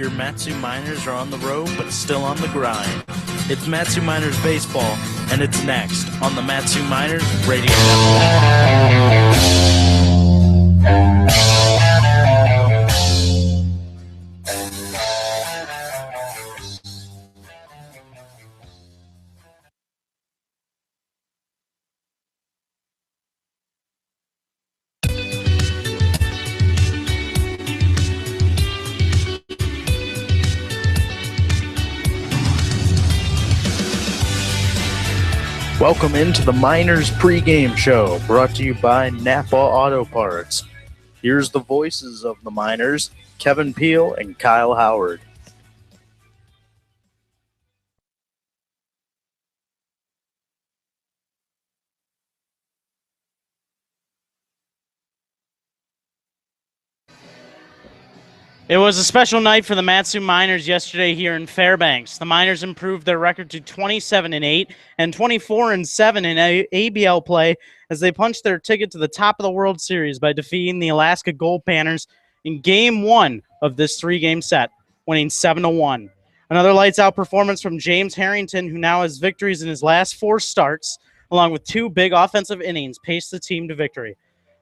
Your Matsu Miners are on the road, but still on the grind. It's Matsu Miners Baseball, and it's next on the Matsu Miners Radio Network. Welcome into the Miners pregame show, brought to you by Napa Auto Parts. Here's the voices of the Miners, Kevin Peel and Kyle Howard. It was a special night for the Matsu Miners yesterday here in Fairbanks. The Miners improved their record to 27-8 and 24-7 in ABL play as they punched their ticket to the top of the World Series by defeating the Alaska Goldpanners in Game 1 of this three-game set, winning 7-1. Another lights-out performance from James Harrington, who now has victories in his last 4 starts, along with 2 big offensive innings, paced the team to victory.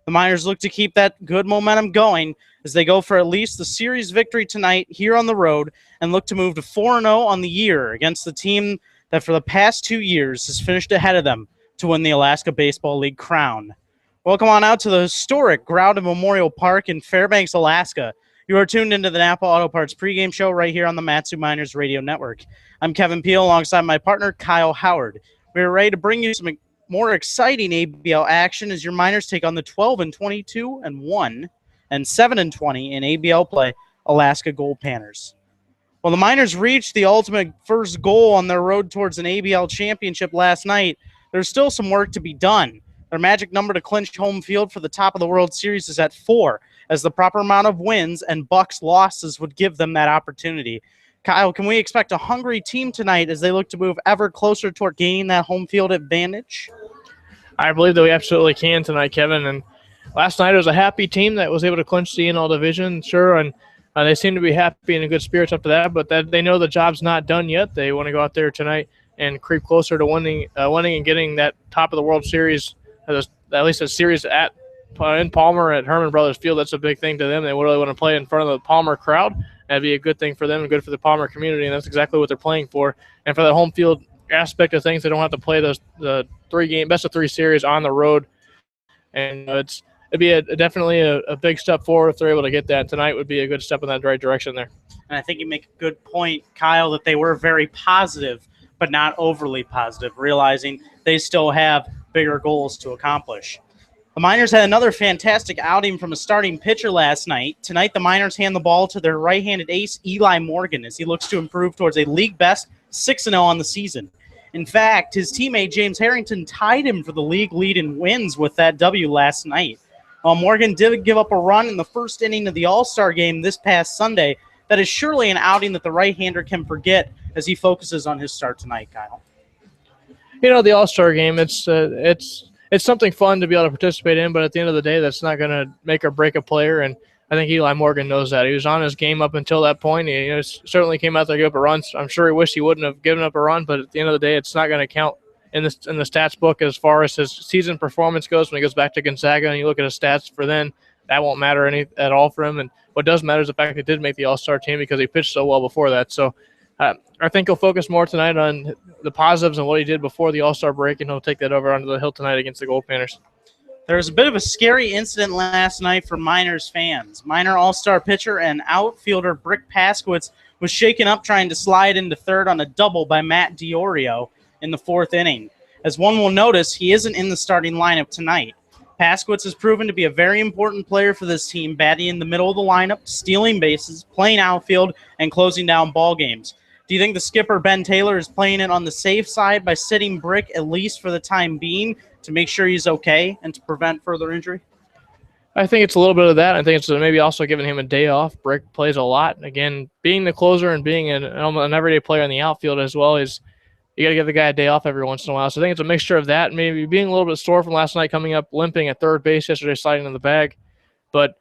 The Miners look to keep that good momentum going as they go for at least the series victory tonight here on the road and look to move to 4-0 on the year against the team that for the past 2 years has finished ahead of them to win the Alaska Baseball League crown. Welcome on out to the historic Ground and Memorial Park in Fairbanks, Alaska. You are tuned into the Napa Auto Parts pregame show right here on the Matsu Miners Radio Network. I'm Kevin Peel alongside my partner Kyle Howard. We're ready to bring you some more exciting ABL action as your Miners take on the 12-22-1 and 7-20 in ABL play Alaska Goldpanners. Well, the Miners reached the ultimate first goal on their road towards an ABL championship last night. There's still some work to be done. Their magic number to clinch home field for the top of the World Series is at 4, as the proper amount of wins and Bucks losses would give them that opportunity. Kyle, can we expect a hungry team tonight as they look to move ever closer toward gaining that home field advantage? I believe that we absolutely can tonight, Kevin. And last night it was a happy team that was able to clinch the NL division, sure, and they seem to be happy and in good spirits up to that. But that they know the job's not done yet. They want to go out there tonight and creep closer to winning and getting that top of the World Series, at least a series in Palmer at Herman Brothers Field. That's a big thing to them. They really want to play in front of the Palmer crowd. That'd be a good thing for them and good for the Palmer community, and that's exactly what they're playing for. And for the home field aspect of things, they don't have to play the best of 3 series on the road. And it'd be definitely a big step forward if they're able to get that. Tonight would be a good step in that right direction there. And I think you make a good point, Kyle, that they were very positive, but not overly positive, realizing they still have bigger goals to accomplish. The Miners had another fantastic outing from a starting pitcher last night. Tonight, the Miners hand the ball to their right-handed ace, Eli Morgan, as he looks to improve towards a league-best 6-0 on the season. In fact, his teammate James Harrington tied him for the league lead in wins with that W last night. While Morgan did give up a run in the first inning of the All-Star game this past Sunday, that is surely an outing that the right-hander can forget as he focuses on his start tonight, Kyle. You know, the All-Star game, it's something fun to be able to participate in, but at the end of the day, that's not going to make or break a player, and I think Eli Morgan knows that. He was on his game up until that point. He certainly came out there to give up a run. I'm sure he wished he wouldn't have given up a run, but at the end of the day, it's not going to count in the stats book as far as his season performance goes. When he goes back to Gonzaga and you look at his stats for then, that won't matter at all for him. And what does matter is the fact that he did make the All-Star team because he pitched so well before that. So I think he'll focus more tonight on the positives and what he did before the All-Star break, and he'll take that over onto the hill tonight against the Goldpanners. There was a bit of a scary incident last night for Miners fans. Miner All-Star pitcher and outfielder Brick Paskowitz was shaken up trying to slide into third on a double by Matt Diorio in the 4th inning. As one will notice, he isn't in the starting lineup tonight. Paskowitz has proven to be a very important player for this team, batting in the middle of the lineup, stealing bases, playing outfield, and closing down ball games. Do you think the skipper, Ben Taylor, is playing it on the safe side by sitting Brick, at least for the time being, to make sure he's okay and to prevent further injury? I think it's a little bit of that. I think it's maybe also giving him a day off. Brick plays a lot. Again, being the closer and being an everyday player in the outfield as well is you got to give the guy a day off every once in a while. So I think it's a mixture of that, maybe being a little bit sore from last night, coming up limping at third base yesterday, sliding in the bag. But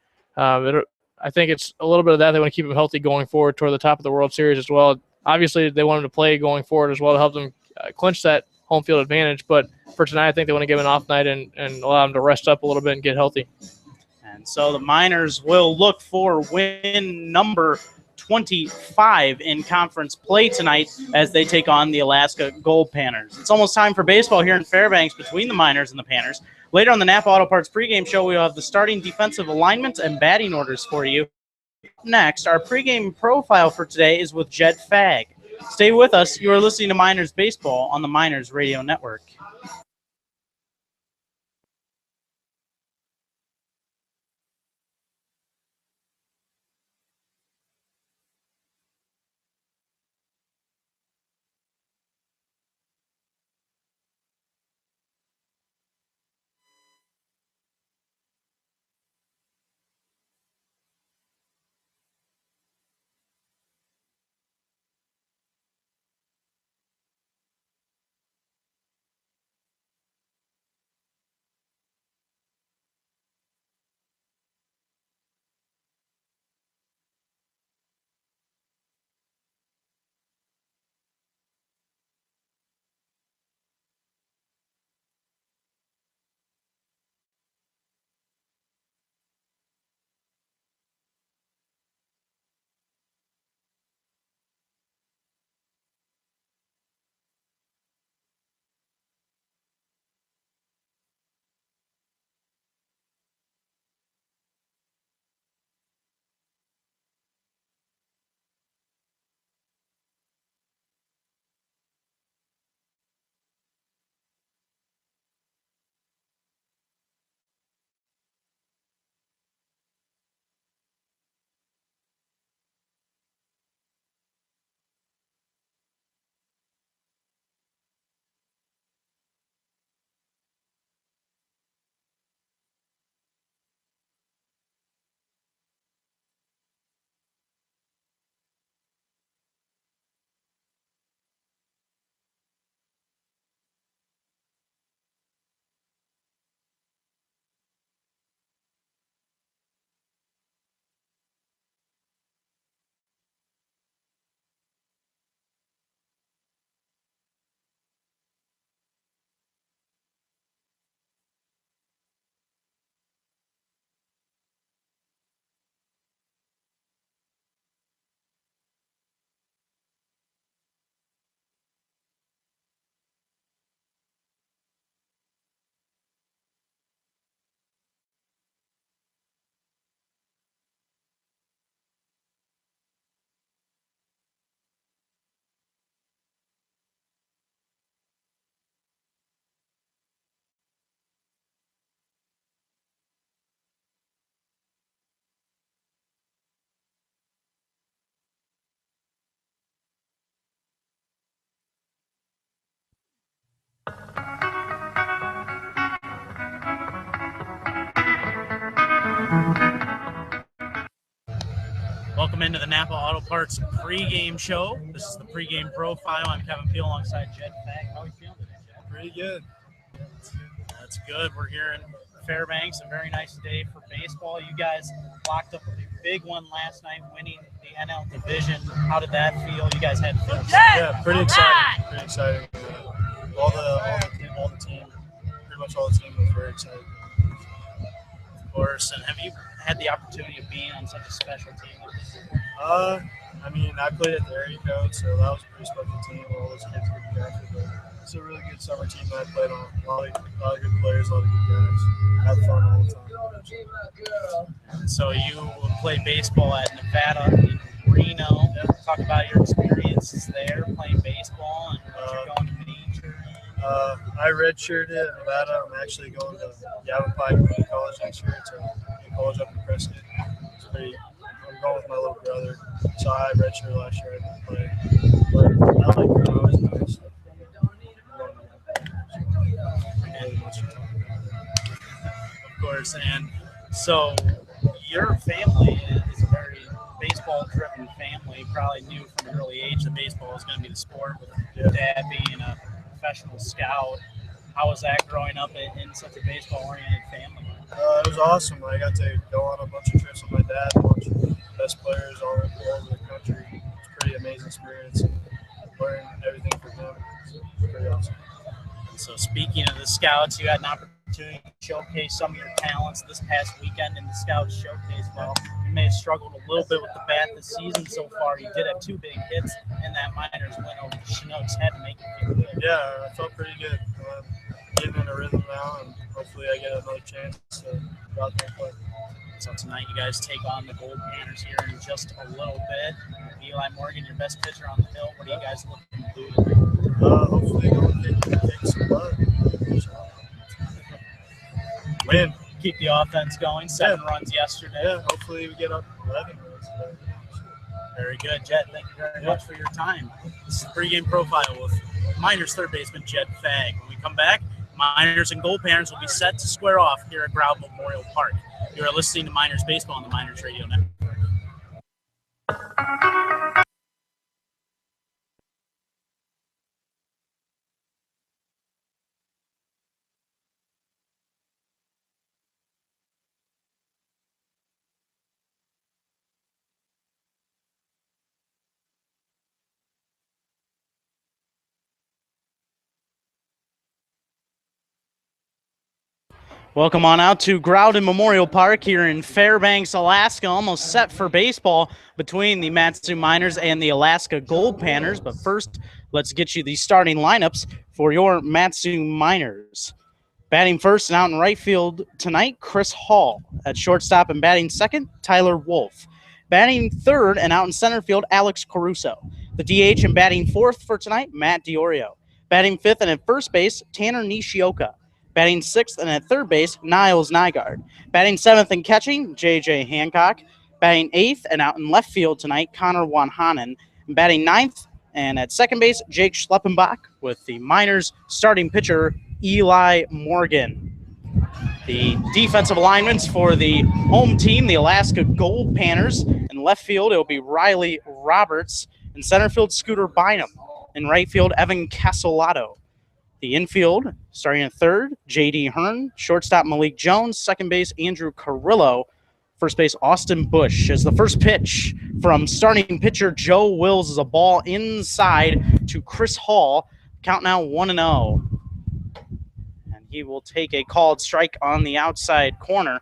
I think it's a little bit of that. They want to keep him healthy going forward toward the top of the World Series as well. Obviously, they want him to play going forward as well to help them clinch that home field advantage. But for tonight, I think they want to give him an off night and allow him to rest up a little bit and get healthy. And so the Miners will look for win number 25 in conference play tonight as they take on the Alaska Goldpanners. It's almost time for baseball here in Fairbanks between the Miners and the Panners. Later on the Napa Auto Parts pregame show, we'll have the starting defensive alignments and batting orders for you. Next, our pregame profile for today is with Jed Fagg. Stay with us. You are listening to Miners Baseball on the Miners Radio Network. Welcome into the Napa Auto Parts pregame show. This is the pregame profile. I'm Kevin Peel alongside Jed Fagg. How are you feeling today, Jed? Pretty good. That's good. We're here in Fairbanks. A very nice day for baseball. You guys locked up a big one last night, winning the NL division. How did that feel? You guys had fun. Yeah, pretty exciting. Pretty exciting. All the team, pretty much all the team was very excited. Of course. And have you had the opportunity of being on such a special team like this? I mean, I played at the area code, so that was a pretty special team. All those kids get drafted, but it's a really good summer team that I played on. A lot of good players, a lot of good guys. Had fun all the time. And so you played baseball at Nevada in Reno. Yeah. Talk about your experiences there playing baseball and what you're going to major in. I redshirted at Nevada. I'm actually going to Yavapai Community College next year. It's a college up in Prescott. I'm going with my little brother. So I redshirted last year. I didn't play. But I like Reno. It's nice. Of course, and so your family is a very baseball-driven family. Probably knew from an early age that baseball was going to be the sport, with your dad being a professional scout. How was that growing up in such a baseball-oriented family? It was awesome. I got to go on a bunch of trips with my dad, watch best players all over the country. It's a pretty amazing experience. Learn everything from them. It's pretty awesome. So speaking of the scouts, you had an opportunity to showcase some of your talents this past weekend in the Scouts Showcase. Well, you may have struggled a little bit with the bat this season so far. You did have 2 big hits, and that Miners win over the Chinooks had to make it feel good. Yeah, I felt pretty good. Getting in a rhythm now, and hopefully I get another chance to go out there and play. So tonight you guys take on the Goldpanners here in just a little bit. Eli Morgan, your best pitcher on the hill. What are you guys looking to do? Hopefully go kick some butt. Win. Keep the offense going. 7 runs yesterday. Yeah, hopefully we get up 11 runs today. Very good, Jet. Thank you very much for your time. This is the pregame profile with Miners third baseman Jet Fag. When we come back, Miners and Goldpanners will be set to square off here at Grout Memorial Park. You are listening to Miners Baseball on the Miners Radio Network. Welcome on out to Grout Memorial Park here in Fairbanks, Alaska. Almost set for baseball between the Matsu Miners and the Alaska Goldpanners. But first, let's get you the starting lineups for your Matsu Miners. Batting first and out in right field tonight, Chris Hall. At shortstop and batting second, Tyler Wolf. Batting third and out in center field, Alex Caruso. The DH and batting fourth for tonight, Matt Diorio. Batting fifth and at first base, Tanner Nishioka. Batting sixth and at third base, Niles Nygaard. Batting seventh and catching, J.J. Hancock. Batting eighth and out in left field tonight, Connor Wanhanen. Batting ninth and at second base, Jake Schleppenbach, with the Miners starting pitcher, Eli Morgan. The defensive alignments for the home team, the Alaska Goldpanners. In left field, it will be Riley Roberts. In center field, Scooter Bynum. In right field, Evan Castellato. The infield, starting at third, J.D. Hearn. Shortstop, Malik Jones. Second base, Andrew Carrillo. First base, Austin Bush. As the first pitch from starting pitcher Joe Wills is a ball inside to Chris Hall. Count now 1-0. And he will take a called strike on the outside corner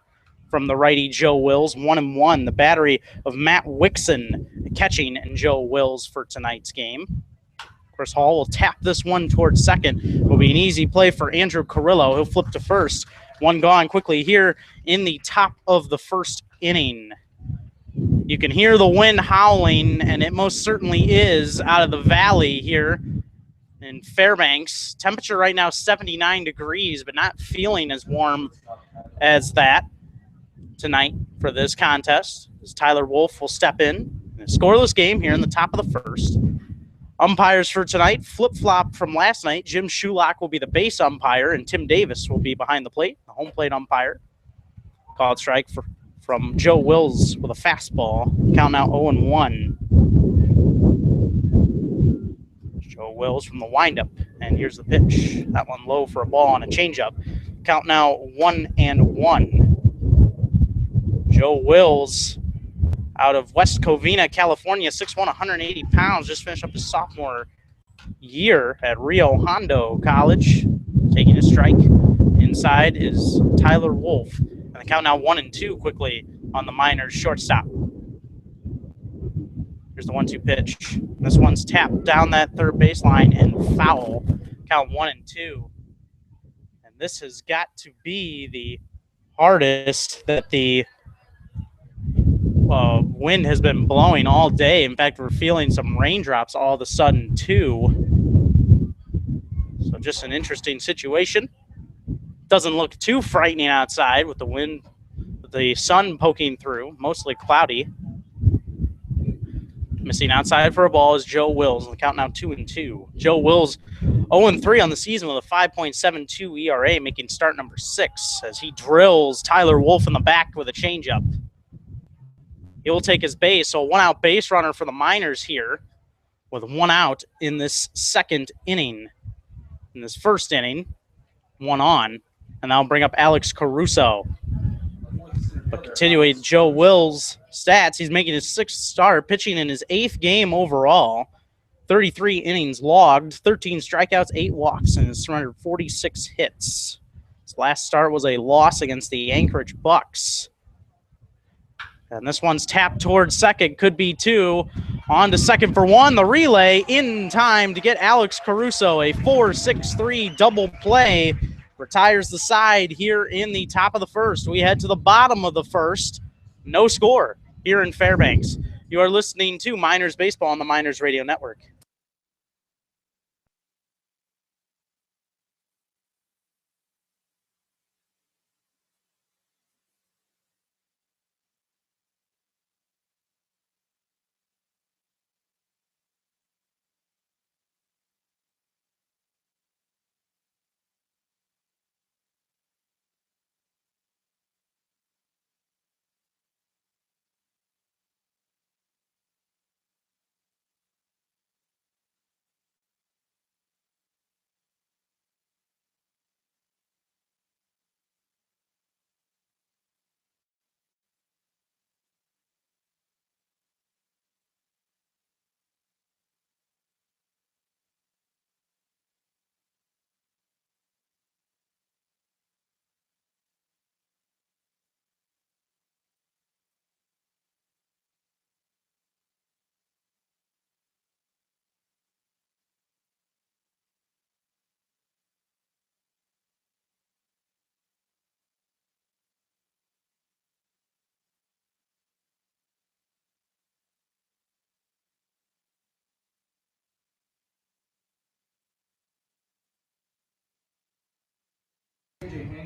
from the righty Joe Wills. 1-1. The battery of Matt Wixon catching and Joe Wills for tonight's game. Chris Hall will tap this one towards second. It will be an easy play for Andrew Carrillo. He'll flip to first. One gone quickly here in the top of the first inning. You can hear the wind howling, and it most certainly is out of the valley here in Fairbanks. Temperature right now 79 degrees, but not feeling as warm as that tonight for this contest. As Tyler Wolf will step in a scoreless game here in the top of the first. Umpires for tonight, flip-flop from last night. Jim Shulock will be the base umpire, and Tim Davis will be behind the plate, the home plate umpire. Called strike from Joe Wills with a fastball. Count now 0-1. Joe Wills from the windup, and here's the pitch. That one low for a ball on a changeup. Count now 1-1. Joe Wills, out of West Covina, California, 6'1", 180 pounds, just finished up his sophomore year at Rio Hondo College. Taking a strike. Inside is Tyler Wolf. And the count now 1-2 quickly on the Miners shortstop. Here's the 1-2 pitch. This one's tapped down that third baseline and foul. Count 1-2. And this has got to be the hardest that the wind has been blowing all day. In fact, we're feeling some raindrops all of a sudden, too. So just an interesting situation. Doesn't look too frightening outside with the wind, with the sun poking through, mostly cloudy. Missing outside for a ball is Joe Wills. The count now 2-2. Joe Wills 0-3 on the season with a 5.72 ERA, making start number 6 as he drills Tyler Wolf in the back with a changeup. He will take his base, so a one-out base runner for the Miners here with 1 out in this second inning. In this first inning, 1 on, and and that'll bring up Alex Caruso. But continuing Joe Will's stats, he's making his 6th start, pitching in his 8th game overall. 33 innings logged, 13 strikeouts, 8 walks, and has surrendered 46 hits. His last start was a loss against the Anchorage Bucks. And this one's tapped towards second, could be 2. On to second for 1, the relay in time to get Alex Caruso. A 4-6-3 double play retires the side here in the top of the first. We head to the bottom of the first. No score here in Fairbanks. You are listening to Miners Baseball on the Miners Radio Network.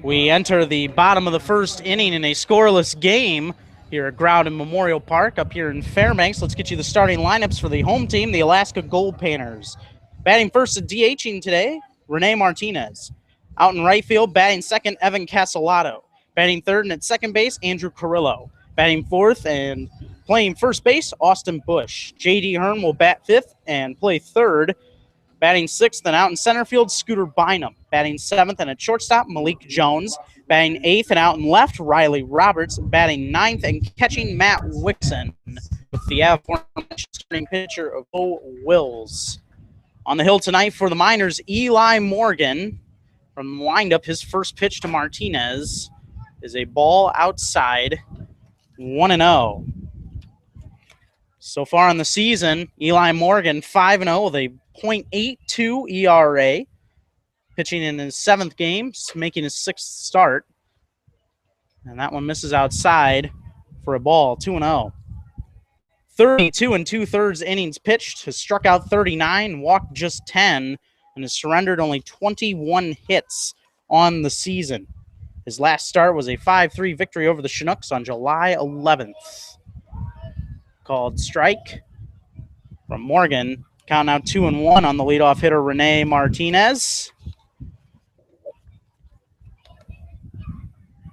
We enter the bottom of the first inning in a scoreless game here at Ground and Memorial Park up here in Fairbanks. Let's get you the starting lineups for the home team, the Alaska Goldpanners. Batting first and DHing today, Rene Martinez. Out in right field, batting second, Evan Casalato. Batting third and at second base, Andrew Carrillo. Batting fourth and playing first base, Austin Bush. J.D. Hearn will bat fifth and play third. Batting sixth and out in center field, Scooter Bynum. Batting seventh and at shortstop, Malik Jones. Batting eighth and out in left, Riley Roberts. Batting ninth and catching, Matt Wixon. With the aforementioned starting pitcher of Bo Wills. On the hill tonight for the Miners, Eli Morgan. From the windup, his first pitch to Martinez is a ball outside, 1-0. So far in the season, Eli Morgan 5-0 with a .82 ERA, pitching in his 7th game, making his 6th start. And that one misses outside for a ball, 2-0. 32 2/3 innings pitched, has struck out 39, walked just 10, and has surrendered only 21 hits on the season. His last start was a 5-3 victory over the Chinooks on July 11th. Called strike from Morgan. Count now 2-1 on the leadoff hitter, Rene Martinez.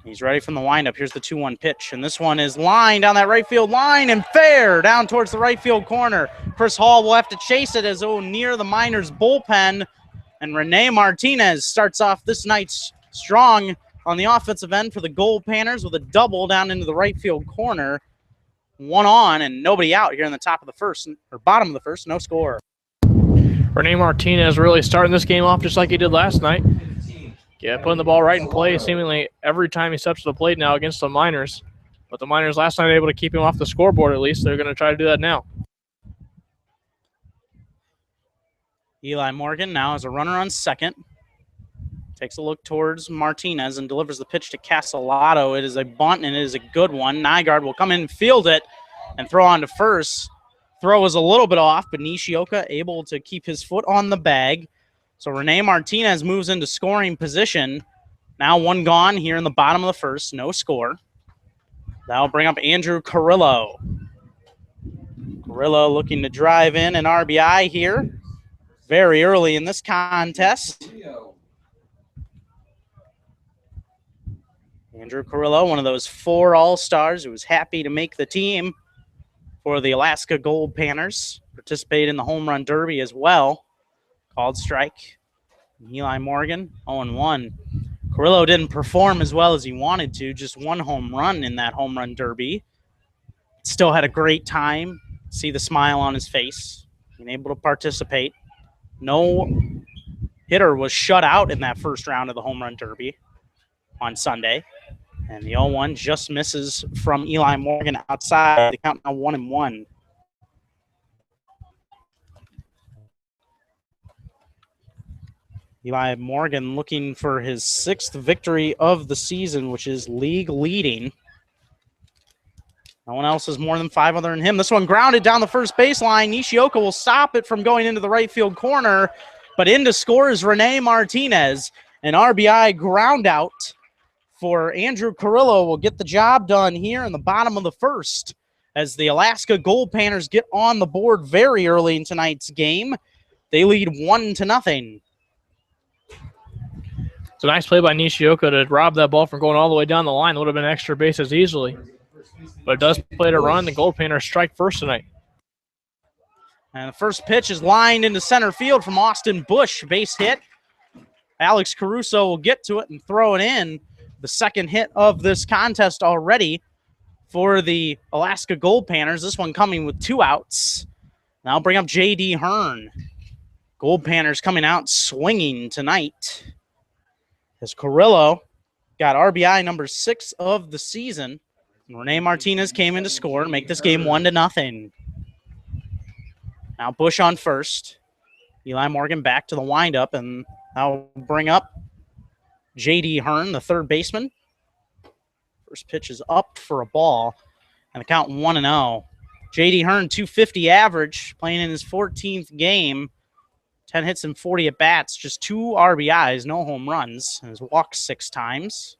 He's ready from the windup. Here's the 2-1 pitch, and this one is lined down that right field line and fair down towards the right field corner. Chris Hall will have to chase it as near the Miners bullpen, and Rene Martinez starts off this night strong on the offensive end for the Goldpanners with a double down into the right field corner. 1 on and nobody out here in the top of the first, or bottom of the first, no score. Rene Martinez really starting this game off just like he did last night. Yeah, putting the ball right in play seemingly every time he steps to the plate now against the Miners. But the Miners last night were able to keep him off the scoreboard at least. They're going to try to do that now. Eli Morgan now has a runner on second. Takes a look towards Martinez and delivers the pitch to Casalato. It is a bunt, and it is a good one. Nygaard will come in and field it and throw on to first. Throw was a little bit off, but Nishioka able to keep his foot on the bag. So Rene Martinez moves into scoring position. Now 1 gone here in the bottom of the first. No score. That'll bring up Andrew Carrillo. Carrillo looking to drive in an RBI here very early in this contest. Andrew Carrillo, one of those 4 All-Stars who was happy to make the team for the Alaska Goldpanners. Participated in the Home Run Derby as well. Called strike. Eli Morgan, 0-1. Carrillo didn't perform as well as he wanted to, just one home run in that home run derby. Still had a great time. See the smile on his face, being able to participate. No hitter was shut out in that first round of the home run derby on Sunday. And the 0-1 just misses from Eli Morgan outside. The count now 1-1. Eli Morgan looking for his 6th victory of the season, which is league leading. No one else has more than 5 other than him. This one grounded down the first baseline. Nishioka will stop it from going into the right field corner, but in to score is Rene Martinez. An RBI ground out for Andrew Carrillo will get the job done here in the bottom of the first as the Alaska Goldpanners get on the board very early in tonight's game. They lead 1-0. It's a nice play by Nishioka to rob that ball from going all the way down the line. It would have been extra bases easily. But it does play to run. The Goldpanners strike first tonight. And the first pitch is lined into center field from Austin Bush. Base hit. Alex Caruso will get to it and throw it in. The second hit of this contest already for the Alaska Goldpanners. This one coming with 2 outs. Now bring up J.D. Hearn. Goldpanners coming out swinging tonight. As Carrillo got RBI number 6 of the season. And Rene Martinez came in to score and make this game 1-0. Now Bush on first. Eli Morgan back to the windup, and I'll bring up J.D. Hearn, the third baseman. First pitch is up for a ball, and the count 1-0. J.D. Hearn, 250 average, playing in his 14th game. 10 hits and 40 at-bats, just 2 RBIs, no home runs, and has walked 6 times.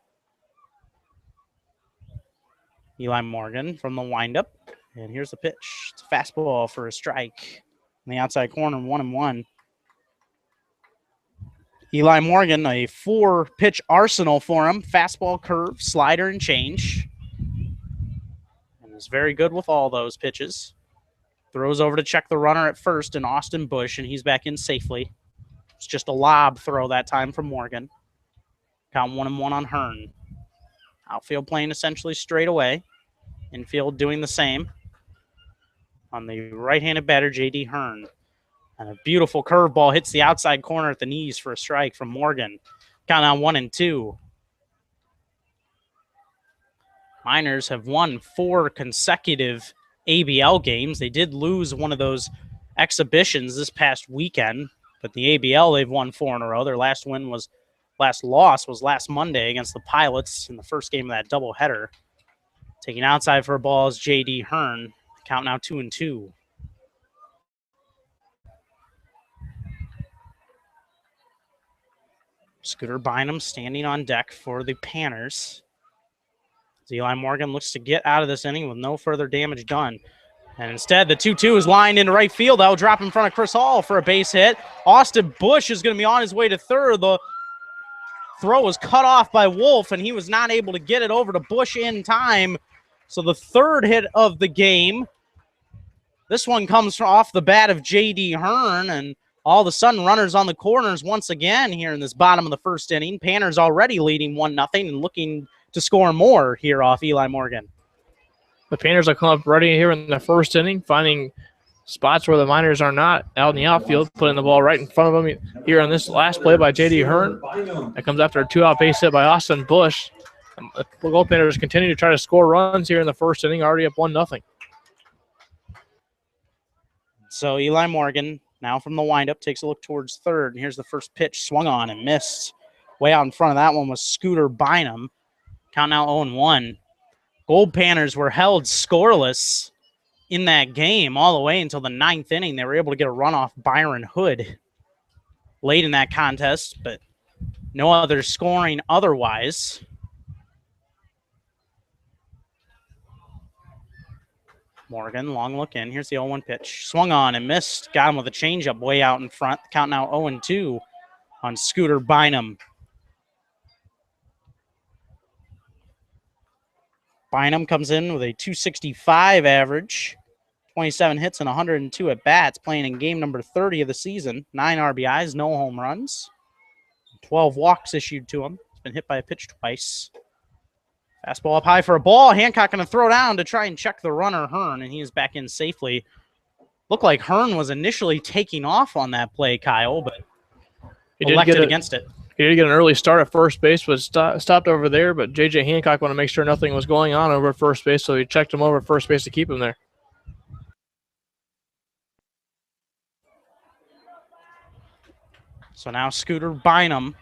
Eli Morgan from the windup, and here's the pitch. It's a fastball for a strike in the outside corner, 1-1. Eli Morgan, a 4-pitch arsenal for him. Fastball, curve, slider, and change. And is very good with all those pitches. Throws over to check the runner at first in Austin Bush, and he's back in safely. It's just a lob throw that time from Morgan. Count 1-1 on Hearn. Outfield playing essentially straight away. Infield doing the same. On the right-handed batter, J.D. Hearn. And a beautiful curveball hits the outside corner at the knees for a strike from Morgan. Count on 1-2. Miners have won 4 consecutive ABL games. They did lose one of those exhibitions this past weekend, but the ABL they've won 4 in a row. Their last loss was last Monday against the Pilots in the first game of that doubleheader. Taking outside for a ball is J.D. Hearn. Count now 2-2. Scooter Bynum standing on deck for the Panners. Eli Morgan looks to get out of this inning with no further damage done. And instead, the 2-2 is lined into right field. That will drop in front of Chris Hall for a base hit. Austin Bush is going to be on his way to third. The throw was cut off by Wolf, and he was not able to get it over to Bush in time. So the third hit of the game. This one comes off the bat of J.D. Hearn, and all of a sudden, runners on the corners once again here in this bottom of the first inning. Panners already leading 1-0 and looking to score more here off Eli Morgan. The Panners are coming up ready here in the first inning, finding spots where the Miners are not out in the outfield, putting the ball right in front of them here on this last play by J.D. Hearn. That comes after a 2-out base hit by Austin Bush. The Goldpanners continue to try to score runs here in the first inning, already up 1-0. So Eli Morgan, now from the windup, takes a look towards third. And here's the first pitch, swung on and missed. Way out in front of that one was Scooter Bynum. Count now 0-1. Goldpanners were held scoreless in that game all the way until the 9th inning. They were able to get a run off Byron Hood late in that contest, but no other scoring otherwise. Morgan, long look in. Here's the 0-1 pitch. Swung on and missed. Got him with a changeup way out in front. Count now 0-2 on Scooter Bynum. Bynum comes in with a 265 average, 27 hits and 102 at-bats, playing in game number 30 of the season. 9 RBIs, no home runs. 12 walks issued to him. He's been hit by a pitch twice. Fastball up high for a ball. Hancock going to throw down to try and check the runner, Hearn, and he is back in safely. Looked like Hearn was initially taking off on that play, Kyle, but elected against it. He did get an early start at first base, but stopped over there. But J.J. Hancock wanted to make sure nothing was going on over at first base, so he checked him over at first base to keep him there. So now Scooter Bynum,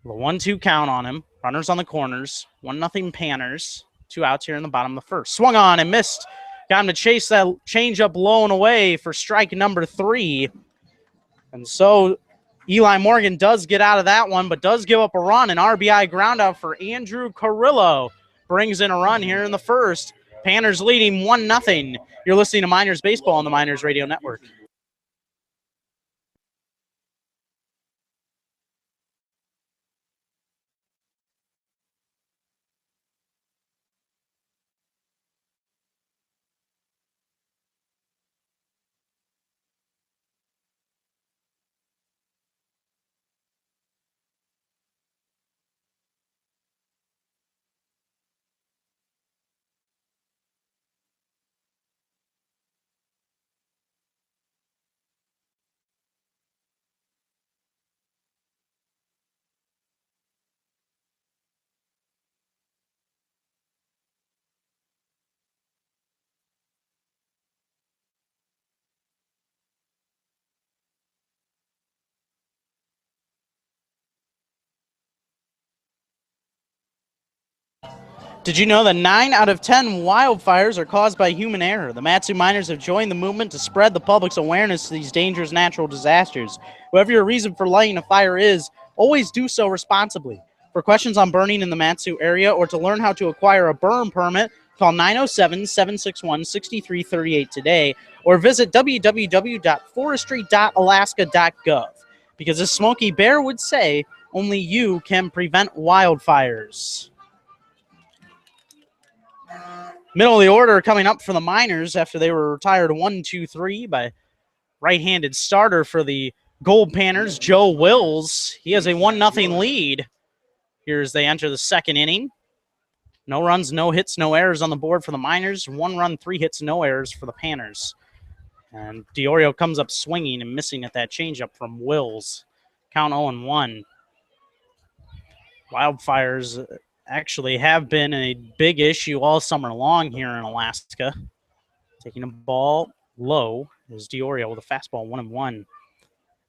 the 1-2 count on him. Runners on the corners. 1-0 Panners. 2 outs here in the bottom of the first. Swung on and missed. Got him to chase that changeup low and away for strike number 3. And so Eli Morgan does get out of that one, but does give up a run. An RBI groundout for Andrew Carrillo. Brings in a run here in the first. Panners leading 1-0. You're listening to Miners Baseball on the Miners Radio Network. Did you know that 9 out of 10 wildfires are caused by human error? The Matsu Miners have joined the movement to spread the public's awareness to these dangerous natural disasters. Whatever your reason for lighting a fire is, always do so responsibly. For questions on burning in the Matsu area or to learn how to acquire a burn permit, call 907-761-6338 today or visit www.forestry.alaska.gov. Because as Smokey Bear would say, only you can prevent wildfires. Middle of the order coming up for the Miners after they were retired 1-2-3 by right-handed starter for the Goldpanners, Joe Wills. He has a 1-0 lead here as they enter the second inning. No runs, no hits, no errors on the board for the Miners. 1 run, 3 hits, no errors for the Panners. And DiOrio comes up swinging and missing at that changeup from Wills. Count 0-1. Wildfires actually have been a big issue all summer long here in Alaska. Taking a ball low is DiOrio with a fastball 1-1.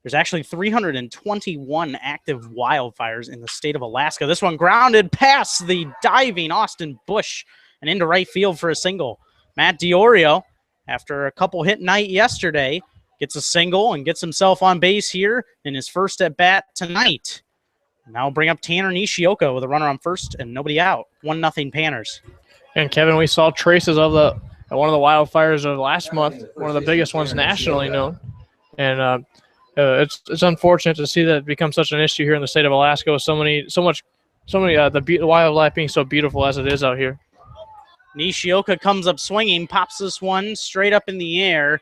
There's actually 321 active wildfires in the state of Alaska. This one grounded past the diving Austin Bush and into right field for a single. Matt DiOrio, after a couple hit night yesterday, gets a single and gets himself on base here in his first at bat tonight. Now bring up Tanner Nishioka with a runner on first and nobody out. 1-0 Panners. And Kevin, we saw traces of one of the wildfires of last month, one of the biggest ones nationally known. And it's unfortunate to see that it become such an issue here in the state of Alaska with so many the wildlife being so beautiful as it is out here. Nishioka comes up swinging, pops this one straight up in the air.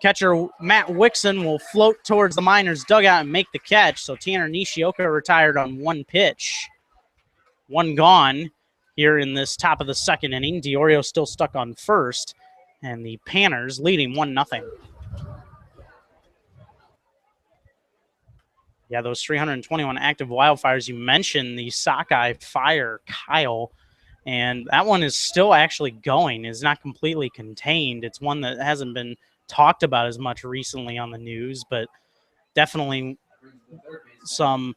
Catcher Matt Wixon will float towards the Miners' dugout and make the catch. So Tanner Nishioka retired on 1 pitch. 1 gone here in this top of the second inning. DiOrio still stuck on first, and the Panners leading 1-0. Yeah, those 321 active wildfires. You mentioned the Sockeye fire, Kyle, and that one is still actually going. It's not completely contained. It's one that hasn't been talked about as much recently on the news, but definitely some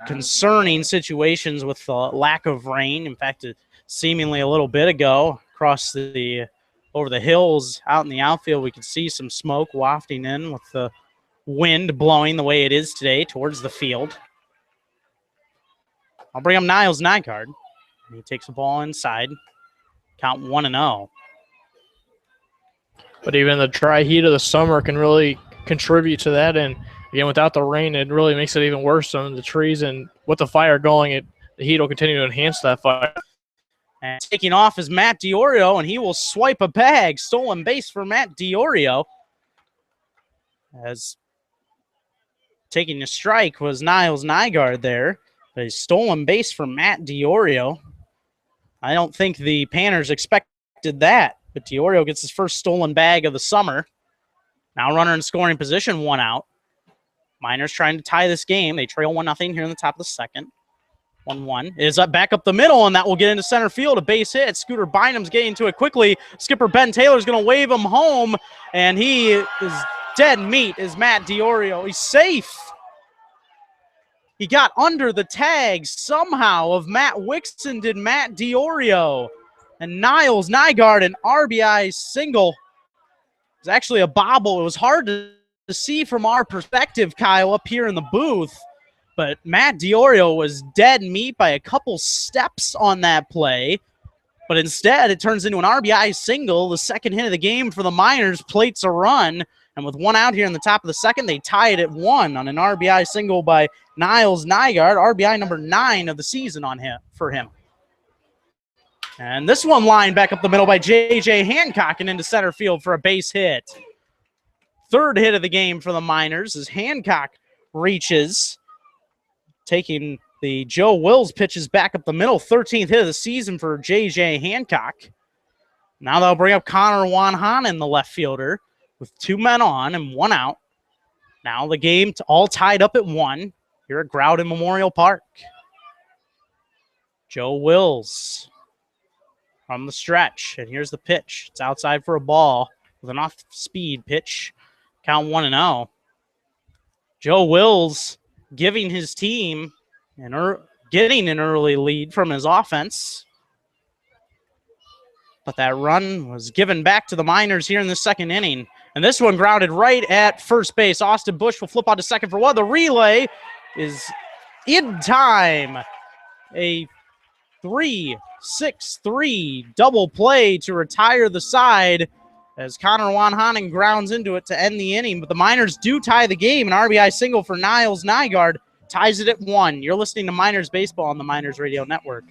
concerning situations with the lack of rain. In fact, seemingly a little bit ago across over the hills out in the outfield, we could see some smoke wafting in with the wind blowing the way it is today towards the field. I'll bring up Niles Nygaard. He takes the ball inside. Count 1-0. But even the dry heat of the summer can really contribute to that. And again, without the rain, it really makes it even worse on the trees. And with the fire going, the heat will continue to enhance that fire. And taking off is Matt DiOrio, and he will swipe a bag. Stolen base for Matt DiOrio. As taking a strike was Niles Nygaard there. A stolen base from Matt DiOrio. I don't think the Panners expected that, but DiOrio gets his first stolen bag of the summer. Now runner in scoring position, 1 out. Miners trying to tie this game. They trail 1-0 here in the top of the second. 1-1 is up back up the middle, and that will get into center field. A base hit. Scooter Bynum's getting to it quickly. Skipper Ben Taylor's going to wave him home, and he is dead meat is Matt DiOrio. He's safe. He got under the tag somehow of Matt Wixon, did Matt DiOrio. And Niles Nygaard, an RBI single. It was actually a bobble. It was hard to see from our perspective, Kyle, up here in the booth. But Matt DiOrio was dead meat by a couple steps on that play. But instead, it turns into an RBI single. The second hit of the game for the Miners plates a run. And with 1 out here in the top of the second, they tie it at 1 on an RBI single by Niles Nygaard. RBI number 9 of the season for him. And this one lined back up the middle by J.J. Hancock and into center field for a base hit. Third hit of the game for the Miners as Hancock reaches, taking the Joe Wills pitches back up the middle. 13th hit of the season for J.J. Hancock. Now they'll bring up Connor Wanhanen, the left fielder, with 2 men on and 1 out. Now the game all tied up at 1 here at Groudon Memorial Park. Joe Wills from the stretch, and here's the pitch. It's outside for a ball with an off-speed pitch. Count 1-0. Joe Wills giving his team getting an early lead from his offense. But that run was given back to the Miners here in the second inning. And this one grounded right at first base. Austin Bush will flip on to second for 1. The relay is in time. A 3-6-3 double play to retire the side as Connor Wanhanen grounds into it to end the inning. But the Miners do tie the game. An RBI single for Niles Nygaard ties it at 1. You're listening to Miners Baseball on the Miners Radio Network.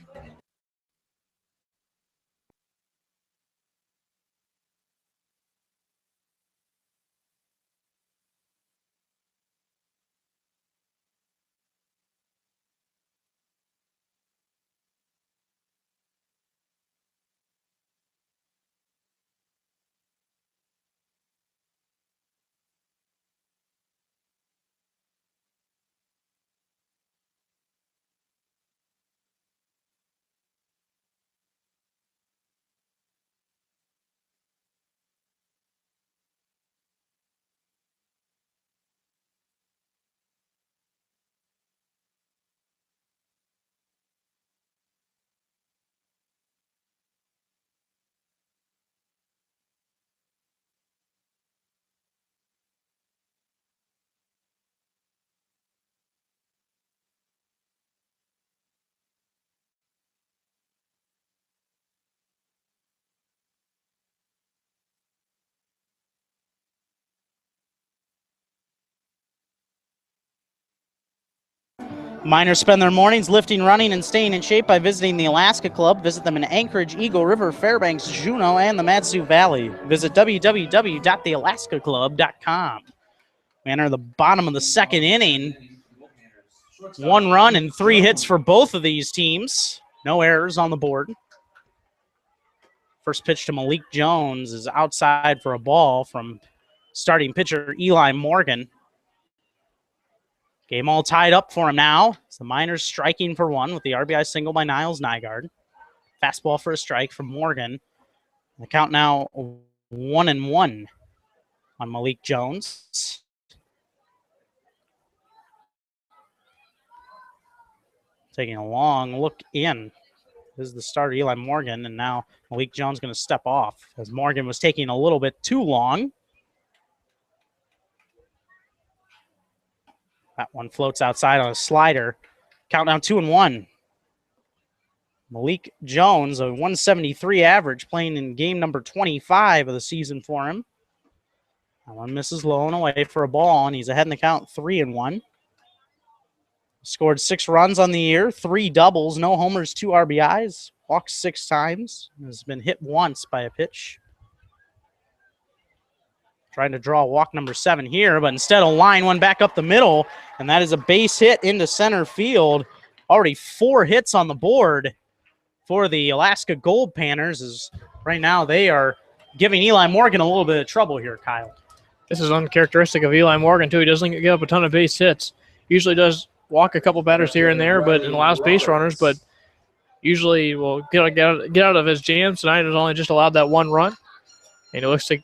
Miners spend their mornings lifting, running, and staying in shape by visiting the Alaska Club. Visit them in Anchorage, Eagle River, Fairbanks, Juneau, and the Mat-Su Valley. Visit www.thealaskaclub.com. We enter the bottom of the second inning. 1 run and 3 hits for both of these teams. No errors on the board. First pitch to Malik Jones is outside for a ball from starting pitcher Eli Morgan. Game all tied up for him now. It's the Miners striking for 1 with the RBI single by Niles Nygaard. Fastball for a strike from Morgan. The count now 1-1 on Malik Jones. Taking a long look in. This is the starter, Eli Morgan, and now Malik Jones going to step off as Morgan was taking a little bit too long. That one floats outside on a slider. Countdown 2-1. Malik Jones, a 173 average, playing in game number 25 of the season for him. That one misses low and away for a ball, and he's ahead in the count 3-1. Scored 6 runs on the year, 3 doubles, no homers, 2 RBIs, walked 6 times, has been hit once by a pitch. Trying to draw walk number 7 here, but instead a line one back up the middle, and that is a base hit into center field. already 4 hits on the board for the Alaska Goldpanners. As right now they are giving Eli Morgan a little bit of trouble here, Kyle. This is uncharacteristic of Eli Morgan, too. He doesn't give up a ton of base hits. Usually does walk a couple batters here and there, but allows base runners, but usually will get out of his jams. Tonight has only just allowed that 1 run. And he looks to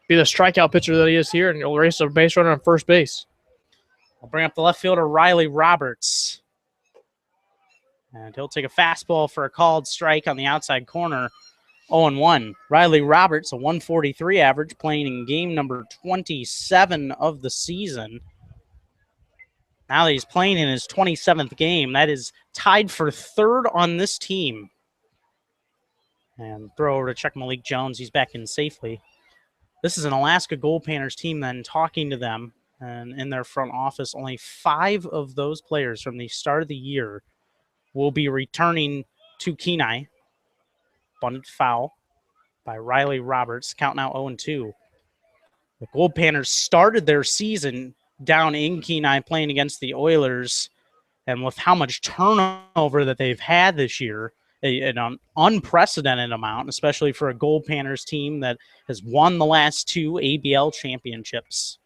be the strikeout pitcher that he is here, and he'll race a base runner on first base. I'll bring up the left fielder, Riley Roberts. And he'll take a fastball for a called strike on the outside corner. 0-1. Riley Roberts, a 143 average, playing in game number 27 of the season. Now that he's playing in his 27th game, that is tied for 3rd on this team. And throw over to check Malik Jones. He's back in safely. This is an Alaska Goldpanners team then talking to them. And in their front office, only 5 of those players from the start of the year will be returning to Kenai. Bunted foul by Riley Roberts. Count now 0-2. The Goldpanners started their season down in Kenai playing against the Oilers. And with how much turnover that they've had this year, an unprecedented amount, especially for a Goldpanners team that has won the last 2 ABL championships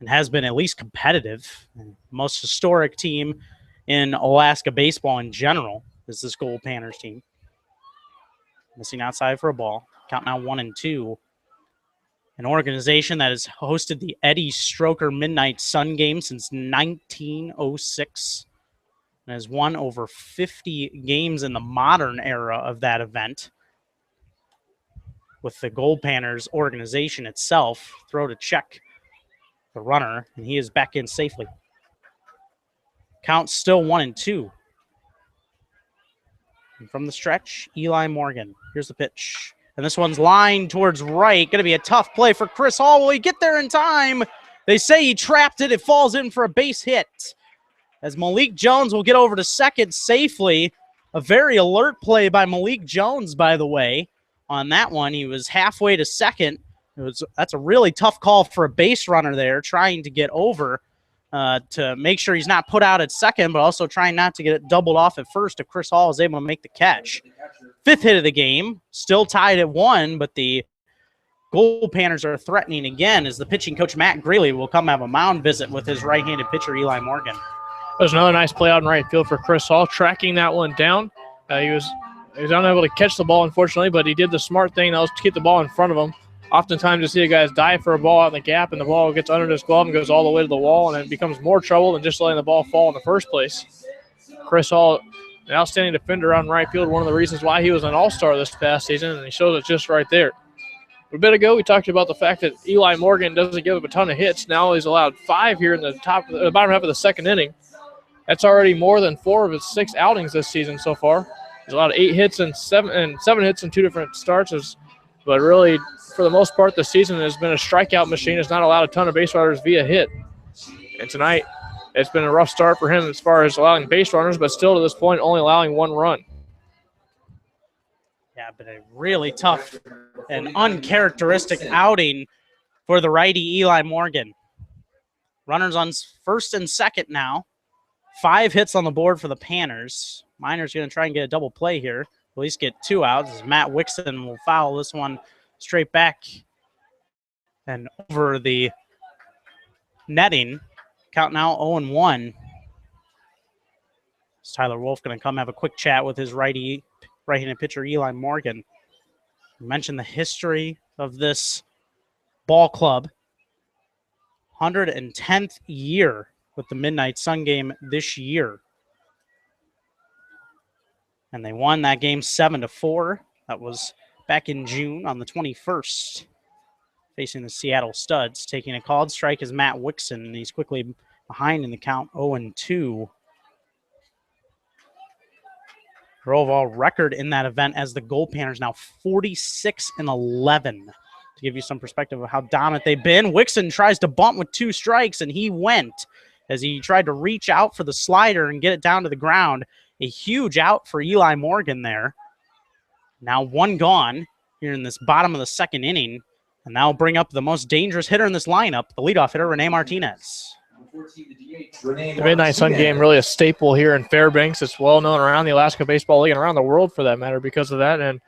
and has been at least competitive. Most historic team in Alaska baseball in general is this Goldpanners team. Missing outside for a ball. Count now 1-2. An organization that has hosted the Eddie Stroker Midnight Sun Game since 1906 and has won over 50 games in the modern era of that event. With the Goldpanners organization itself, throw to check the runner, and he is back in safely. Count still 1-2. And from the stretch, Eli Morgan. Here's the pitch. And this one's lined towards right. Going to be a tough play for Chris Hall. Will he get there in time? They say he trapped it. It falls in for a base hit. As Malik Jones will get over to second safely. A very alert play by Malik Jones, by the way. On that one, he was halfway to second. That's a really tough call for a base runner there, trying to get over to make sure he's not put out at second, but also trying not to get it doubled off at first if Chris Hall is able to make the catch. 5th hit of the game, still tied at 1, but the Goldpanners are threatening again as the pitching coach Matt Greeley will come have a mound visit with his right-handed pitcher Eli Morgan. There's another nice play out in right field for Chris Hall, tracking that one down. He was unable to catch the ball, unfortunately, but he did the smart thing. That was to keep the ball in front of him. Oftentimes you see a guys dive for a ball out in the gap, and the ball gets under his glove and goes all the way to the wall, and it becomes more trouble than just letting the ball fall in the first place. Chris Hall, an outstanding defender on right field, one of the reasons why he was an all-star this past season, and he shows it just right there. A bit ago, we talked about the fact that Eli Morgan doesn't give up a ton of hits. Now he's allowed 5 here in the bottom half of the second inning. That's already more than 4 of his 6 outings this season so far. He's allowed 8 hits and 7 hits in 2 different starts. But really, for the most part, the season has been a strikeout machine. Has not allowed a ton of base runners via hit. And tonight, it's been a rough start for him as far as allowing base runners, but still to this point, only allowing 1 run. Yeah, but a really tough and uncharacteristic outing for the righty Eli Morgan. Runners on first and second now. 5 hits on the board for the Panners. Miners going to try and get a double play here. At least get 2 outs as Matt Wixon will foul this one straight back and over the netting. Count now 0-1. Is Tyler Wolf going to come have a quick chat with his right-handed pitcher Eli Morgan. We mentioned the history of this ball club. 110th year with the Midnight Sun Game this year. And they won that game 7-4. That was back in June on the 21st. Facing the Seattle Studs. Taking a called strike is Matt Wixon, and he's quickly behind in the count 0-2. Their overall record in that event as the Goldpanners now 46-11. To give you some perspective of how dominant they've been, Wixon tries to bunt with 2 strikes, and he went as he tried to reach out for the slider and get it down to the ground. A huge out for Eli Morgan there. Now 1 gone here in this bottom of the second inning. And that'll bring up the most dangerous hitter in this lineup, the leadoff hitter, Rene Martinez. The Midnight Sun game really a staple here in Fairbanks. It's well known around the Alaska Baseball League and around the world for that matter because of that. And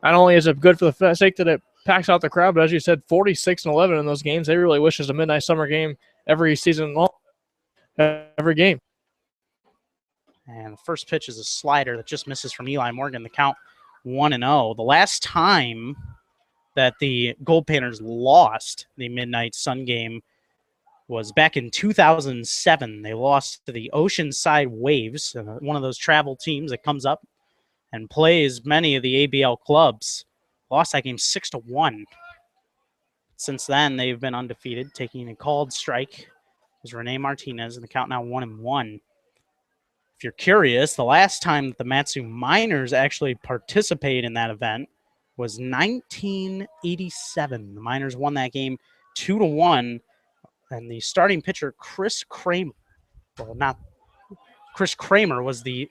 not only is it good for the sake that it packs out the crowd, but as you said, 46-11 in those games. They really wish there's a Midnight Summer game every season long, every game. And the first pitch is a slider that just misses from Eli Morgan. The count 1-0. The last time that the Goldpanners lost the Midnight Sun game was back in 2007. They lost to the Oceanside Waves, one of those travel teams that comes up and plays many of the ABL clubs. Lost that game 6-1. Since then, they've been undefeated. Taking a called strike is Rene Martinez, and the count now 1-1. If you're curious, the last time that the Matsu Miners actually participated in that event was 1987. The Miners won that game 2-1, and the starting pitcher, Chris Kramer was the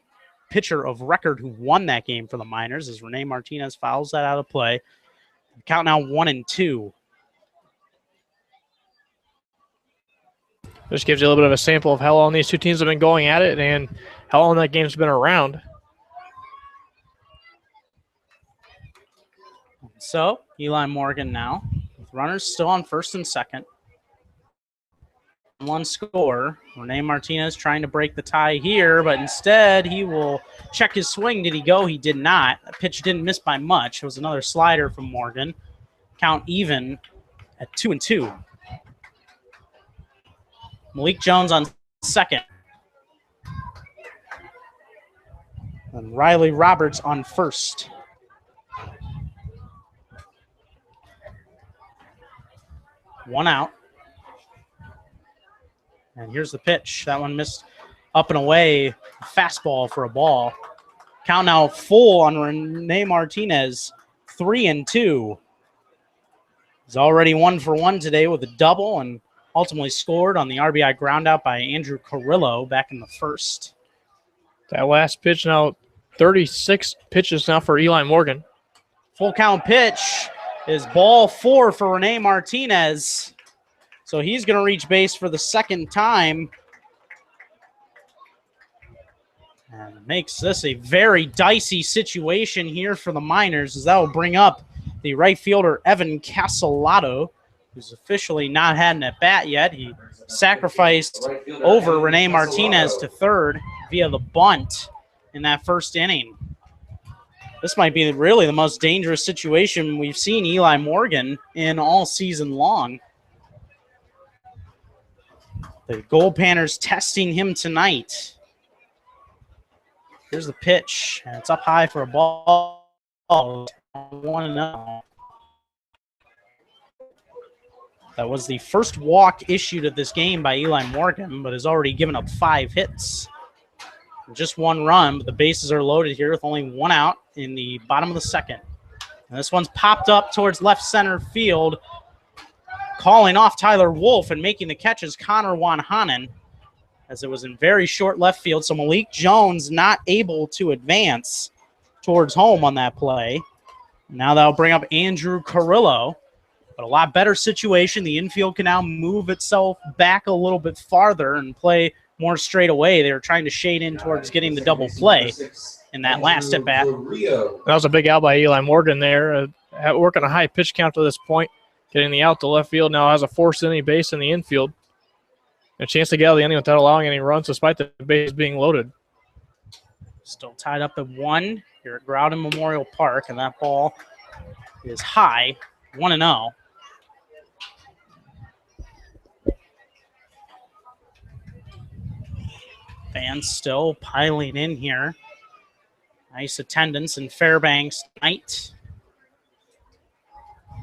pitcher of record who won that game for the Miners as Rene Martinez fouls that out of play. The count now 1-2. This gives you a little bit of a sample of how long these two teams have been going at it and how long that game's been around. So, Eli Morgan now, with runners still on first and second. One score. Rene Martinez trying to break the tie here, but instead he will check his swing. Did he go? He did not. That pitch didn't miss by much. It was another slider from Morgan. Count even at 2-2. Malik Jones on second. And Riley Roberts on first. One out. And here's the pitch. That one missed up and away. Fastball for a ball. Count now full on Rene Martinez. 3-2. He's already 1 for 1 today with a double and ultimately scored on the RBI ground out by Andrew Carrillo back in the first. That last pitch now, 36 pitches now for Eli Morgan. Full count pitch is ball 4 for Rene Martinez. So he's going to reach base for the second time. And makes this a very dicey situation here for the Miners, as that will bring up the right fielder, Evan Castellato, who's officially not had an at-bat yet. He sacrificed over Rene Martinez to third via the bunt in that first inning. This might be really the most dangerous situation we've seen Eli Morgan in all season long. The Goldpanners testing him tonight. Here's the pitch, and it's up high for a ball. 1-0. That was the first walk issued of this game by Eli Morgan, but has already given up 5 hits. Just 1 run, but the bases are loaded here with only 1 out in the bottom of the second. And this one's popped up towards left center field. Calling off Tyler Wolf and making the catch is Connor Wanhanen, as it was in very short left field. So Malik Jones not able to advance towards home on that play. Now that'll bring up Andrew Carrillo. But a lot better situation. The infield can now move itself back a little bit farther and play more straight away. They were trying to shade in towards getting the double play in that last at bat. That was a big out by Eli Morgan there. Working a high pitch count to this point. Getting the out to left field now has a forced inning base in the infield. A chance to get out of the inning without allowing any runs despite the base being loaded. Still tied up at 1 here at Groudon Memorial Park, and that ball is high, 1-0. Fans still piling in here. Nice attendance in Fairbanks tonight.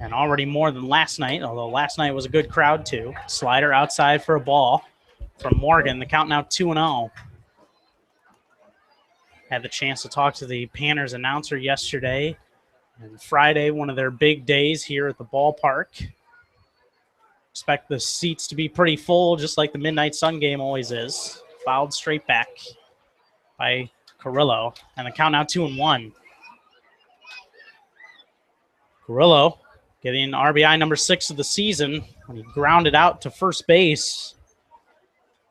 And already more than last night, although last night was a good crowd too. Slider outside for a ball from Morgan. The count now 2-0. Had the chance to talk to the Panners announcer yesterday. And Friday, one of their big days here at the ballpark. Expect the seats to be pretty full, just like the Midnight Sun game always is. Fouled straight back by Carrillo. And the count now 2-1. Carrillo getting RBI number 6 of the season when he grounded out to first base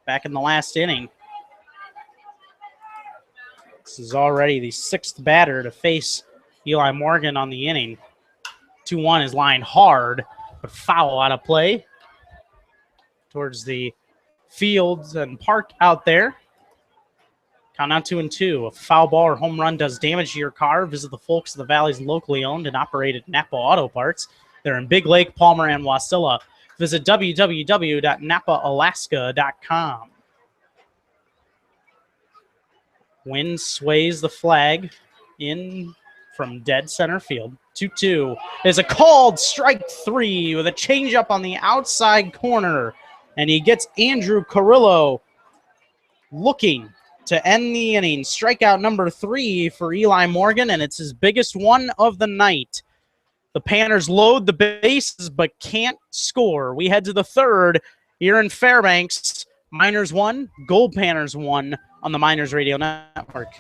back in the last inning. This is already the 6th batter to face Eli Morgan on the inning. 2-1 is lined hard, but foul out of play towards the fields and park out there. Count out 2-2. A foul ball or home run does damage to your car. Visit the folks of the Valley's locally owned and operated Napa Auto Parts. They're in Big Lake, Palmer, and Wasilla. Visit www.napaalaska.com. Wind sways the flag in from dead center field. 2-2 is a called strike 3 with a changeup on the outside corner. And he gets Andrew Carrillo looking to end the inning. Strikeout number 3 for Eli Morgan, and it's his biggest one of the night. The Panners load the bases but can't score. We head to the 3rd here in Fairbanks. Miners 1, Goldpanners 1 on the Miners Radio Network.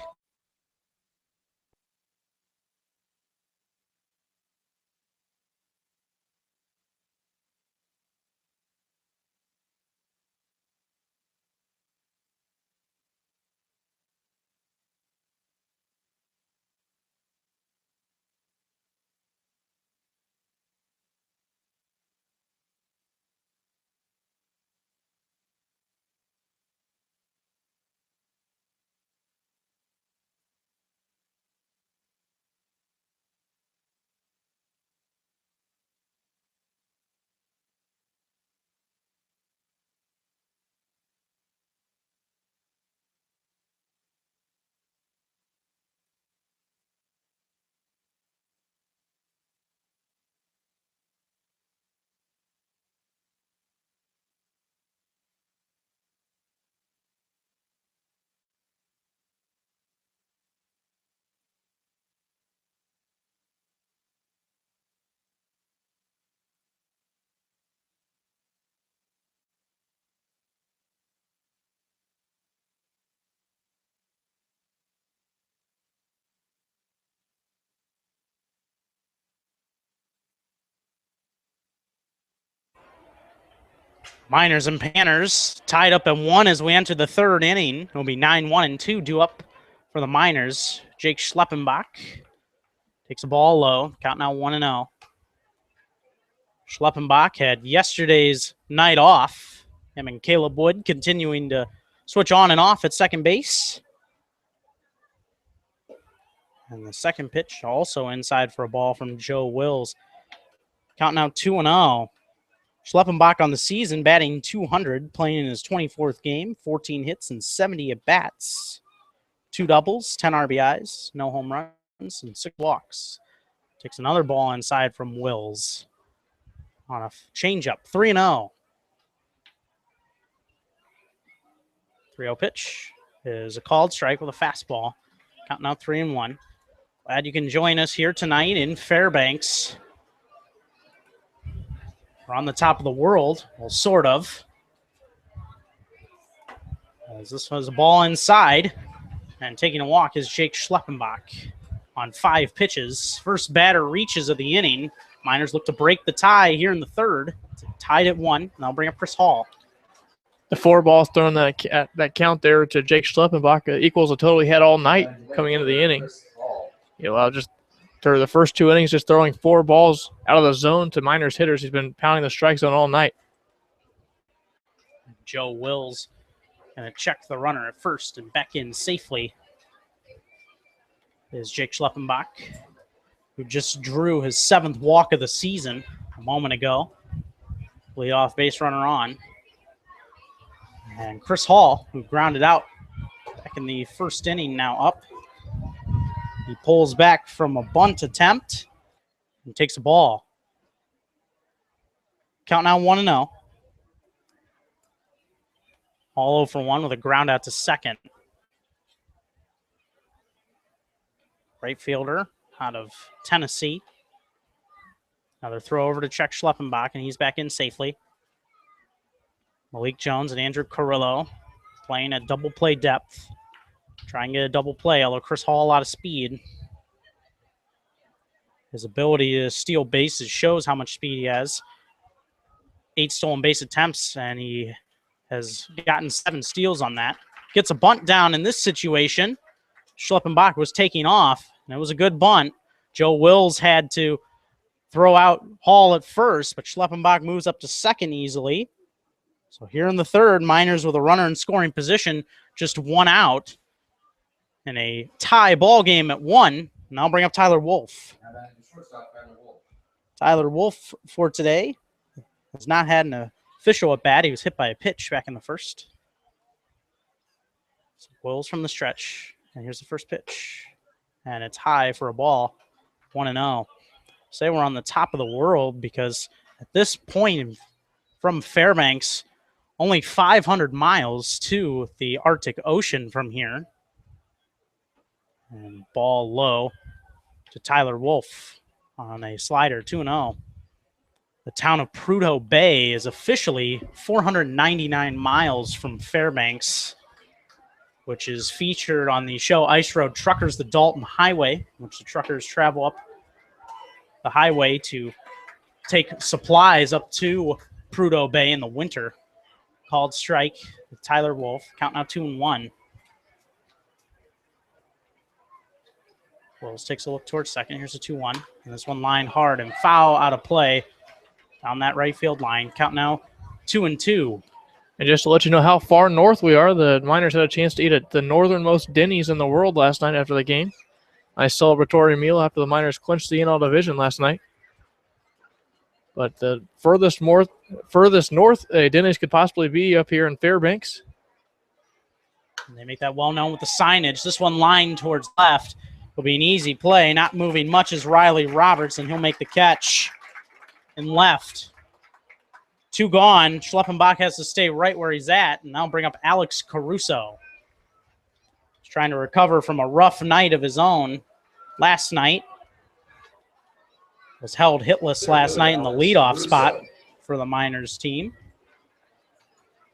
Miners and Panners tied up at 1 as we enter the 3rd inning. It'll be 9-1-2 due up for the Miners. Jake Schleppenbach takes the ball low. Count now 1-0. Schleppenbach had yesterday's night off. Him and Caleb Wood continuing to switch on and off at second base. And the second pitch also inside for a ball from Joe Wills. Count now 2-0. Schleppenbach on the season, batting .200, playing in his 24th game, 14 hits and 70 at-bats. 2 doubles, 10 RBIs, no home runs, and 6 walks. Takes another ball inside from Wills on a changeup, 3-0. 3-0 pitch is a called strike with a fastball. Counting out 3-1. Glad you can join us here tonight in Fairbanks. We're on the top of the world, well, sort of. As this was a ball inside, and taking a walk is Jake Schleppenbach on 5 pitches. First batter reaches of the inning. Miners look to break the tie here in the 3rd. It's tied at 1, and they'll bring up Chris Hall. The 4 balls thrown that count there to Jake Schleppenbach equals a total he had all night coming into the inning. Just through the first 2 innings, just throwing 4 balls out of the zone to Miners hitters. He's been pounding the strike zone all night. Joe Wills going to check the runner at first and back in safely is Jake Schleppenbach, who just drew his 7th walk of the season a moment ago. Leadoff base runner on. And Chris Hall, who grounded out back in the 1st inning, now up. He pulls back from a bunt attempt and takes a ball. Count now 1-0. All 0 for 1 with a ground out to second. Right fielder out of Tennessee. Another throw over to check Schleppenbach, and he's back in safely. Malik Jones and Andrew Carrillo playing at double play depth. Try and get a double play, although Chris Hall a lot of speed. His ability to steal bases shows how much speed he has. 8 stolen base attempts, and he has gotten 7 steals on that. Gets a bunt down in this situation. Schleppenbach was taking off, and it was a good bunt. Joe Wills had to throw out Hall at first, but Schleppenbach moves up to second easily. So here in the third, Miners with a runner in scoring position, just 1 out. In a tie ball game at 1. And I'll bring up Tyler Wolf. Tyler Wolf for today has not had an official at bat. He was hit by a pitch back in the first. So Wills from the stretch. And here's the first pitch. And it's high for a ball. 1-0. Say we're on the top of the world because at this point from Fairbanks, only 500 miles to the Arctic Ocean from here. And ball low to Tyler Wolf on a slider, 2-0. The town of Prudhoe Bay is officially 499 miles from Fairbanks, which is featured on the show Ice Road Truckers, the Dalton Highway, which the truckers travel up the highway to take supplies up to Prudhoe Bay in the winter. Called strike with Tyler Wolf, count now 2-1. Wills takes a look towards second. Here's a 2-1. And this one line hard and foul out of play down that right field line. Count now 2-2. And just to let you know how far north we are, the Miners had a chance to eat at the northernmost Denny's in the world last night after the game. Nice celebratory meal after the Miners clinched the NL division last night. But the furthest north Denny's could possibly be up here in Fairbanks. And they make that well known with the signage. This one lined towards left will be an easy play. Not moving much is Riley Roberts, and he'll make the catch in left. 2 gone. Schleppenbach has to stay right where he's at, and I'll bring up Alex Caruso. He's trying to recover from a rough night of his own last night. Was held hitless last night in the leadoff spot for the Miners team.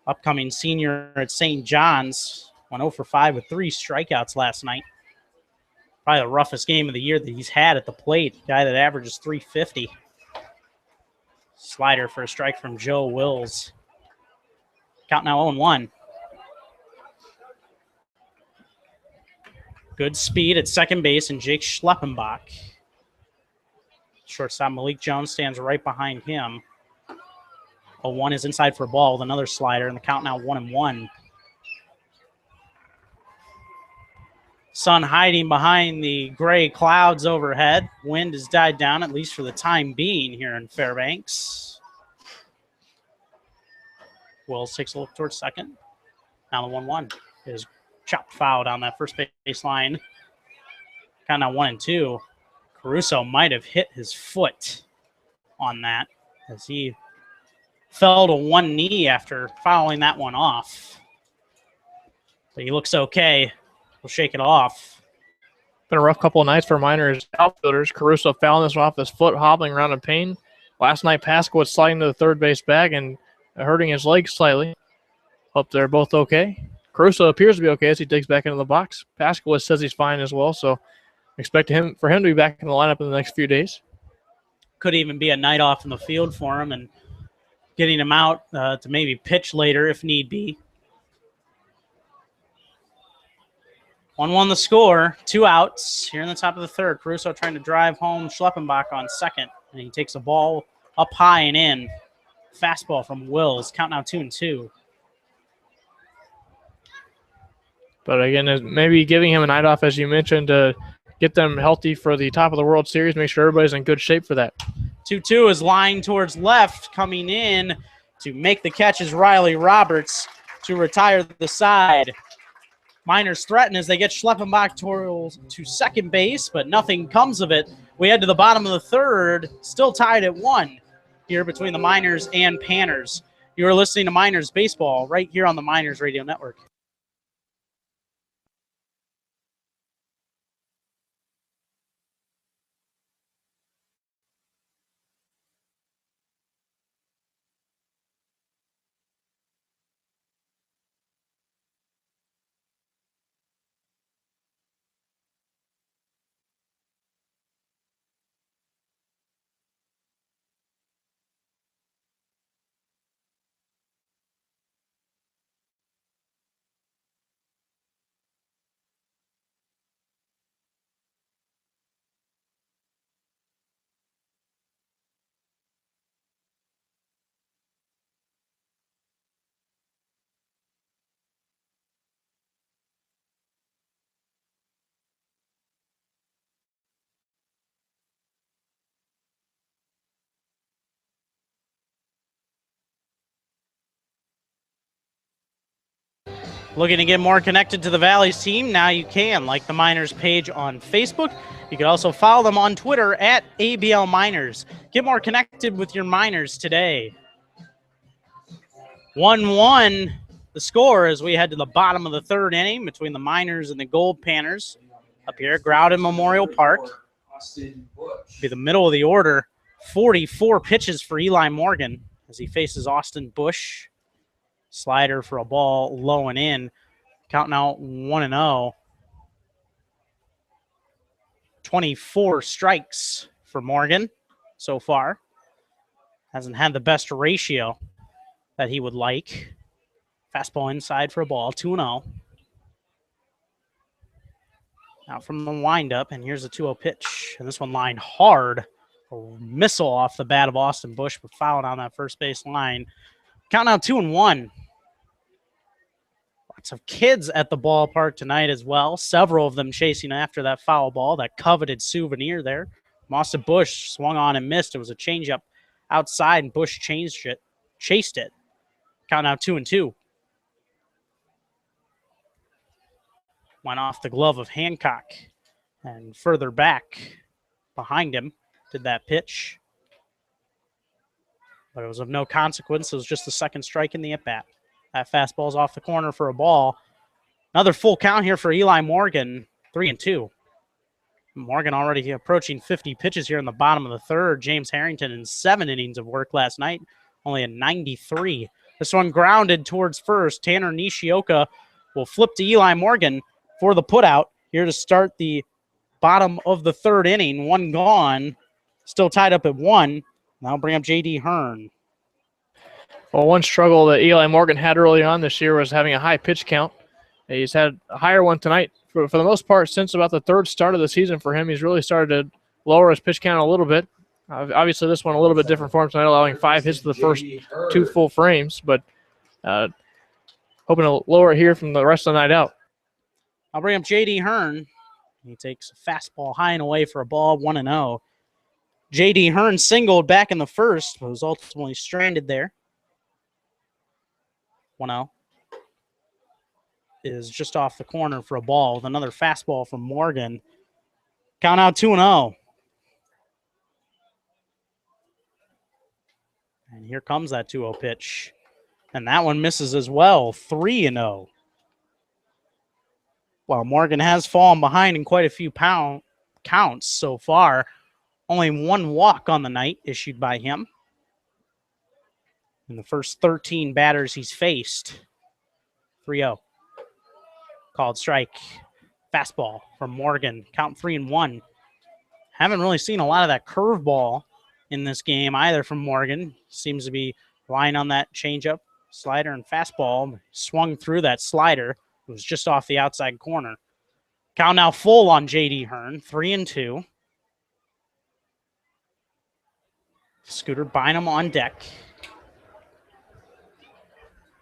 Upcoming senior at St. John's went 0 for 5 with 3 strikeouts last night. Probably the roughest game of the year that he's had at the plate. Guy that averages 350. Slider for a strike from Joe Wills. Count now 0-1. Good speed at second base, and Jake Schleppenbach. Shortstop Malik Jones stands right behind him. 0-1 is inside for a ball with another slider, and the count now 1-1. Sun hiding behind the gray clouds overhead. Wind has died down, at least for the time being, here in Fairbanks. Wills takes a look towards second. Now the 1-1 is chopped foul down that first base line. Count now 1-2. Caruso might have hit his foot on that as he fell to one knee after fouling that one off. But he looks okay. We'll shake it off. Been a rough couple of nights for Miners outfielders. Caruso fouling this off his foot, hobbling around in pain. Last night, Paskowitz sliding to the third base bag and hurting his leg slightly. Hope they're both okay. Caruso appears to be okay as he digs back into the box. Paskowitz says he's fine as well, so expect for him to be back in the lineup in the next few days. Could even be a night off in the field for him and getting him out to maybe pitch later if need be. 1-1 the score, 2 outs here in the top of the third. Caruso trying to drive home Schleppenbach on second, and he takes a ball up high and in. Fastball from Wills, count now 2-2. But again, maybe giving him a night off, as you mentioned, to get them healthy for the top of the World Series, make sure everybody's in good shape for that. 2-2 is lined towards left, coming in to make the catch is Riley Roberts to retire the side. Miners threaten as they get Schleppenbach to second base, but nothing comes of it. We head to the bottom of the third, still tied at 1 here between the Miners and Panners. You are listening to Miners Baseball right here on the Miners Radio Network. Looking to get more connected to the Valley's team? Now you can. Like the Miners page on Facebook. You can also follow them on Twitter at ABL Miners. Get more connected with your Miners today. 1-1 the score as we head to the bottom of the third inning between the Miners and the Goldpanners up here at Groudon Memorial Park. Be the middle of the order. 44 pitches for Eli Morgan as he faces Austin Bush. Slider for a ball low and in. Counting out 1-0. 24 strikes for Morgan so far. Hasn't had the best ratio that he would like. Fastball inside for a ball, 2-0. Out from the windup, and here's a 2-0 pitch. And this one lined hard. A missile off the bat of Austin Bush, but fouled on that first base line. Counting out 2-1. Lots of kids at the ballpark tonight as well. Several of them chasing after that foul ball, that coveted souvenir there. Austin Bush swung on and missed. It was a changeup outside, and Bush chased it. Counting out 2-2. Went off the glove of Hancock, and further back behind him did that pitch. But it was of no consequence. It was just the second strike in the at-bat. That fastball's off the corner for a ball. Another full count here for Eli Morgan, 3-2. Morgan already approaching 50 pitches here in the bottom of the third. James Harrington in 7 innings of work last night, only a 93. This one grounded towards first. Tanner Nishioka will flip to Eli Morgan for the putout here to start the bottom of the third inning. One gone, still tied up at 1. Now bring up J.D. Hearn. Well, one struggle that Eli Morgan had early on this year was having a high pitch count. He's had a higher one tonight. For the most part, since about the third start of the season for him, he's really started to lower his pitch count a little bit. Obviously, this one a little bit different for him tonight, allowing 5 hits to the first 2 full frames, but hoping to lower it here from the rest of the night out. I'll bring up J.D. Hearn. He takes a fastball high and away for a ball, 1-0. J.D. Hearn singled back in the first, but was ultimately stranded there. 1-0. Is just off the corner for a ball with another fastball from Morgan. Count out 2-0. And here comes that 2-0 pitch. And that one misses as well, 3-0. While Morgan has fallen behind in quite a few counts so far, only 1 walk on the night issued by him. In the first 13 batters he's faced. 3-0. Called strike. Fastball from Morgan. Count 3-1. Haven't really seen a lot of that curveball in this game either from Morgan. Seems to be relying on that changeup, slider, and fastball. Swung through that slider. It was just off the outside corner. Count now full on J.D. Hearn. 3-2. Scooter Bynum on deck.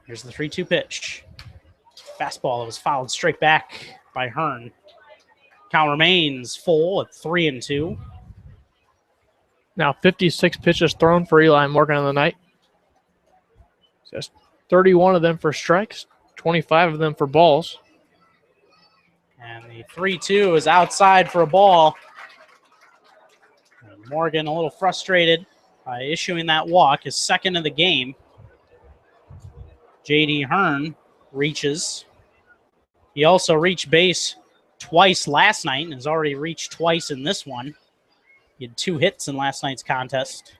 Here's the 3-2 pitch. Fastball that was fouled straight back by Hearn. Count remains full at 3-2. Now 56 pitches thrown for Eli Morgan on the night. Just 31 of them for strikes, 25 of them for balls. And the 3-2 is outside for a ball. And Morgan a little frustrated by issuing that walk, his second of the game. J.D. Hearn reaches. He also reached base twice last night and has already reached twice in this one. He had 2 hits in last night's contest.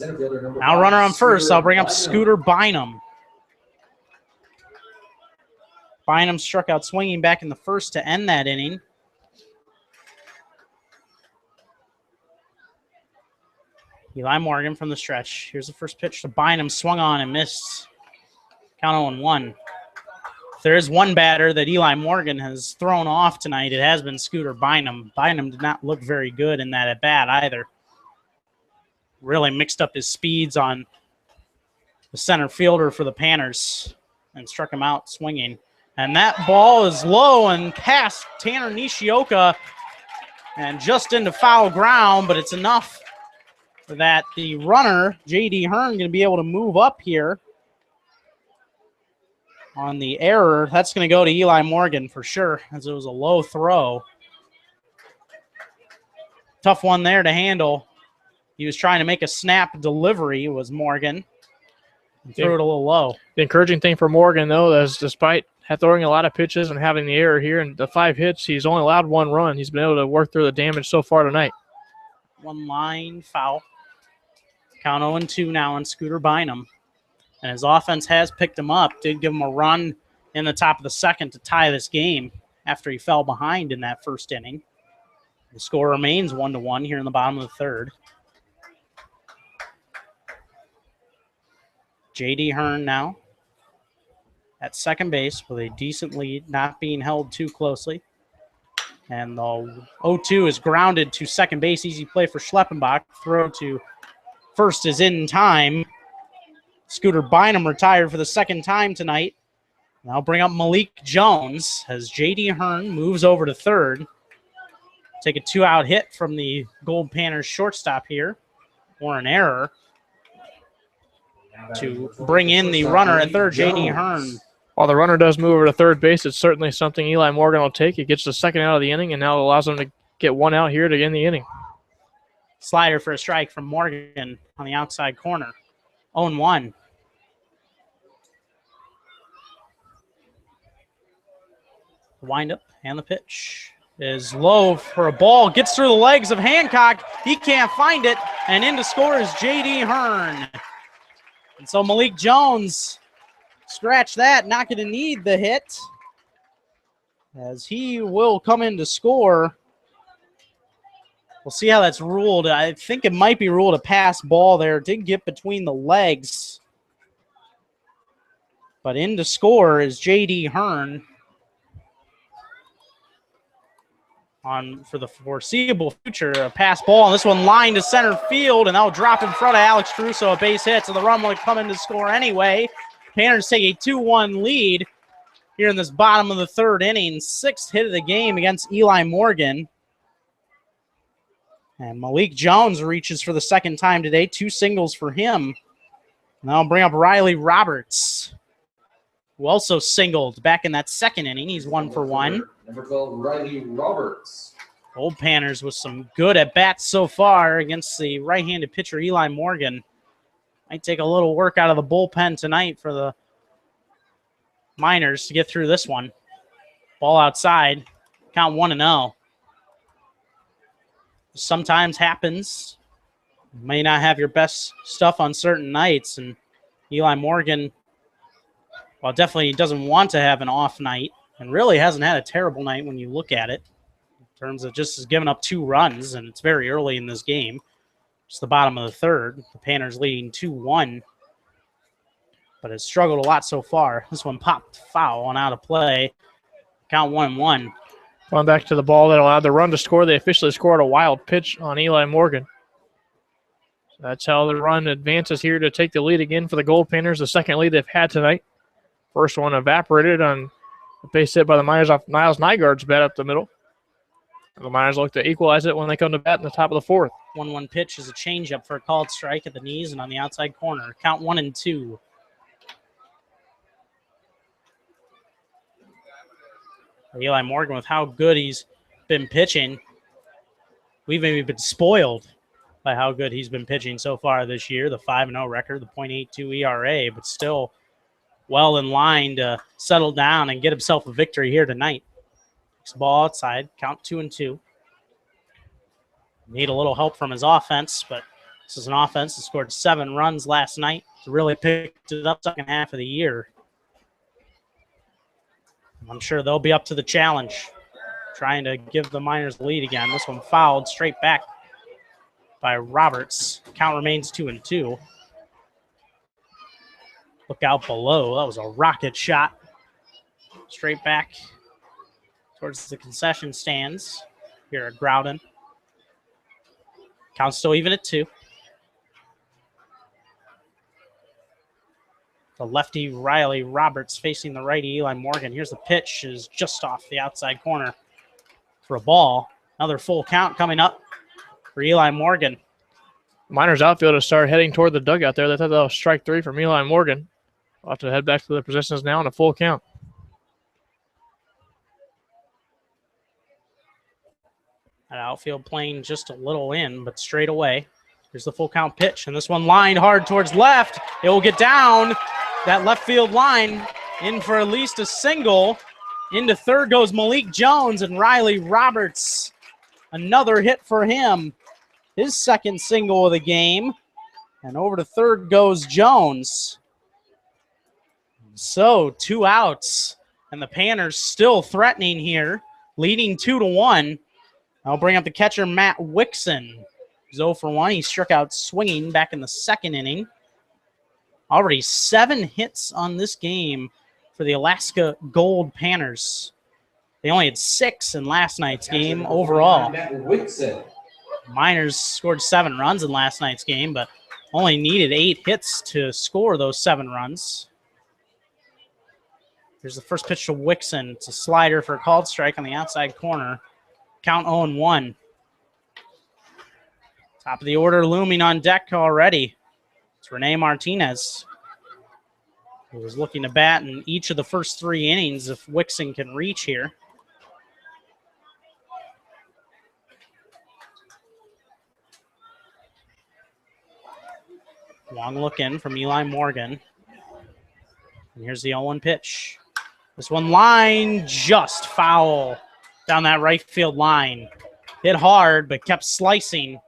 Now runner on first. I'll bring up Scooter Bynum. Bynum struck out swinging back in the first to end that inning. Eli Morgan from the stretch. Here's the first pitch to Bynum. Swung on and missed. Count 0-1. If there is one batter that Eli Morgan has thrown off tonight, it has been Scooter Bynum. Bynum did not look very good in that at-bat either. Really mixed up his speeds on the center fielder for the Panners and struck him out swinging. And that ball is low and past Tanner Nishioka and just into foul ground, but it's enough that the runner, J.D. Hearn, going to be able to move up here on the error. That's going to go to Eli Morgan for sure, as it was a low throw. Tough one there to handle. He was trying to make a snap delivery, was Morgan. And threw it a little low. The encouraging thing for Morgan, though, is despite throwing a lot of pitches and having the error here and the 5 hits, he's only allowed 1 run. He's been able to work through the damage so far tonight. 1 line foul. Count 0-2 now on Scooter Bynum. And his offense has picked him up. Did give him a run in the top of the second to tie this game after he fell behind in that first inning. The score remains 1-1 here in the bottom of the third. J.D. Hearn now at second base with a decent lead, not being held too closely. And the 0-2 is grounded to second base. Easy play for Schleppenbach. Throw to first is in time. Scooter Bynum retired for the second time tonight. Now bring up Malik Jones as J.D. Hearn moves over to third. Take a 2-out hit from the Goldpanners shortstop here, or an error, to bring in the runner at third, J.D. Hearn. While the runner does move over to third base, it's certainly something Eli Morgan will take. He gets the second out of the inning and now allows him to get 1 out here to end the inning. Slider for a strike from Morgan on the outside corner. 0-1. The windup and the pitch is low for a ball. Gets through the legs of Hancock. He can't find it. And in to score is J.D. Hearn. And so Malik Jones, scratch that, not going to need the hit, as he will come in to score. We'll see how that's ruled. I think it might be ruled a pass ball there. Did get between the legs. But in to score is J.D. Hearn. On for the foreseeable future, a pass ball, and this one lined to center field, and that'll drop in front of Alex Caruso, a base hit, so the run will come in to score anyway. Panners take a 2-1 lead here in this bottom of the third inning. 6th hit of the game against Eli Morgan. And Malik Jones reaches for the second time today. 2 singles for him. Now I'll bring up Riley Roberts, who also singled back in that second inning. He's 1 for 1. Number 12, Riley Roberts. Goldpanners with some good at-bats so far against the right-handed pitcher Eli Morgan. Might take a little work out of the bullpen tonight for the Miners to get through this one. Ball outside. Count 1-0. Sometimes happens. You may not have your best stuff on certain nights, and Eli Morgan, well, definitely doesn't want to have an off night, and really hasn't had a terrible night when you look at it in terms of just giving up 2 runs, and it's very early in this game. It's the bottom of the third. The Panners leading 2-1, but has struggled a lot so far. This one popped foul and out of play. Count 1-1. Going back to the ball that allowed the run to score, they officially scored a wild pitch on Eli Morgan. So that's how the run advances here to take the lead again for the Goldpanners, the second lead they've had tonight. First one evaporated on a base hit by the Miners off Niles Nygaard's bat up the middle. The Miners look to equalize it when they come to bat in the top of the fourth. 1-1 pitch is a changeup for a called strike at the knees and on the outside corner. Count 1-2. Eli Morgan, with how good he's been pitching, we've maybe been spoiled by how good he's been pitching so far this year. The 5-0 record, the .82 ERA, but still well in line to settle down and get himself a victory here tonight. Next ball outside, count 2-2. Need a little help from his offense, but this is an offense that scored 7 runs last night. To really picked it up second half of the year. I'm sure they'll be up to the challenge, trying to give the Miners the lead again. This one fouled straight back by Roberts. Count remains 2-2. Look out below. That was a rocket shot. Straight back towards the concession stands here at Groudon. Count still even at 2. The lefty Riley Roberts facing the righty Eli Morgan. Here's the pitch, is just off the outside corner for a ball. Another full count coming up for Eli Morgan. Miners outfielders start heading toward the dugout there. They thought that was strike 3 from Eli Morgan. We'll have to head back to their positions now in a full count. That outfield playing just a little in, but straight away. Here's the full count pitch, and this one lined hard towards left. It will get down that left field line, in for at least a single. Into third goes Malik Jones, and Riley Roberts, another hit for him. His second single of the game. And over to third goes Jones. So 2 outs, and the Panners still threatening here, leading 2-1. I'll bring up the catcher, Matt Wixon. He's 0 for 1. He struck out swinging back in the second inning. Already 7 hits on this game for the Alaska Goldpanners. They only had 6 in last night's game overall. Miners scored 7 runs in last night's game, but only needed 8 hits to score those 7 runs. Here's the first pitch to Wixon. It's a slider for a called strike on the outside corner. Count 0-1. Top of the order looming on deck already. It's Rene Martinez, who was looking to bat in each of the first 3 innings if Wixon can reach here. Long look in from Eli Morgan. And here's the 0-1 pitch. This one line just foul down that right field line. Hit hard, but kept slicing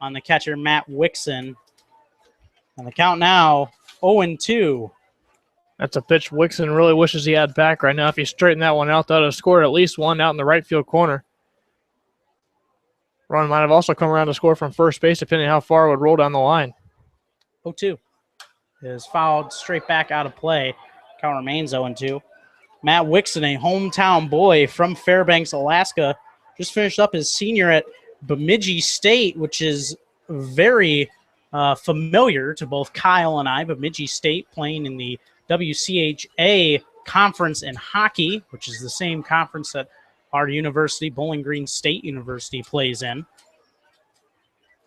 on the catcher, Matt Wixon. And the count now 0-2. That's a pitch Wixon really wishes he had back right now. If he straightened that one out, that would have scored at least 1 out in the right field corner. Run might have also come around to score from first base, depending on how far it would roll down the line. 0-2 is fouled straight back out of play. Count remains 0-2. Matt Wixon, a hometown boy from Fairbanks, Alaska, just finished up his senior at Bemidji State, which is very familiar to both Kyle and I. Bemidji State playing in the WCHA conference in hockey, which is the same conference that our university, Bowling Green State University, plays in.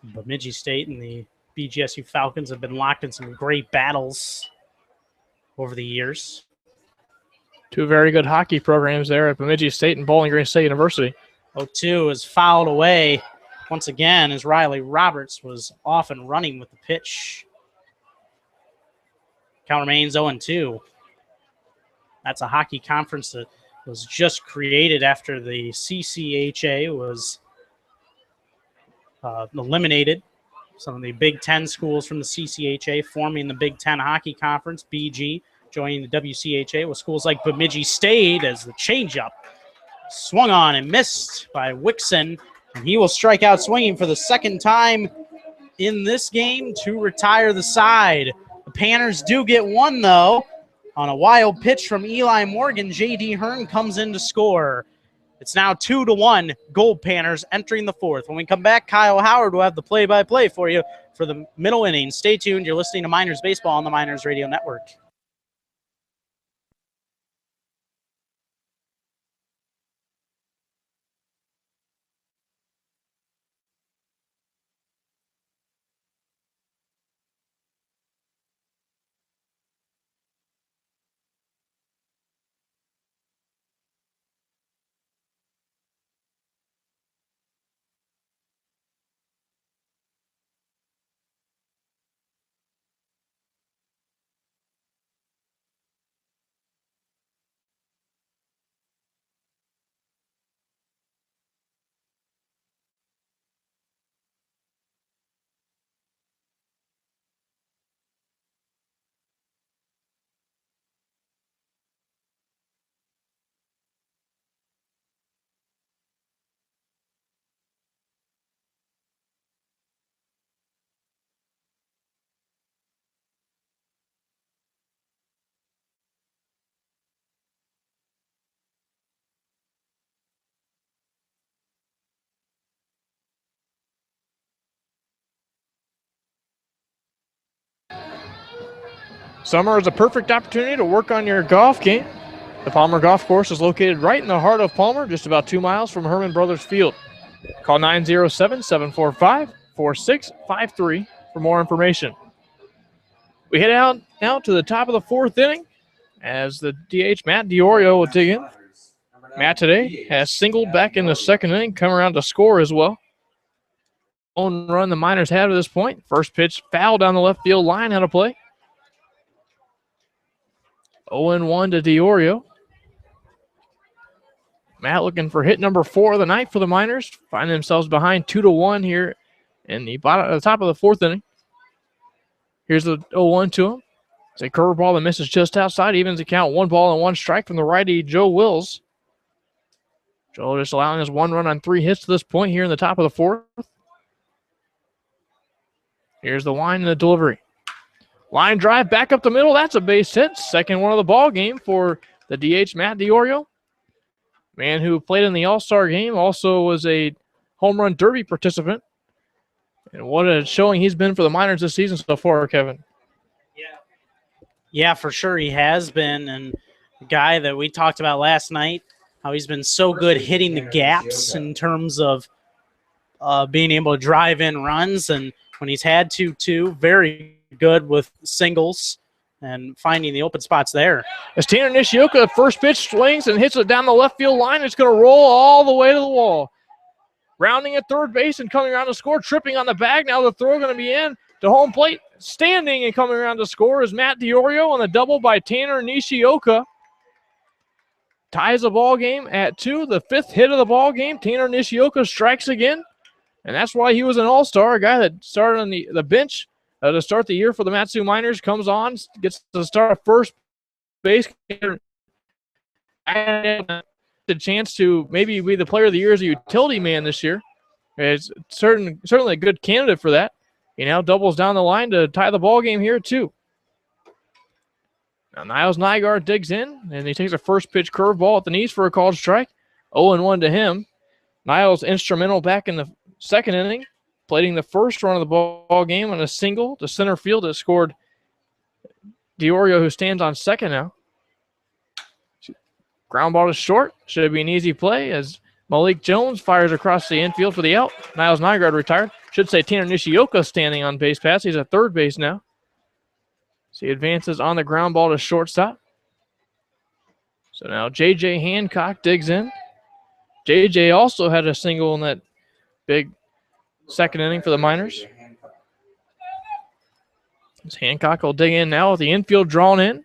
Bemidji State and the BGSU Falcons have been locked in some great battles over the years. 2 very good hockey programs there at Bemidji State and Bowling Green State University. 0-2 is fouled away once again as Riley Roberts was off and running with the pitch. Count remains 0-2. That's a hockey conference that was just created after the CCHA was eliminated. Some of the Big Ten schools from the CCHA forming the Big Ten Hockey Conference, BG, joining the WCHA with schools like Bemidji State as the changeup swung on and missed by Wixon, and he will strike out swinging for the second time in this game to retire the side. The Panners do get 1, though. On a wild pitch from Eli Morgan, J.D. Hearn comes in to score. It's now 2-1, Goldpanners entering the 4th. When we come back, Kyle Howard will have the play-by-play for you for the middle innings. Stay tuned. You're listening to Miners Baseball on the Miners Radio Network. Summer is a perfect opportunity to work on your golf game. The Palmer Golf Course is located right in the heart of Palmer, just about 2 miles from Herman Brothers Field. Call 907-745-4653 for more information. We head out now to the top of the fourth inning as the DH, Matt DiOrio, will dig in. Matt today has singled back in the second inning, come around to score as well. Own run the Miners had at this point. First pitch foul down the left field line out of play. 0-1 to DiOrio. Matt looking for hit number 4 of the night for the Miners. Find themselves behind 2-1 here in the top of the fourth inning. Here's the 0-1 to him. It's a curveball that misses just outside. Evens the count. 1 ball and 1 strike from the righty, Joe Wills. Joe just allowing us 1 run on 3 hits to this point here in the top of the fourth. Here's the line and the delivery. Line drive back up the middle. That's a base hit. Second one of the ball game for the DH, Matt DiOrio. Man who played in the All-Star game, also was a home run derby participant. And what a showing he's been for the Miners this season so far, Kevin. Yeah, for sure he has been. And the guy that we talked about last night, how he's been so good hitting the gaps in terms of being able to drive in runs. And when he's had to, too, very good with singles and finding the open spots there. As Tanner Nishioka, first pitch swings and hits it down the left field line. It's going to roll all the way to the wall. Rounding at third base and coming around to score, tripping on the bag. Now the throw going to be in to home plate. Standing and coming around to score is Matt DiOrio on the double by Tanner Nishioka. Ties the ball game at 2. The 5th hit of the ball game. Tanner Nishioka strikes again. And that's why he was an all-star, a guy that started on the bench to start the year for the Matsu Miners. Comes on, gets to start at first base. The chance to maybe be the player of the year as a utility man this year. It's certainly a good candidate for that. He now doubles down the line to tie the ball game here, too. Now Niles Nygaard digs in, and he takes a first pitch curveball at the knees for a called strike. 0-1 to him. Niles instrumental back in the second inning, plating the first run of the ball game on a single to center field that scored DiOrio, who stands on second now. Ground ball to short. Should be an easy play as Malik Jones fires across the infield for the out. Niles Nygaard retired. Should say Tanner Nishioka standing on base pass. He's at third base now. So he advances on the ground ball to shortstop. So now J.J. Hancock digs in. J.J. also had a single in that big second inning for the Miners. As Hancock will dig in now with the infield drawn in.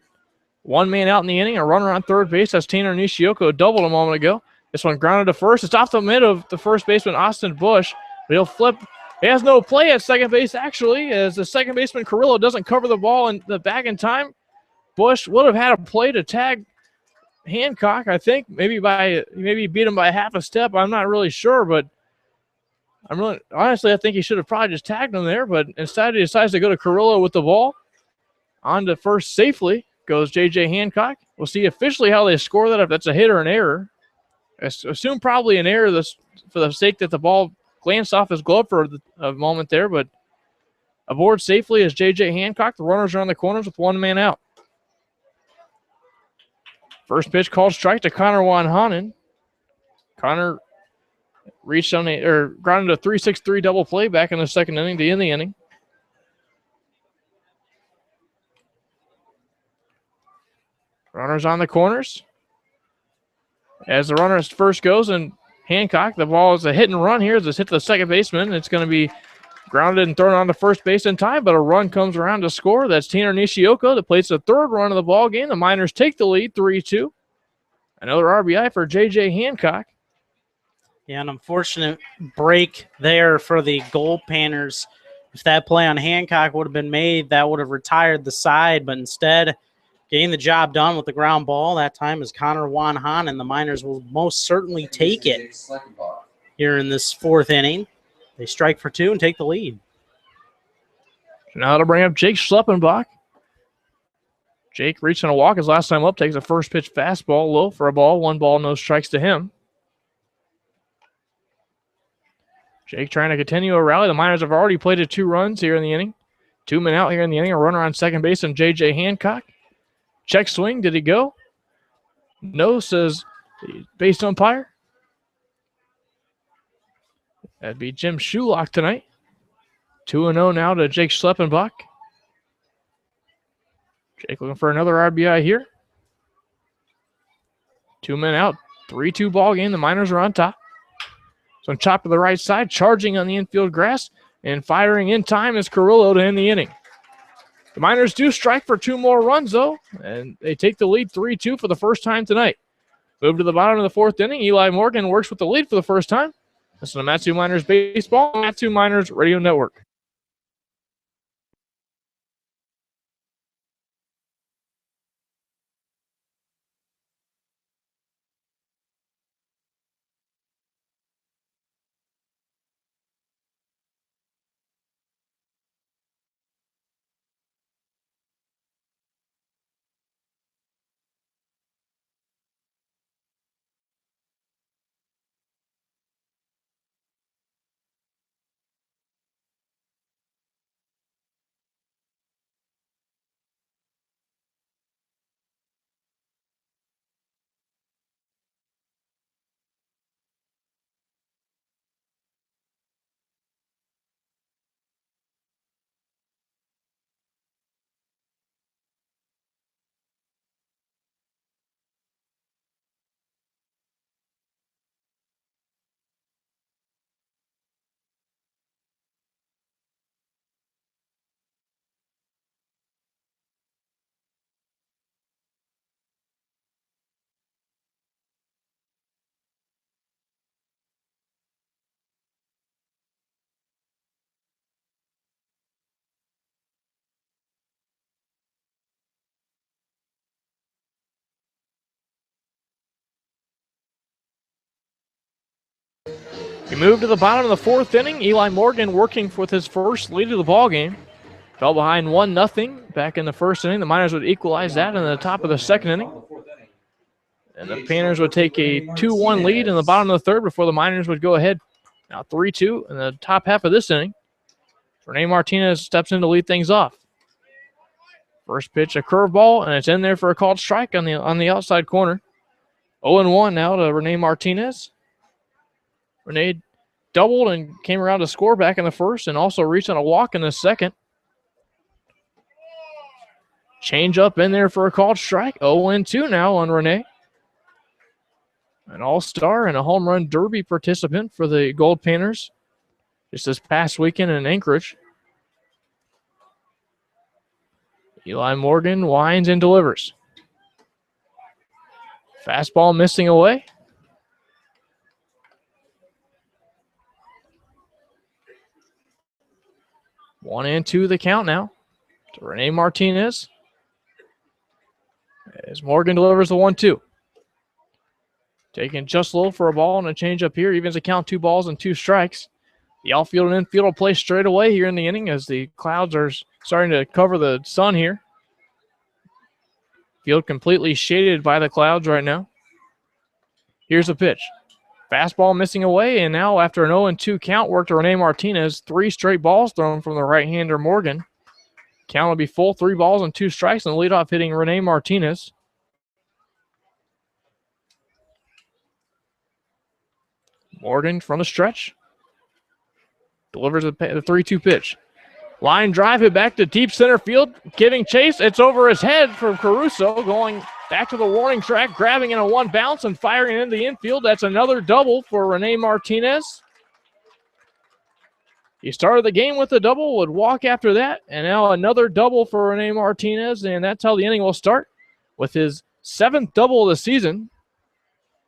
1 man out in the inning, a runner on third base. That's Tanner Nishioka, doubled a moment ago. This one grounded to first. It's off the mid of the first baseman, Austin Bush. But he'll flip. He has no play at second base, actually, as the second baseman, Carrillo, doesn't cover the ball in the bag in time. Bush would have had a play to tag Hancock, I think. Maybe beat him by half a step. I'm not really sure, but honestly, I think he should have probably just tagged him there. But instead, he decides to go to Carrillo with the ball. On to first safely goes J.J. Hancock. We'll see officially how they score that, if that's a hit or an error. I assume probably an error for the sake that the ball glanced off his glove for a moment there, but aboard safely is J.J. Hancock. The runners are on the corners with 1 man out. First pitch called strike to Connor Wanhanen. Connor reached on grounded a 3-6-3 double play back in the second inning to end the inning. Runners on the corners. As the runner first goes, and Hancock, the ball is a hit and run here. It's hit to the second baseman. It's going to be grounded and thrown on to first base in time, but a run comes around to score. That's Tanner Nishioka that plays the third run of the ball game. The Miners take the lead, 3-2. Another RBI for J.J. Hancock. Yeah, an unfortunate break there for the Goldpanners. If that play on Hancock would have been made, that would have retired the side, but instead, getting the job done with the ground ball that time is Connor Wanhan, and the Miners will most certainly take it here in this fourth inning. They strike for 2 and take the lead. Now to bring up Jake Schleppenbach. Jake reaching a walk his last time up, takes a first pitch fastball low for a ball. 1 ball, no strikes to him. Jake trying to continue a rally. The Miners have already plated 2 runs here in the inning. 2 men out here in the inning. A runner on second base and J.J. Hancock. Check swing. Did he go? No, says the base umpire. That'd be Jim Shulock tonight. 2-0 now to Jake Schleppenbach. Jake looking for another RBI here. 2 men out. 3-2 ball game. The Miners are on top. So chop to the right side, charging on the infield grass, and firing in time is Carrillo to end the inning. The Miners do strike for 2 more runs, though, and they take the lead 3-2 for the first time tonight. Move to the bottom of the 4th inning. Eli Morgan works with the lead for the first time. This is the Matsu Miners Baseball, Matsu Miners Radio Network. We move to the bottom of the 4th inning. Eli Morgan working with his first lead of the ball game. Fell behind 1-0 back in the 1st inning. The Miners would equalize that in the top of the 2nd inning. And the Panners would take a 2-1 lead in the bottom of the 3rd before the Miners would go ahead. Now 3-2 in the top half of this inning. Rene Martinez steps in to lead things off. First pitch, a curveball, and it's in there for a called strike on the outside corner. 0-1 now to Rene Martinez. Rene doubled and came around to score back in the 1st and also reached on a walk in the 2nd. Change up in there for a called strike. 0-2 now on Rene. An all-star and a home run derby participant for the Goldpanners just this past weekend in Anchorage. Eli Morgan winds and delivers. Fastball missing away. 1-2 the count now to Rene Martinez. As Morgan delivers the 1-2. Taking just low for a ball and a change up here. Evens the count 2 balls and 2 strikes. The outfield and infield will play straight away here in the inning as the clouds are starting to cover the sun here. Field completely shaded by the clouds right now. Here's a pitch. Fastball missing away, and now after an 0-2 count work to Rene Martinez, 3 straight balls thrown from the right-hander Morgan. Count will be full, 3 balls and 2 strikes, and the leadoff hitting Rene Martinez. Morgan from the stretch. Delivers the 3-2 pitch. Line drive hit back to deep center field, giving chase. It's over his head from Caruso, going back to the warning track, grabbing in a 1 bounce and firing it into the infield. That's another double for Rene Martinez. He started the game with a double, would walk after that, and now another double for Rene Martinez, and that's how the inning will start with his 7th double of the season.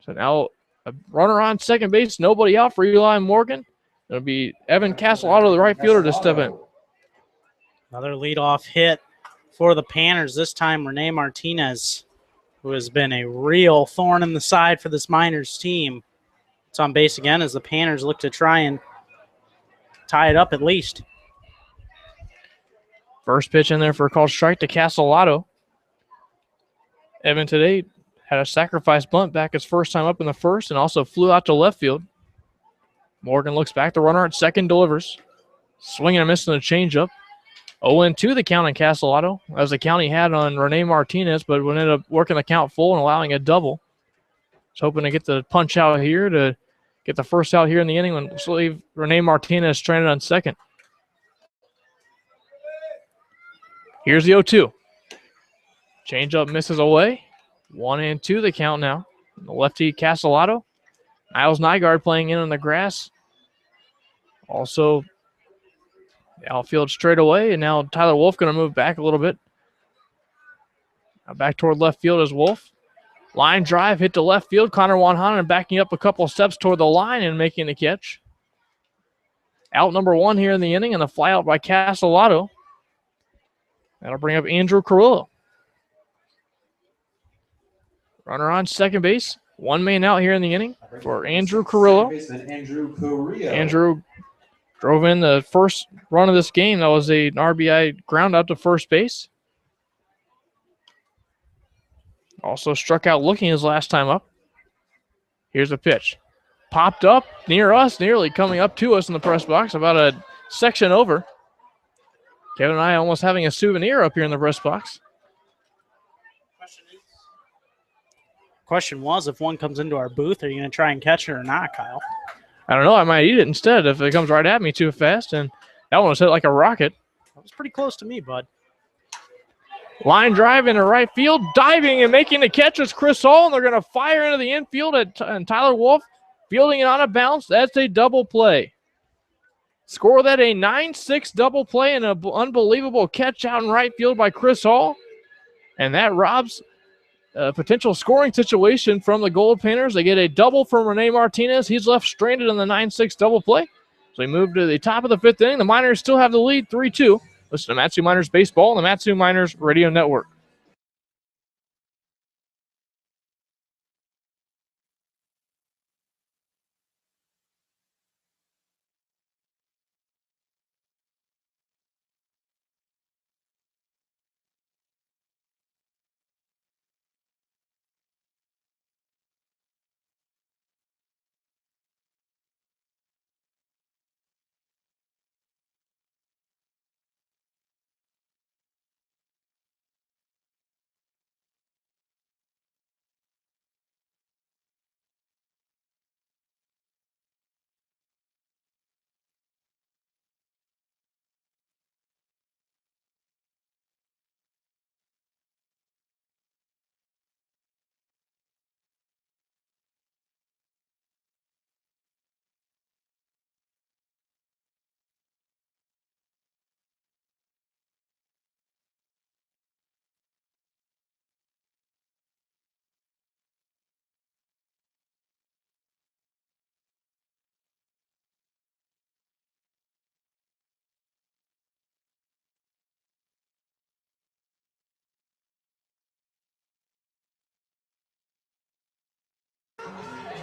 So now a runner on second base, nobody out for Eli Morgan. It'll be Evan Castellato, the right fielder, to step in. Another leadoff hit for the Panners, this time Rene Martinez, who has been a real thorn in the side for this Miners team. It's on base again as the Panners look to try and tie it up at least. First pitch in there for a called strike to Castellato. Evan today had a sacrifice bunt back his first time up in the 1st and also flew out to left field. Morgan looks back. The runner at second delivers. Swinging and missing a changeup. 0-2 the count on Castellato. That was the count he had on Rene Martinez, but would end up working the count full and allowing a double. He's hoping to get the punch out here to get the first out here in the inning and leave Rene Martinez stranded on second. Here's the 0-2. Changeup misses away. 1-2 the count now. The lefty Castellato. Niles Nygaard playing in on the grass. Also, the outfield straight away, and now Tyler Wolf going to move back a little bit. Now back toward left field is Wolf. Line drive hit to left field. Connor Wanhanen backing up a couple steps toward the line and making the catch. Out number 1 here in the inning, and a fly out by Castellato. That'll bring up Andrew Carrillo. Runner on second base. 1 man out here in the inning for Andrew Carrillo. Andrew drove in the first run of this game. That was an RBI ground out to first base. Also struck out looking his last time up. Here's a pitch. Popped up near us, nearly coming up to us in the press box, about a section over. Kevin and I almost having a souvenir up here in the press box. Question was, if one comes into our booth, are you going to try and catch it or not, Kyle? I don't know. I might eat it instead if it comes right at me too fast. And that one was hit like a rocket. That was pretty close to me, bud. Line drive into right field. Diving and making the catch is Chris Hall. And they're going to fire into the infield and Tyler Wolf fielding it on a bounce. That's a double play. Score that a 9-6 double play and an unbelievable catch out in right field by Chris Hall. And that robs a potential scoring situation from the Goldpanners. They get a double from Rene Martinez. He's left stranded on the 9-6 double play. So we move to the top of the 5th inning. The Miners still have the lead, 3-2. Listen to Matsu Miners Baseball on the Matsu Miners Radio Network.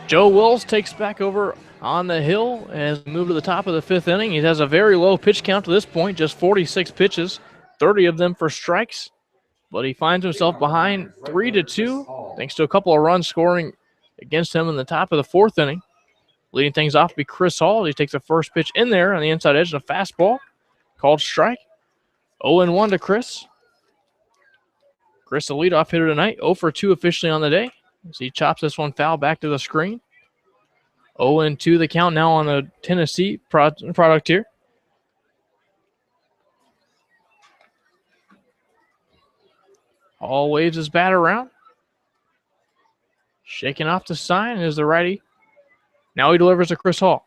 Joe Wills takes back over on the hill as we move to the top of the 5th inning. He has a very low pitch count to this point, just 46 pitches, 30 of them for strikes. But he finds himself behind 3-2, thanks to a couple of runs scoring against him in the top of the 4th inning. Leading things off will be Chris Hall. He takes the first pitch in there on the inside edge and a fastball. Called strike. 0-1 to Chris. Chris, the leadoff hitter tonight, 0 for 2 officially on the day. As he chops this one foul back to the screen. 0-2 the count now on the Tennessee product here. Hall waves his bat around. Shaking off the sign is the righty. Now he delivers to Chris Hall.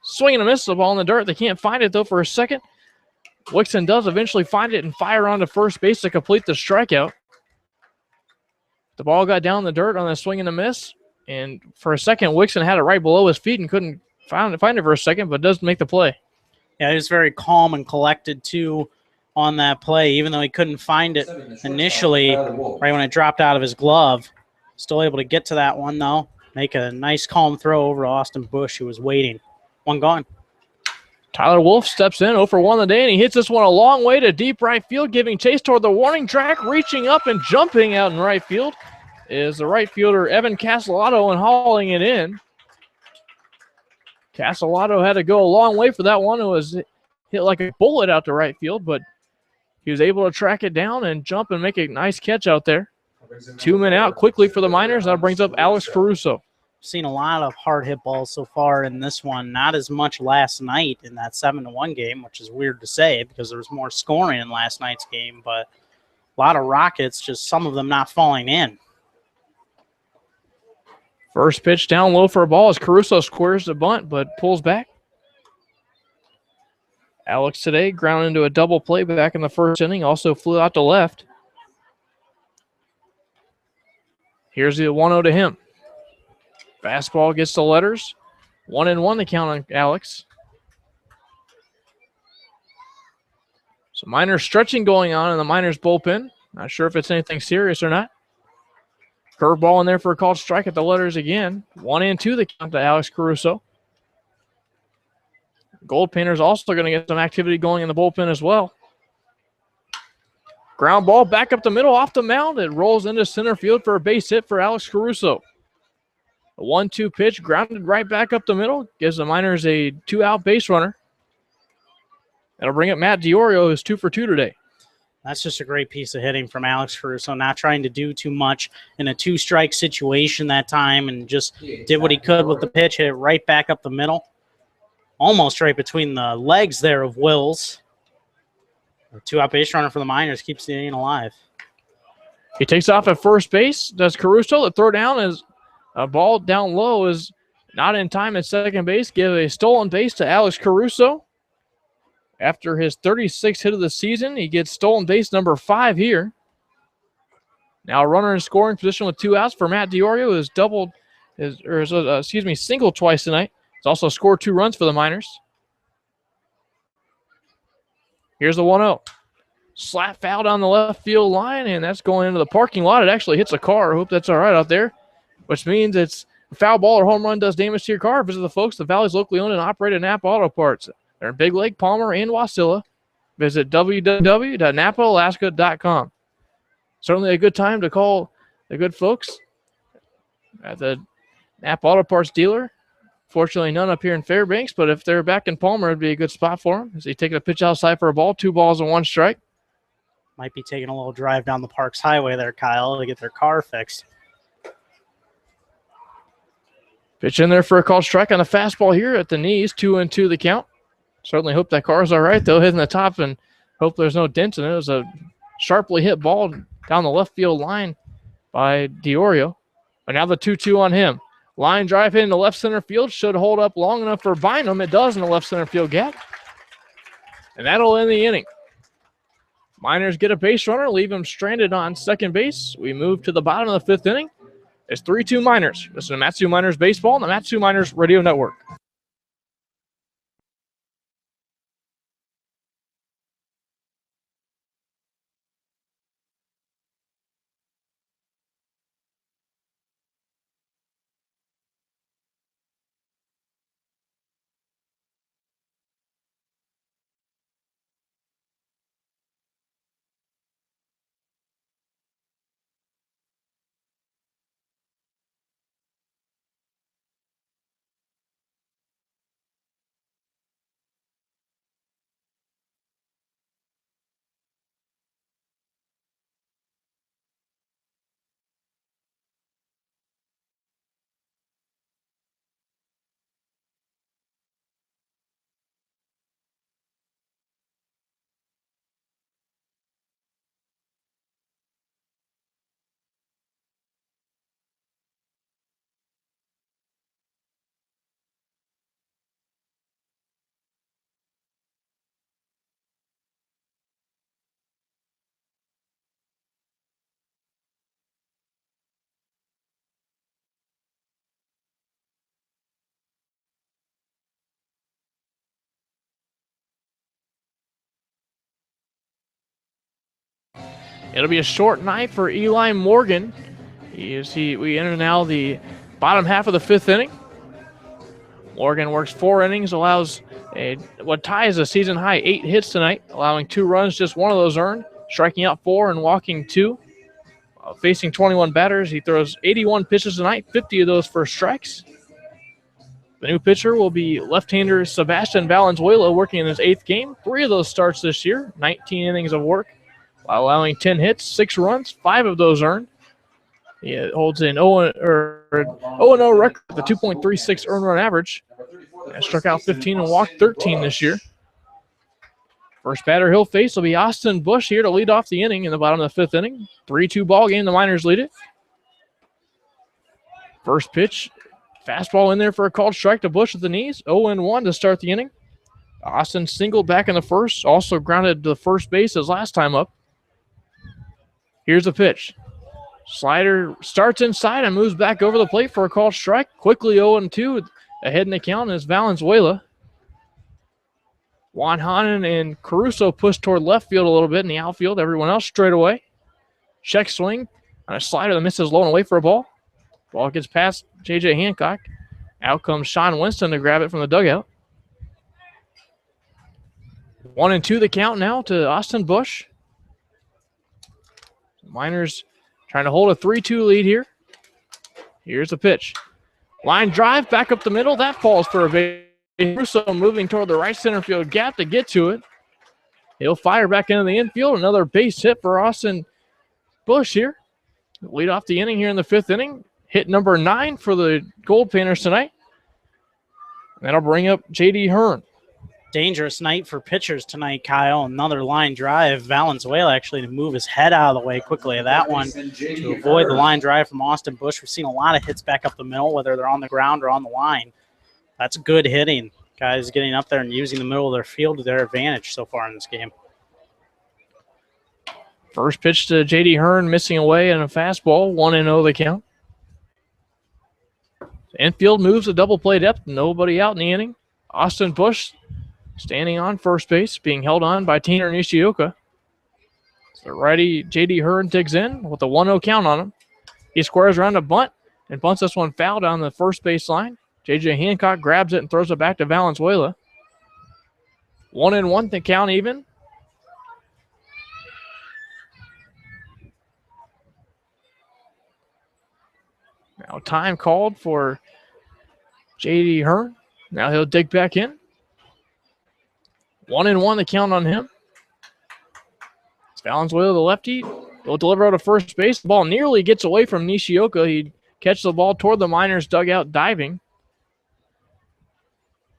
Swing and a miss, the ball in the dirt. They can't find it, though, for a second. Wixon does eventually find it and fire onto first base to complete the strikeout. The ball got down in the dirt on the swing and a miss. And for a second, Wixon had it right below his feet and couldn't find it for a second, but does make the play. Yeah, he was very calm and collected, too, on that play, even though he couldn't find it initially right when it dropped out of his glove. Still able to get to that one, though. Make a nice, calm throw over to Austin Bush, who was waiting. One gone. Tyler Wolf steps in 0 for 1 the day, and he hits this one a long way to deep right field, giving chase toward the warning track, reaching up and jumping out in right field is the right fielder Evan Castellato and hauling it in. Castellato had to go a long way for that one. It was hit like a bullet out to right field, but he was able to track it down and jump and make a nice catch out there. 2 men out quickly for the Miners. That brings up Alex Caruso. Seen a lot of hard hit balls so far in this one. Not as much last night in that 7-1 game, which is weird to say because there was more scoring in last night's game. But A lot of rockets, just some of them not falling in. First pitch down low for a ball as Caruso squares the bunt but pulls back. Alex today ground into a double play back in the first inning, also flew out to left. Here's the 1-0 to him. Fastball gets the letters. 1-1 the count on Alex. So Miners stretching going on in the Miners bullpen. Not sure if it's anything serious or not. Curveball in there for a called strike at the letters again. 1-2 the count to Alex Caruso. Goldpanners also going to get some activity going in the bullpen as well. Ground ball back up the middle off the mound. It rolls into center field for a base hit for Alex Caruso. A 1-2 pitch grounded right back up the middle. Gives the Miners a 2-out base runner. That'll bring up Matt DiOrio, who's 2 for 2 today. That's just a great piece of hitting from Alex Caruso, not trying to do too much in a 2-strike situation that time and just did what he could with the pitch, hit it right back up the middle. Almost right between the legs there of Wills. A 2-out base runner for the Miners keeps the inning alive. He takes off at first base. Does Caruso. The throw down is a ball down low is not in time at second base. Give a stolen base to Alex Caruso. After his 36th hit of the season, he gets stolen base number 5 here. Now a runner in scoring position with 2 outs for Matt DiOrio, who has singled twice tonight. He's also scored 2 runs for the Miners. Here's the 1-0. Slap foul down the left field line, and that's going into the parking lot. It actually hits a car. I hope that's all right out there, which means it's a foul ball or home run does damage to your car. Visit the folks, the Valley's locally owned and operated Napa Auto Parts. They're in Big Lake, Palmer, and Wasilla. Visit www.napaalaska.com. Certainly a good time to call the good folks at the Napa Auto Parts dealer. Fortunately, none up here in Fairbanks, but if they're back in Palmer, it'd be a good spot for them. As he taking a pitch outside for a ball, 2 balls and 1 strike. Might be taking a little drive down the Parks Highway there, Kyle, to get their car fixed. Pitch in there for a called strike on a fastball here at the knees, 2-2 the count. Certainly hope that car's all right, though, hitting the top, and hope there's no dent in it. It was a sharply hit ball down the left field line by DiOrio. But now the 2-2 on him. Line drive hit into left center field. Should hold up long enough for Bynum. It does in the left center field gap. And that'll end the inning. Miners get a base runner, leave him stranded on second base. We move to the bottom of the 5th inning. It's 3-2 Miners. Listen to Matsu Miners Baseball on the Matsu Miners Radio Network. It'll be a short night for Eli Morgan. We enter now the bottom half of the 5th inning. Morgan works 4 innings, allows what ties a season high 8 hits tonight, allowing 2 runs, just 1 of those earned, striking out 4 and walking 2. Facing 21 batters, he throws 81 pitches tonight, 50 of those for strikes. The new pitcher will be left-hander Sebastian Valenzuela, working in his 8th game. 3 of those starts this year, 19 innings of work, while allowing 10 hits, 6 runs, 5 of those earned. He holds an 0-0 record with a 2.36 earned run average. Struck out 15 and walked 13 this year. First batter he'll face will be Austin Bush here to lead off the inning in the bottom of the 5th inning. 3-2 ball game. The Miners lead it. First pitch, fastball in there for a called strike to Bush at the knees. 0-1 to start the inning. Austin singled back in the first, also grounded to the first base his last time up. Here's the pitch. Slider starts inside and moves back over the plate for a called strike. Quickly 0-2 ahead in the count is Valenzuela. Juan Hanen and Caruso pushed toward left field a little bit in the outfield. Everyone else straight away. Check swing on a slider that misses low and away for a ball. Ball gets past J.J. Hancock. Out comes Sean Winston to grab it from the dugout. 1-2 the count now to Austin Bush. Miners trying to hold a 3-2 lead here. Here's the pitch. Line drive back up the middle. That falls for a base. Russo moving toward the right center field gap to get to it. He'll fire back into the infield. Another base hit for Austin Bush here. Lead off the inning here in the 5th inning. Hit number 9 for the Goldpanners tonight. That'll bring up J.D. Hearn. Dangerous night for pitchers tonight, Kyle. Another line drive. Valenzuela actually to move his head out of the way quickly of that one to avoid the line drive from Austin Bush. We've seen a lot of hits back up the middle, whether they're on the ground or on the line. That's good hitting. Guys getting up there and using the middle of their field to their advantage so far in this game. First pitch to J.D. Hearn, missing away and a fastball. 1-0 the count. Infield moves a double play depth. Nobody out in the inning. Austin Bush standing on first base, being held on by Tanner Nishioka. So righty J.D. Hearn digs in with a 1-0 count on him. He squares around a bunt and bunts this one foul down the first base line. J.J. Hancock grabs it and throws it back to Valenzuela. 1-1 the count even. Now time called for J.D. Hearn. Now he'll dig back in. 1-1 the count on him. It's Valenzuela, the lefty. He'll deliver out of first base. The ball nearly gets away from Nishioka. He catches the ball toward the Miners' dugout diving.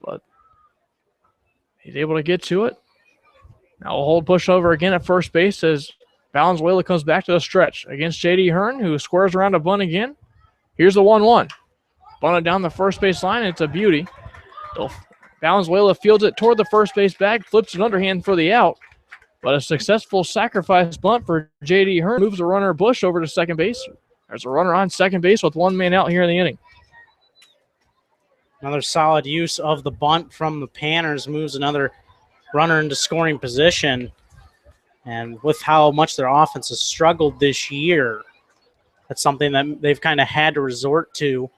But he's able to get to it. Now we'll hold push over again at first base as Valenzuela comes back to the stretch against J.D. Hearn, who squares around a bunt again. Here's the 1-1. Bunted down the first base line. It's a beauty. Valenzuela fields it toward the first base bag, flips an underhand for the out. But a successful sacrifice bunt for J.D. Hearn moves the runner Bush over to second base. There's a runner on second base with one man out here in the inning. Another solid use of the bunt from the Panners moves another runner into scoring position. And with how much their offense has struggled this year, that's something that they've kind of had to resort to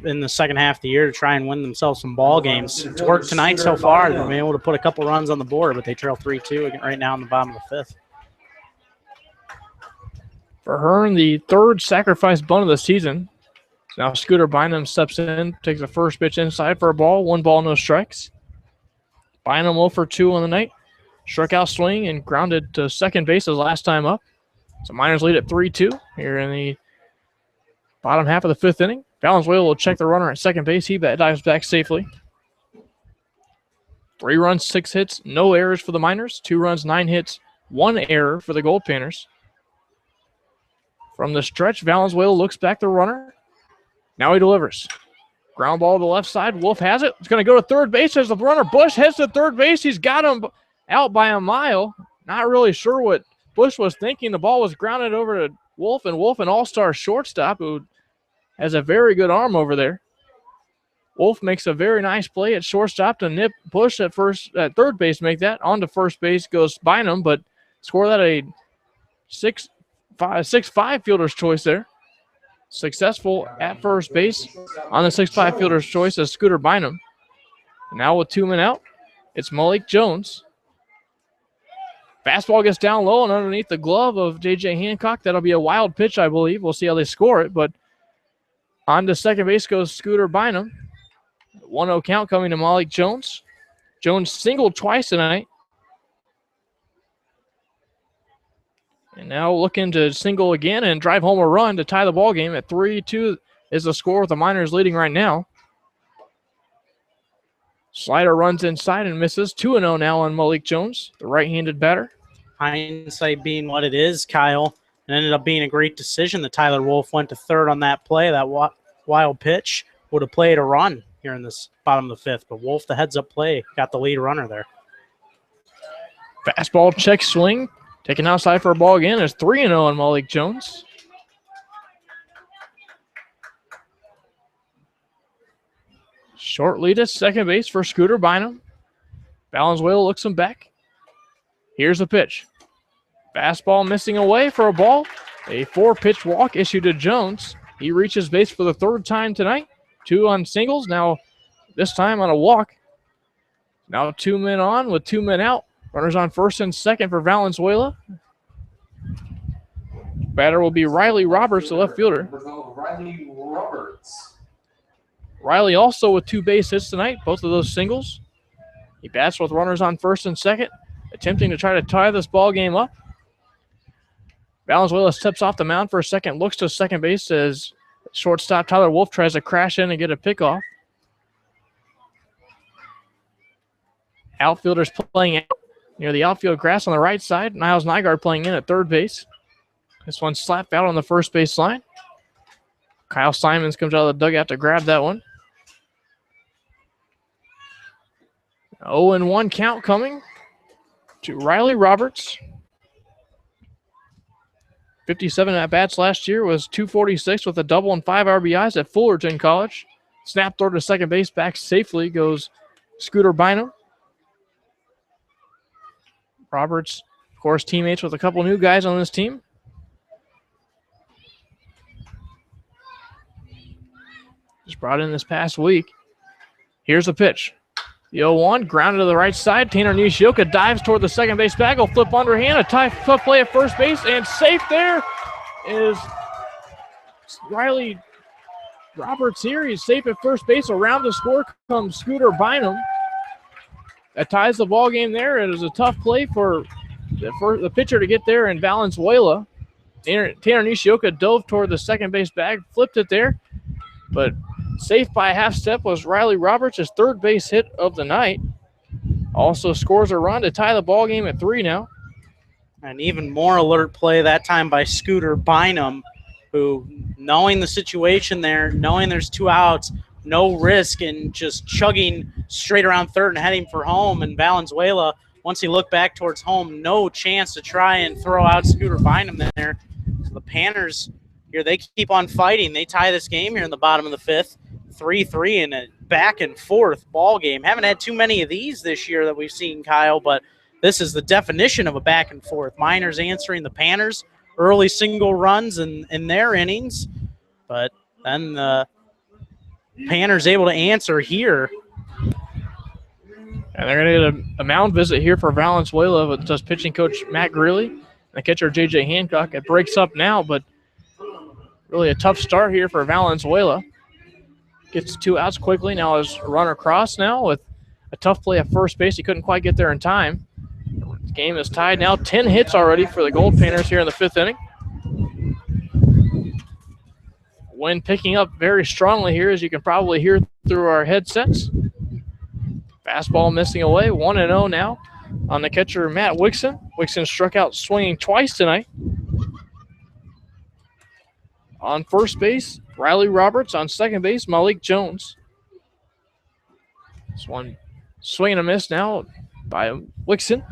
in the second half of the year to try and win themselves some ball games. It's worked tonight so far. They've been able to put a couple runs on the board, but they trail 3-2 right now in the bottom of the 5th. For Hearn, the third sacrifice bunt of the season. Now Scooter Bynum steps in, takes the first pitch inside for a ball. 1 ball, no strikes. Bynum 0 for 2 on the night. Struck out swing and grounded to second base his last time up. So Miners lead at 3-2 here in the bottom half of the 5th inning. Valenzuela will check the runner at second base. He dives back safely. 3 runs, 6 hits, no errors for the Miners. 2 runs, 9 hits, 1 error for the Goldpanners. From the stretch, Valenzuela looks back the runner. Now he delivers. Ground ball to the left side. Wolf has it. It's going to go to third base as the runner Bush heads to third base. He's got him out by a mile. Not really sure what Bush was thinking. The ball was grounded over to Wolf, and Wolf, an all-star shortstop who has a very good arm over there. Wolf makes a very nice play at shortstop to nip Bush at third base, make that. On to first base goes Bynum, but score that a 6'5" fielder's choice there. Successful at first base on the 6'5" fielder's choice as Scooter Bynum. Now with 2 men out, it's Malik Jones. Fastball gets down low and underneath the glove of J.J. Hancock. That'll be a wild pitch, I believe. We'll see how they score it, but on to second base goes Scooter Bynum. 1-0 count coming to Malik Jones. Jones singled twice tonight. And now looking to single again and drive home a run to tie the ball game at 3-2 is the score with the Miners leading right now. Slider runs inside and misses. 2-0 now on Malik Jones, the right-handed batter. Hindsight being what it is, Kyle, it ended up being a great decision that Tyler Wolf went to third on that play. That wild pitch would have played a run here in this bottom of the fifth, but Wolf, the heads-up play, got the lead runner there. Fastball check swing, taken outside for a ball again. It's 3-0 on Malik Jones. Short lead at second base for Scooter Bynum. Valenzuela looks him back. Here's the pitch. Fastball missing away for a ball. A 4-pitch walk issued to Jones. He reaches base for the third time tonight. 2 on singles, now this time on a walk. Now 2 men on with 2 men out. Runners on first and second for Valenzuela. Batter will be Riley Roberts, the left fielder. Riley Roberts. Riley also with 2 base hits tonight, both of those singles. He bats with runners on first and second, attempting to try to tie this ball game up. Valenzuela steps off the mound for a second, looks to second base as shortstop Tyler Wolf tries to crash in and get a pickoff. Outfielders playing out near the outfield grass on the right side. Niles Nygaard playing in at third base. This one slapped out on the first base line. Kyle Simons comes out of the dugout to grab that one. 0-1 count coming to Riley Roberts. 57 at-bats last year, was .246 with a double and 5 RBIs at Fullerton College. Snap throw to second base, back safely goes Scooter Bynum. Roberts, of course, teammates with a couple new guys on this team. Just brought in this past week. Here's the pitch. The 0-1, grounded to the right side. Tanner Nishioka dives toward the second base bag. Will flip underhand. A tie foot play at first base. And safe there is Riley Roberts here. He's safe at first base. Around the score comes Scooter Bynum. That ties the ball game there. It is a tough play for the pitcher to get there in Valenzuela. Tanner Nishioka dove toward the second base bag, flipped it there. But safe by a half step was Riley Roberts, his third base hit of the night. Also scores a run to tie the ball game at 3 now. An even more alert play that time by Scooter Bynum, who, knowing the situation there, knowing there's 2 outs, no risk, and just chugging straight around third and heading for home. And Valenzuela, once he looked back towards home, no chance to try and throw out Scooter Bynum there. So the Panners here, they keep on fighting. They tie this game here in the bottom of the fifth, 3-3 in a back and forth ball game. Haven't had too many of these this year that we've seen, Kyle, but this is the definition of a back and forth. Miners answering the Panners, early single runs in their innings, but then the Panners able to answer here. And they're going to get a mound visit here for Valenzuela with just pitching coach Matt Greeley and the catcher J.J. Hancock. It breaks up now, but really a tough start here for Valenzuela. Gets 2 outs quickly. Now is a runner across now with a tough play at first base. He couldn't quite get there in time. The game is tied now. 10 hits already for the Goldpanners here in the 5th inning. Wind picking up very strongly here, as you can probably hear through our headsets. Fastball missing away. 1-0 now on the catcher Matt Wixon. Wixon struck out swinging twice tonight. On first base, Riley Roberts. On second base, Malik Jones. This one swing and a miss now by Wixon.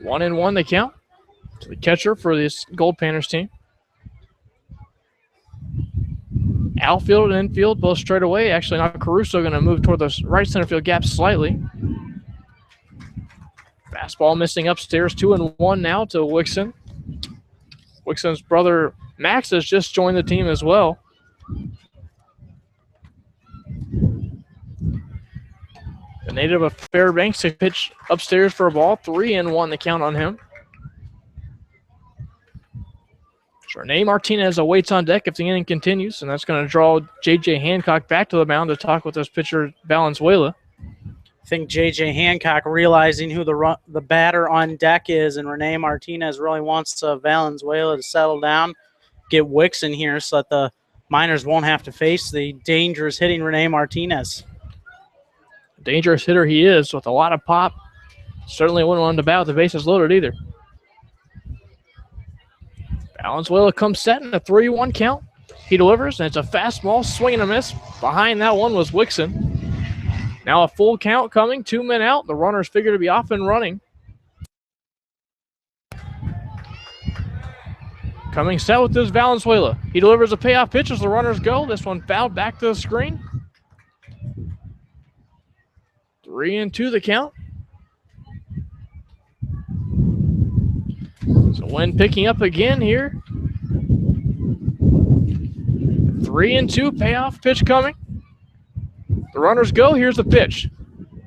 1-1 the count to the catcher for this Goldpanners team. Outfield and infield both straight away. Actually, now Caruso going to move toward the right center field gap slightly. Fastball missing upstairs. 2-1 now to Wixon. Wixon's brother Max has just joined the team as well. The native of Fairbanks to pitch upstairs for a ball. 3-1 the count on him. Renee Martinez awaits on deck if the inning continues, and that's going to draw J.J. Hancock back to the mound to talk with this pitcher Valenzuela. I think J.J. Hancock realizing who the batter on deck is, and Renee Martinez really wants Valenzuela to settle down, get Wixon here so that the Miners won't have to face the dangerous hitting Renee Martinez. Dangerous hitter he is with a lot of pop. Certainly wouldn't want him to bat with the bases loaded either. Valenzuela comes set in a 3-1 count. He delivers, and it's a fastball, swing and a miss. Behind that one was Wixon. Now a full count coming, 2 men out. The runners figure to be off and running. Coming set with this Valenzuela. He delivers a payoff pitch as the runners go. This one fouled back to the screen. 3-2 the count. So Wynn picking up again here. 3-2, payoff pitch coming. The runners go. Here's the pitch.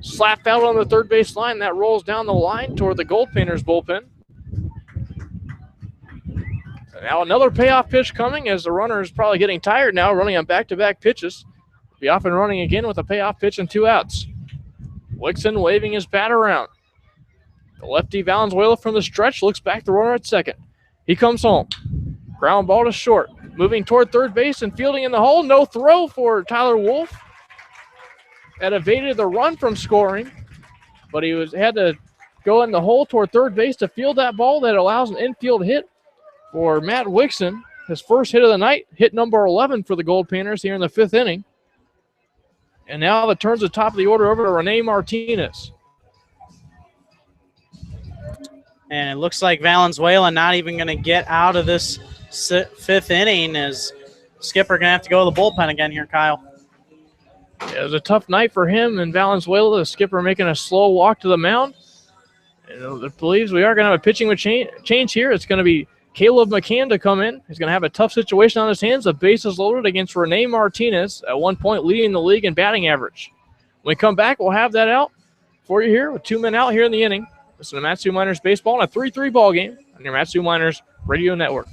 Slap out on the third base line. That rolls down the line toward the Goldpanners bullpen. So now another payoff pitch coming as the runner is probably getting tired now, running on back-to-back pitches. Be off and running again with a payoff pitch and 2 outs. Wixon waving his bat around. The lefty Valenzuela from the stretch looks back the runner at second. He comes home. Ground ball to short. Moving toward third base and fielding in the hole. No throw for Tyler Wolf. That evaded the run from scoring, but he had to go in the hole toward third base to field that ball that allows an infield hit for Matt Wixon. His first hit of the night, hit number 11 for the Goldpanners here in the 5th inning. And now the turns the top of the order over to Rene Martinez. And it looks like Valenzuela not even going to get out of this 5th inning, as Skipper going to have to go to the bullpen again here, Kyle. It was a tough night for him and Valenzuela. The skipper making a slow walk to the mound. And it believes we are going to have a pitching change here. It's going to be Caleb McCann to come in. He's going to have a tough situation on his hands. The bases loaded against Rene Martinez, at one point leading the league in batting average. When we come back, we'll have that out for you here with 2 men out here in the inning. This is the Matsu Miners baseball and a 3-3 ball game on your Matsu Miners radio network.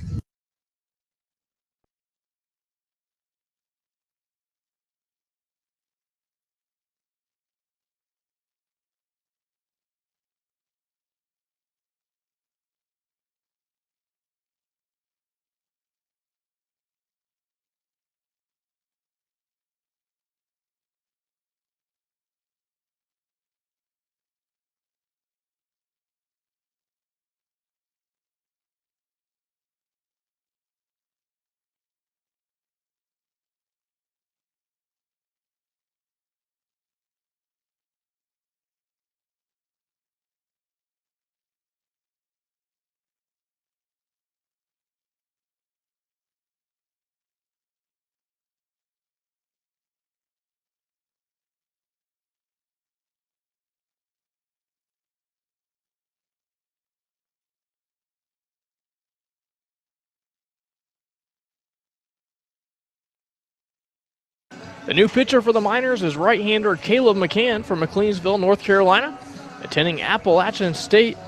The new pitcher for the Miners is right-hander Caleb McCann from McLeansville, North Carolina, attending Appalachian State.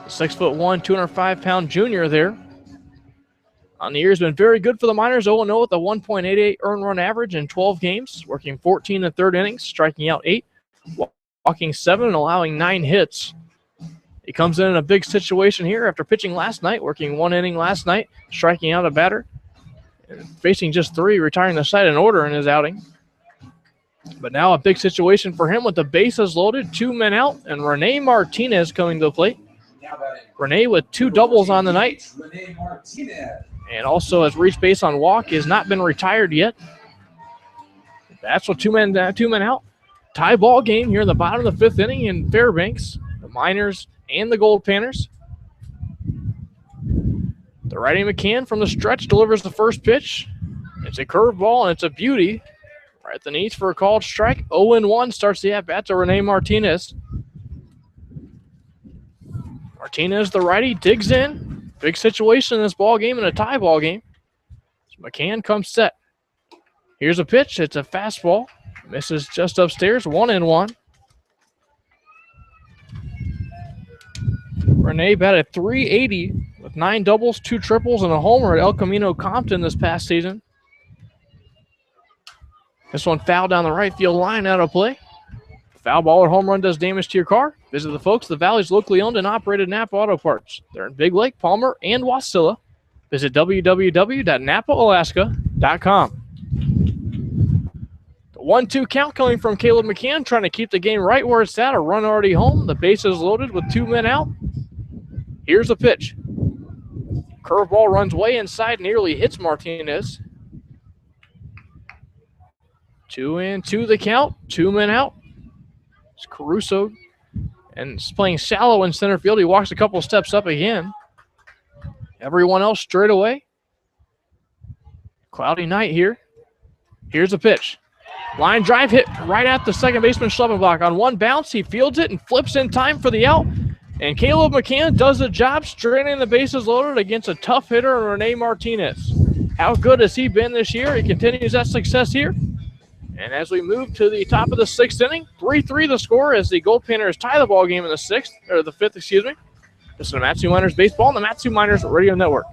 The 6'1", 205-pound junior there. On the year, has been very good for the Miners, 0-0 with a 1.88 earned run average in 12 games, working 14 in the third innings, striking out 8, walking 7, and allowing 9 hits. He comes in a big situation here after pitching last night, working 1 inning last night, striking out a batter, and facing just 3, retiring the side in order in his outing. But now a big situation for him with the bases loaded, 2 men out, and Rene Martinez coming to the plate. Rene with 2 doubles on the night. And also has reached base on walk, has not been retired yet. That's what 2 men out. Tie ball game here in the bottom of the 5th inning in Fairbanks. The Miners and the Goldpanners. The righty McCann from the stretch delivers the first pitch. It's a curveball, and it's a beauty. Right at the knees for a called strike. 0-1 starts the at-bat to Rene Martinez. Martinez, the righty, digs in. Big situation in this ball game and a tie ball game. So McCann comes set. Here's a pitch. It's a fastball. Misses just upstairs. 1-1. Rene batted .380 with 9 doubles, 2 triples, and a homer at El Camino Compton this past season. This one fouled down the right field line, out of play. Foul ball or home run does damage to your car. Visit the folks at the Valley's locally owned and operated Napa Auto Parts. They're in Big Lake, Palmer, and Wasilla. Visit www.napaalaska.com. The 1-2 count coming from Caleb McCann, trying to keep the game right where it's at. A run already home. The bases loaded with 2 men out. Here's the pitch. Curveball runs way inside, nearly hits Martinez. 2-2 the count. 2 men out. It's Caruso, and it's playing shallow in center field. He walks a couple steps up again. Everyone else straight away. Cloudy night here. Here's a pitch. Line drive hit right at the second baseman shoving block. On one bounce, he fields it and flips in time for the out. And Caleb McCann does the job, straightening the bases loaded against a tough hitter, Rene Martinez. How good has he been this year? He continues that success here. And as we move to the top of the 6th inning, 3-3 the score as the Goldpanners tie the ball game in the 5th, excuse me. This is the Mat-Su Miners Baseball on the Mat-Su Miners Radio Network.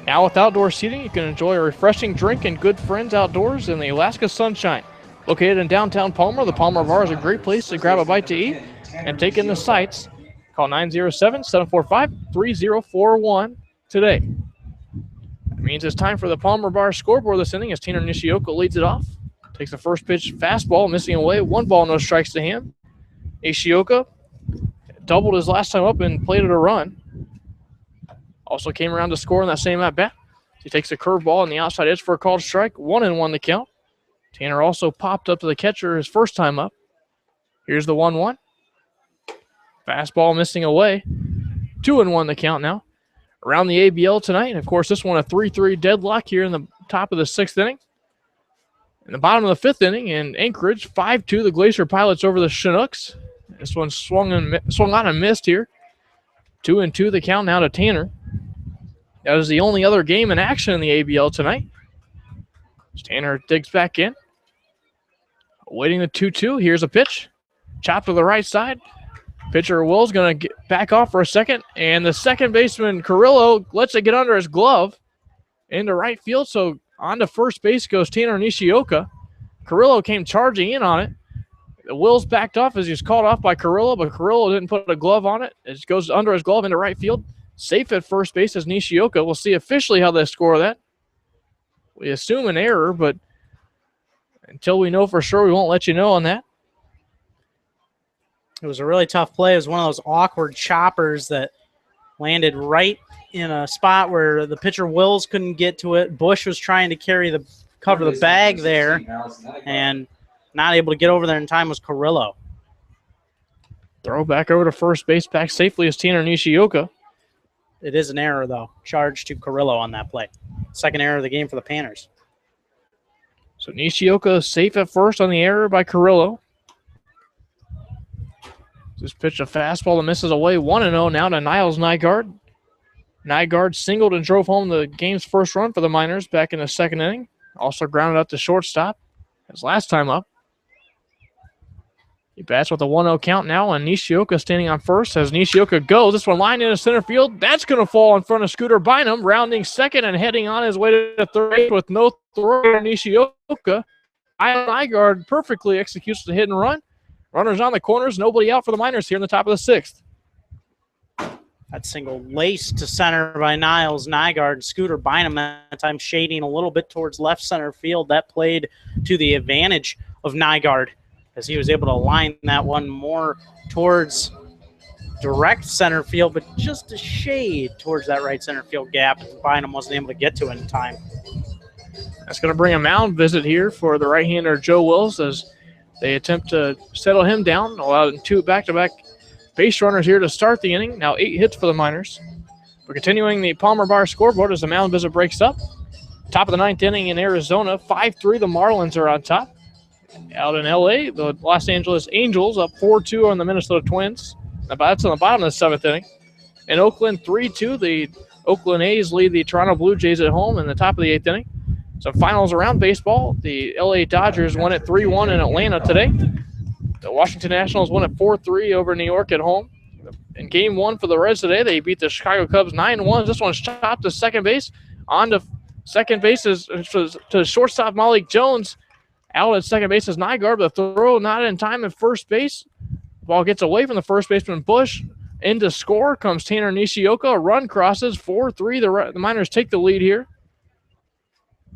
Now with outdoor seating, you can enjoy a refreshing drink and good friends outdoors in the Alaska sunshine. Located in downtown Palmer, the Palmer Bar is a great place to grab a bite to eat and take in the sights. Call 907-745-3041 today. That means it's time for the Palmer Bar scoreboard this inning as Tanner Nishioka leads it off. Takes the first pitch fastball, missing away. 1 ball, no strikes to him. Nishioka doubled his last time up and played it a run. Also came around to score in that same at-bat. He takes a curveball on the outside edge for a called strike. 1-1 the count. Tanner also popped up to the catcher his first time up. Here's the 1-1. Fastball missing away. 2-1 the count now. Around the ABL tonight. And, of course, this one a 3-3 deadlock here in the top of the 6th inning. In the bottom of the 5th inning in Anchorage, 5-2 the Glacier Pilots over the Chinooks. This one swung on and missed here. 2-2 the count now to Tanner. That is the only other game in action in the ABL tonight. Tanner digs back in. Awaiting the 2-2. Here's a pitch. Chop to the right side. Pitcher Will's going to back off for a second. And the second baseman, Carrillo, lets it get under his glove into right field. So on to first base goes Tanner Nishioka. Carrillo came charging in on it. Will's backed off as he was called off by Carrillo, but Carrillo didn't put a glove on it. It goes under his glove into right field. Safe at first base is Nishioka. We'll see officially how they score that. We assume an error, but until we know for sure, we won't let you know on that. It was a really tough play. It was one of those awkward choppers that landed right in a spot where the pitcher Wills couldn't get to it. Bush was trying to cover the bag there, and not able to get over there in time was Carrillo. Throw back over to first base, back safely is Tanner Nishioka. It is an error, though. Charge to Carrillo on that play. Second error of the game for the Panners. So Nishioka safe at first on the error by Carrillo. This pitch a fastball that misses away. 1-0 now to Niles Nygaard. Nygaard singled and drove home the game's first run for the Miners back in the 2nd inning. Also grounded out to shortstop his last time up. He bats with a 1-0 count now, and Nishioka standing on first. As Nishioka goes, this one lined into center field. That's going to fall in front of Scooter Bynum, rounding second and heading on his way to third with no throw. Nishioka. Kyle Nygaard perfectly executes the hit and run. Runners on the corners, nobody out for the Miners here in the top of the sixth. That single laced to center by Niles Nygaard. Scooter Bynum that time shading a little bit towards left center field. That played to the advantage of Nygaard as he was able to line that one more towards direct center field, but just a shade towards that right center field gap. Bynum wasn't able to get to it in time. That's going to bring a mound visit here for the right-hander Joe Wills as they attempt to settle him down, allowing two back-to-back base runners here to start the inning. Now 8 hits for the Miners. We're continuing the Palmer Bar scoreboard as the mound visit breaks up. Top of the 9th inning in Arizona, 5-3. The Marlins are on top. Out in L.A., the Los Angeles Angels up 4-2 on the Minnesota Twins. That's on the bottom of the 7th inning. In Oakland, 3-2. The Oakland A's lead the Toronto Blue Jays at home in the top of the 8th inning. Some finals around baseball. The L.A. Dodgers won at 3-1 in Atlanta today. The Washington Nationals won at 4-3 over New York at home. In game 1 for the Reds today, they beat the Chicago Cubs 9-1. This one's chopped to second base. On to second base is to shortstop Malik Jones. Out at second base is Nygaard. The throw not in time at first base. Ball gets away from the first baseman Bush. In to score comes Tanner Nishioka. A run crosses 4-3. The Miners take the lead here.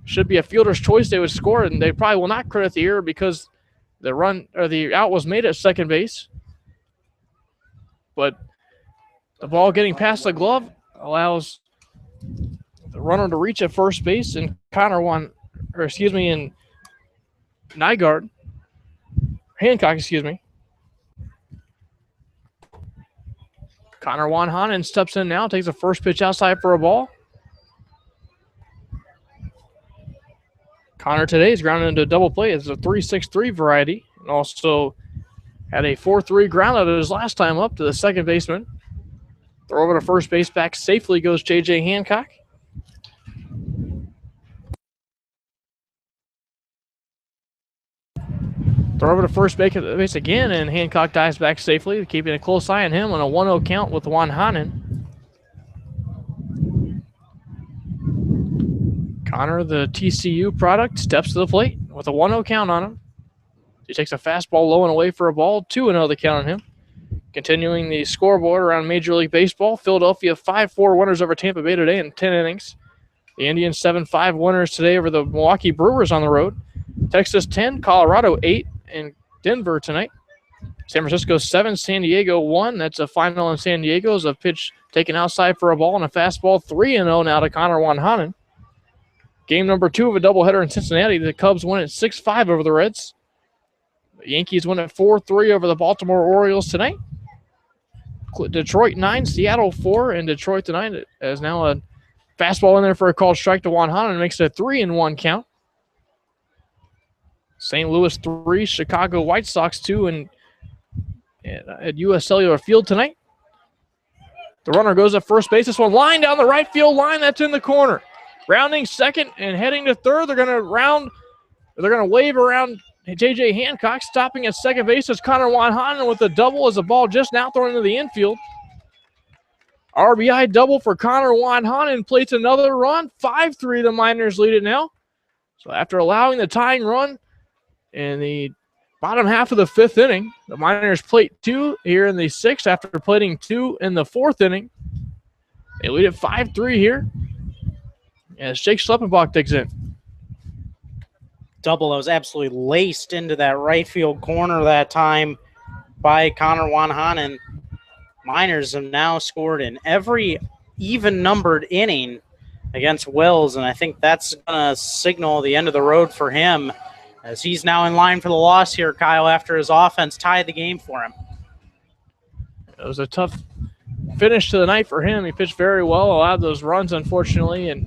Should be a fielder's choice. They would score, and they probably will not credit the error because the run or the out was made at second base. But the ball getting past the glove allows the runner to reach at first base, and and Nygaard, Hancock, Connor Wanhanen steps in now, takes the first pitch outside for a ball. Connor today is grounded into a double play. It's a 3-6-3 variety, and also had a 4-3 ground out his last time up to the second baseman. Throw over to first base, back safely goes J.J. Hancock. Throw over to first base again, and Hancock dives back safely, keeping a close eye on him on a 1-0 count with Wanhanen. Connor, the TCU product, steps to the plate with a 1-0 count on him. He takes a fastball low and away for a ball, 2-0 the count on him. Continuing the scoreboard around Major League Baseball, Philadelphia 5-4 winners over Tampa Bay today in 10 innings. The Indians 7-5 winners today over the Milwaukee Brewers on the road. Texas 10, Colorado 8, and Denver tonight. San Francisco 7, San Diego 1. That's a final in San Diego's a pitch taken outside for a ball and a fastball, 3-0 now to Connor Wanhanen. Game number 2 of a doubleheader in Cincinnati. The Cubs win at 6-5 over the Reds. The Yankees win at 4-3 over the Baltimore Orioles tonight. Detroit 9, Seattle 4, and Detroit tonight has now a fastball in there for a called strike to Wanhanen and makes it a 3-1 count. St. Louis 3, Chicago White Sox 2, and at U.S. Cellular Field tonight. The runner goes at first base. This one line down the right field line. That's in the corner. Rounding second and heading to third. They're going to wave around J.J. Hancock. Stopping at second base is Connor Wanhanen with a double as the ball just now thrown into the infield. RBI double for Connor Wanhanen. Plates another run. 5-3 the Miners lead it now. So after allowing the tying run in the bottom half of the 5th inning, the Miners plate 2 here in the 6th after plating 2 in the 4th inning. They lead it 5-3 here as Jake Schleppenbach digs in. Double that was absolutely laced into that right field corner that time by Connor Wanhanen. Miners have now scored in every even-numbered inning against Wills, and I think that's going to signal the end of the road for him as he's now in line for the loss here, Kyle, after his offense tied the game for him. It was a tough finish to the night for him. He pitched very well, allowed those runs, unfortunately, and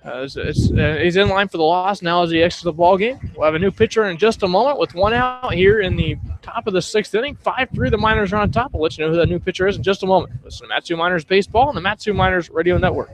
he's in line for the loss now as he exits the ball game. We'll have a new pitcher in just a moment with one out here in the top of the 6th inning. 5-3, the Miners are on top. I'll let you know who that new pitcher is in just a moment. Listen to Matsu Miners Baseball and the Matsu Miners Radio Network.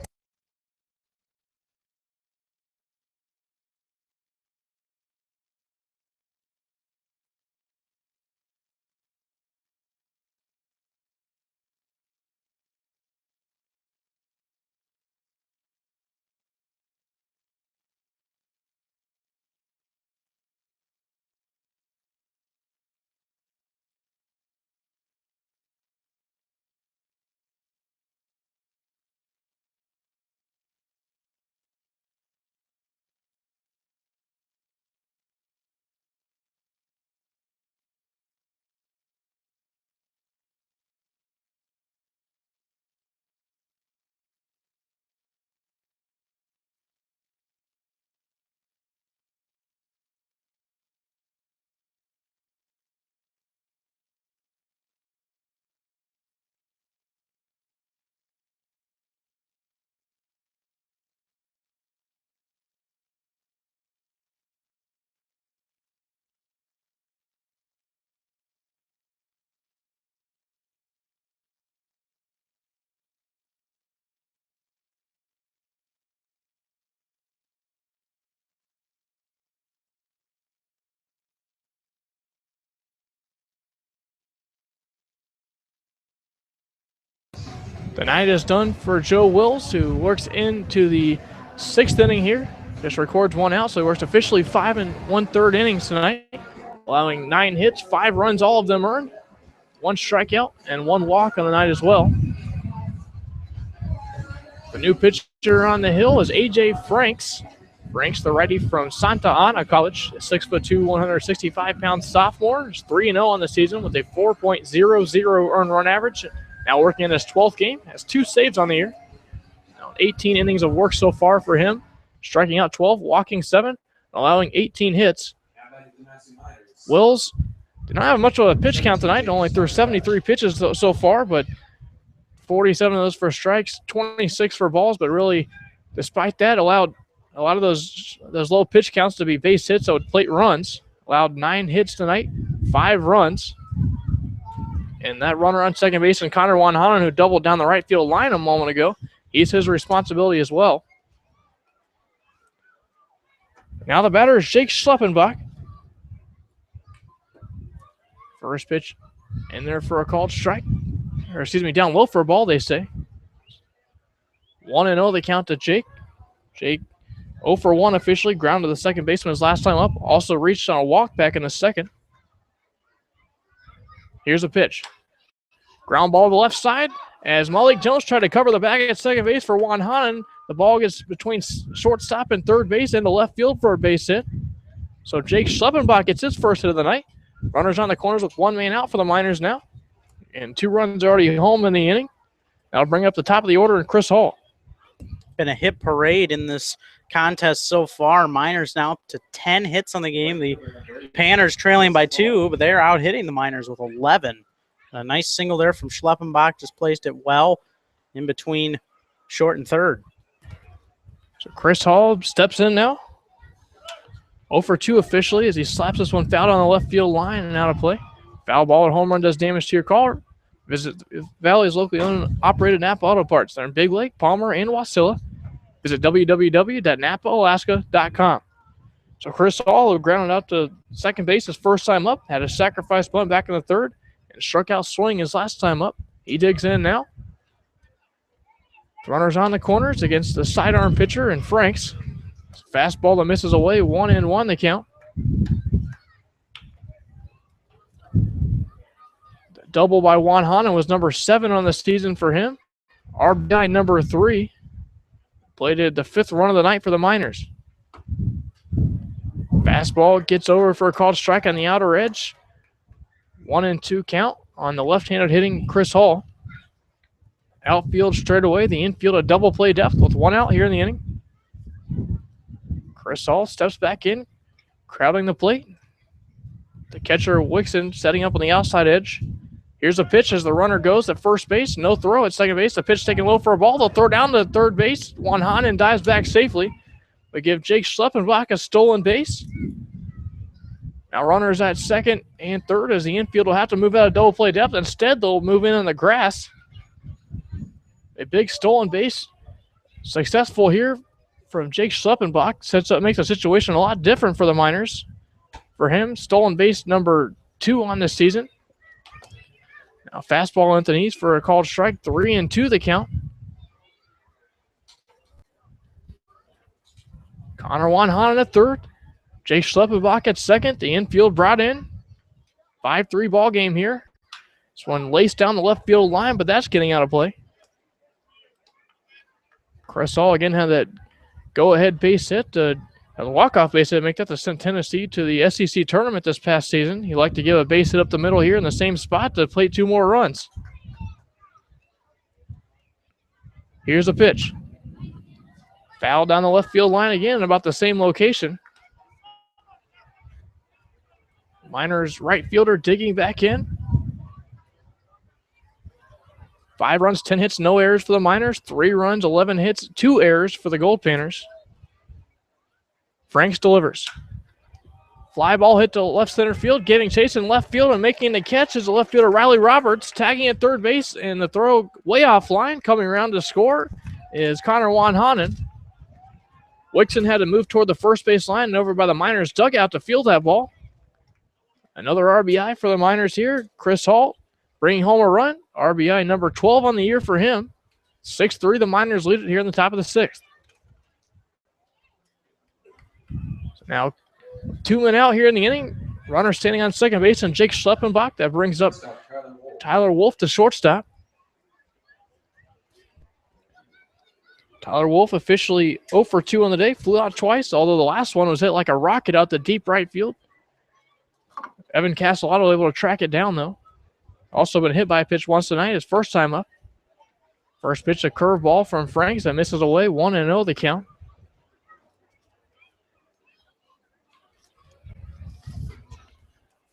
The night is done for Joe Wills, who works into the 6th inning here. Just records 1 out, so he works officially 5 1/3 innings tonight, allowing 9 hits, 5 runs, all of them earned, 1 strikeout, and 1 walk on the night as well. The new pitcher on the hill is A.J. Franks. Franks, the righty from Santa Ana College, 6'2", 165-pound sophomore. Is 3-0 on the season with a 4.00 earned run average. Now working in his 12th game, has 2 saves on the year. Now 18 innings of work so far for him, striking out 12, walking 7, allowing 18 hits. Wills did not have much of a pitch count tonight, only threw 73 pitches so far, but 47 of those for strikes, 26 for balls, but really, despite that, allowed a lot of those low pitch counts to be base hits, so it plate runs. Allowed 9 hits tonight, 5 runs. And that runner on second base, and Connor Wanhanen, who doubled down the right field line a moment ago, he's his responsibility as well. Now the batter is Jake Schleppenbach. First pitch in there for a called strike. Or excuse me, down low for a ball, they say. 1-0 the count to Jake. Jake 0 for 1 officially, ground to the second baseman his last time up. Also reached on a walk back in the second. Here's a pitch. Ground ball to the left side as Malik Jones tried to cover the bag at second base for Wanhanen. The ball gets between shortstop and third base into left field for a base hit. So Jake Schleppenbach gets his first hit of the night. Runners on the corners with 1 man out for the Miners now. And 2 runs already home in the inning. That'll bring up the top of the order and Chris Hall. Been a hit parade in this contest so far. Miners now up to 10 hits on the game. The Panners trailing by 2, but they're out hitting the Miners with 11. A nice single there from Schleppenbach, just placed it well in between short and third. So Chris Hall steps in now. 0 for 2 officially as he slaps this one foul on the left field line and out of play. Foul ball at home run does damage to your car. Visit Valley's locally owned and operated Napa Auto Parts. They're in Big Lake, Palmer, and Wasilla. Visit www.napaalaska.com. So Chris Hall, who grounded out to second base his first time up, had a sacrifice bunt back in the third, and struck out swing his last time up. He digs in now. Runners on the corners against the sidearm pitcher and Franks. Fastball that misses away, 1-1 the count. The double by Wanhanen was number 7 on the season for him. RBI number 3. Played the 5th run of the night for the Miners. Fastball gets over for a called strike on the outer edge. 1-2 count on the left-handed hitting Chris Hall. Outfield straight away. The infield a double play depth with 1 out here in the inning. Chris Hall steps back in, crowding the plate. The catcher Wixon setting up on the outside edge. Here's a pitch as the runner goes at first base. No throw at second base. The pitch taken low for a ball. They'll throw down to third base. Wanhanen dives back safely. But give Jake Schleppenbach a stolen base. Now runners at second and third as the infield will have to move out of double play depth. Instead, they'll move in on the grass. A big stolen base. Successful here from Jake Schleppenbach. Makes the situation a lot different for the Miners. For him, stolen base number 2 on this season. Now fastball into the knees for a called strike. 3-2 the count. Connor Wanhanen at third. Jake Schleppenbach at second. The infield brought in. 5-3 ball game here. This one laced down the left field line, but that's getting out of play. Chris Hall again had that go-ahead base hit, a walk-off base hit, make that to send Tennessee to the SEC tournament this past season. He liked to give a base hit up the middle here in the same spot to play 2 more runs. Here's a pitch. Foul down the left field line again, about the same location. Miners right fielder digging back in. 5 runs, 10 hits, no errors for the Miners. 3 runs, 11 hits, 2 errors for the Goldpanners. Franks delivers. Fly ball hit to left center field, getting chase in left field and making the catch is the left fielder Riley Roberts, tagging at third base, and the throw way offline. Coming around to score is Connor Wanhanen. Wixon had to move toward the first base line and over by the Miners dugout to field that ball. Another RBI for the Miners here. Chris Hall bringing home a run. RBI number 12 on the year for him. 6-3, the Miners lead it here in the top of the 6th. So now 2 men out here in the inning. Runner standing on second base, and Jake Schleppenbach. That brings up Tyler Wolf to shortstop. Tyler Wolf officially 0 for 2 on the day, flew out twice, although the last one was hit like a rocket out to deep right field. Evan Castellato able to track it down, though. Also been hit by a pitch once tonight, his first time up. First pitch, a curveball from Franks that misses away, 1-0 the count.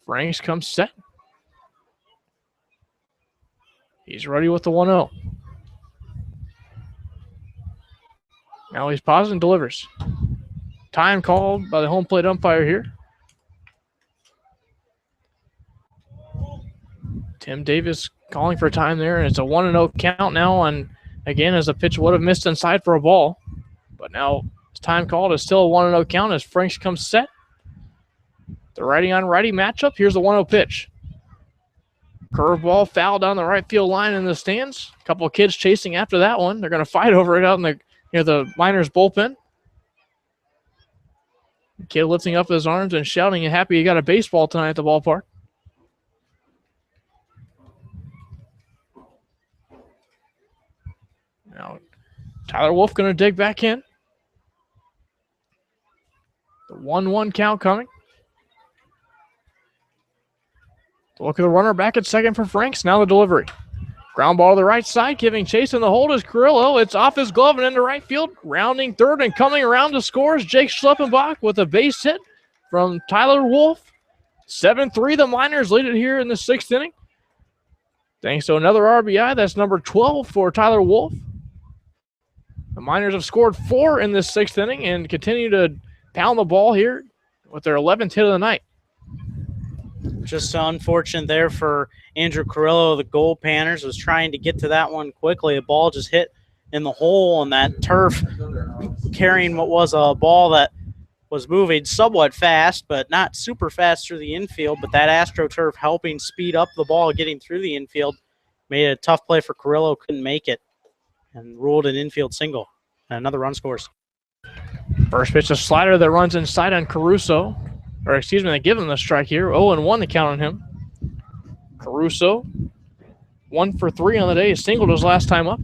Franks comes set. He's ready with the 1-0. Now he's paused and delivers. Time called by the home plate umpire here. Tim Davis calling for time there, and it's a 1-0 count now on, again, as the pitch would have missed inside for a ball. But now it's time called. It's still a 1-0 count as Franks comes set. The righty-on-righty matchup. Here's the 1-0 pitch. Curveball foul down the right field line in the stands. A couple of kids chasing after that one. They're going to fight over it out in the near the Miners bullpen. Kid lifting up his arms and shouting and happy he got a baseball tonight at the ballpark. Now Tyler Wolf going to dig back in. The 1-1 count coming. Look at the runner back at second for Franks. Now the delivery. Ground ball to the right side, giving chase in the hold is Carrillo. It's off his glove and into right field. Rounding third and coming around to score is Jake Schleppenbach with a base hit from Tyler Wolf. 7-3, the Miners lead it here in the 6th inning. Thanks to another RBI, that's number 12 for Tyler Wolf. The Miners have scored 4 in this 6th inning and continue to pound the ball here with their 11th hit of the night. Just unfortunate there for Andrew Carrillo. The Goldpanners was trying to get to that one quickly. A ball just hit in the hole on that turf, carrying what was a ball that was moving somewhat fast, but not super fast through the infield. But that AstroTurf helping speed up the ball getting through the infield made it a tough play for Carrillo. Couldn't make it and ruled an infield single. And another run scores. First pitch, a slider that runs inside on Caruso. Or excuse me, they give him the strike here. 0-1 the count on him. Caruso, 1 for 3 on the day. He singled his last time up.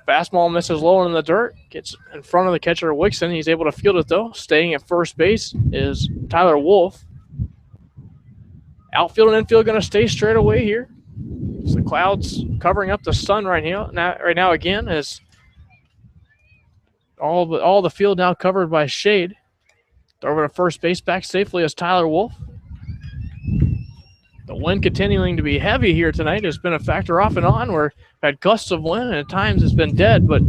Fastball misses low in the dirt. Gets in front of the catcher, Wixon. He's able to field it, though. Staying at first base is Tyler Wolf. Outfield and infield going to stay straight away here. So the clouds covering up the sun right now again, as all the field now covered by shade. Over to first base, back safely is Tyler Wolf. The wind continuing to be heavy here tonight has been a factor off and on. We've had gusts of wind, and at times it's been dead, but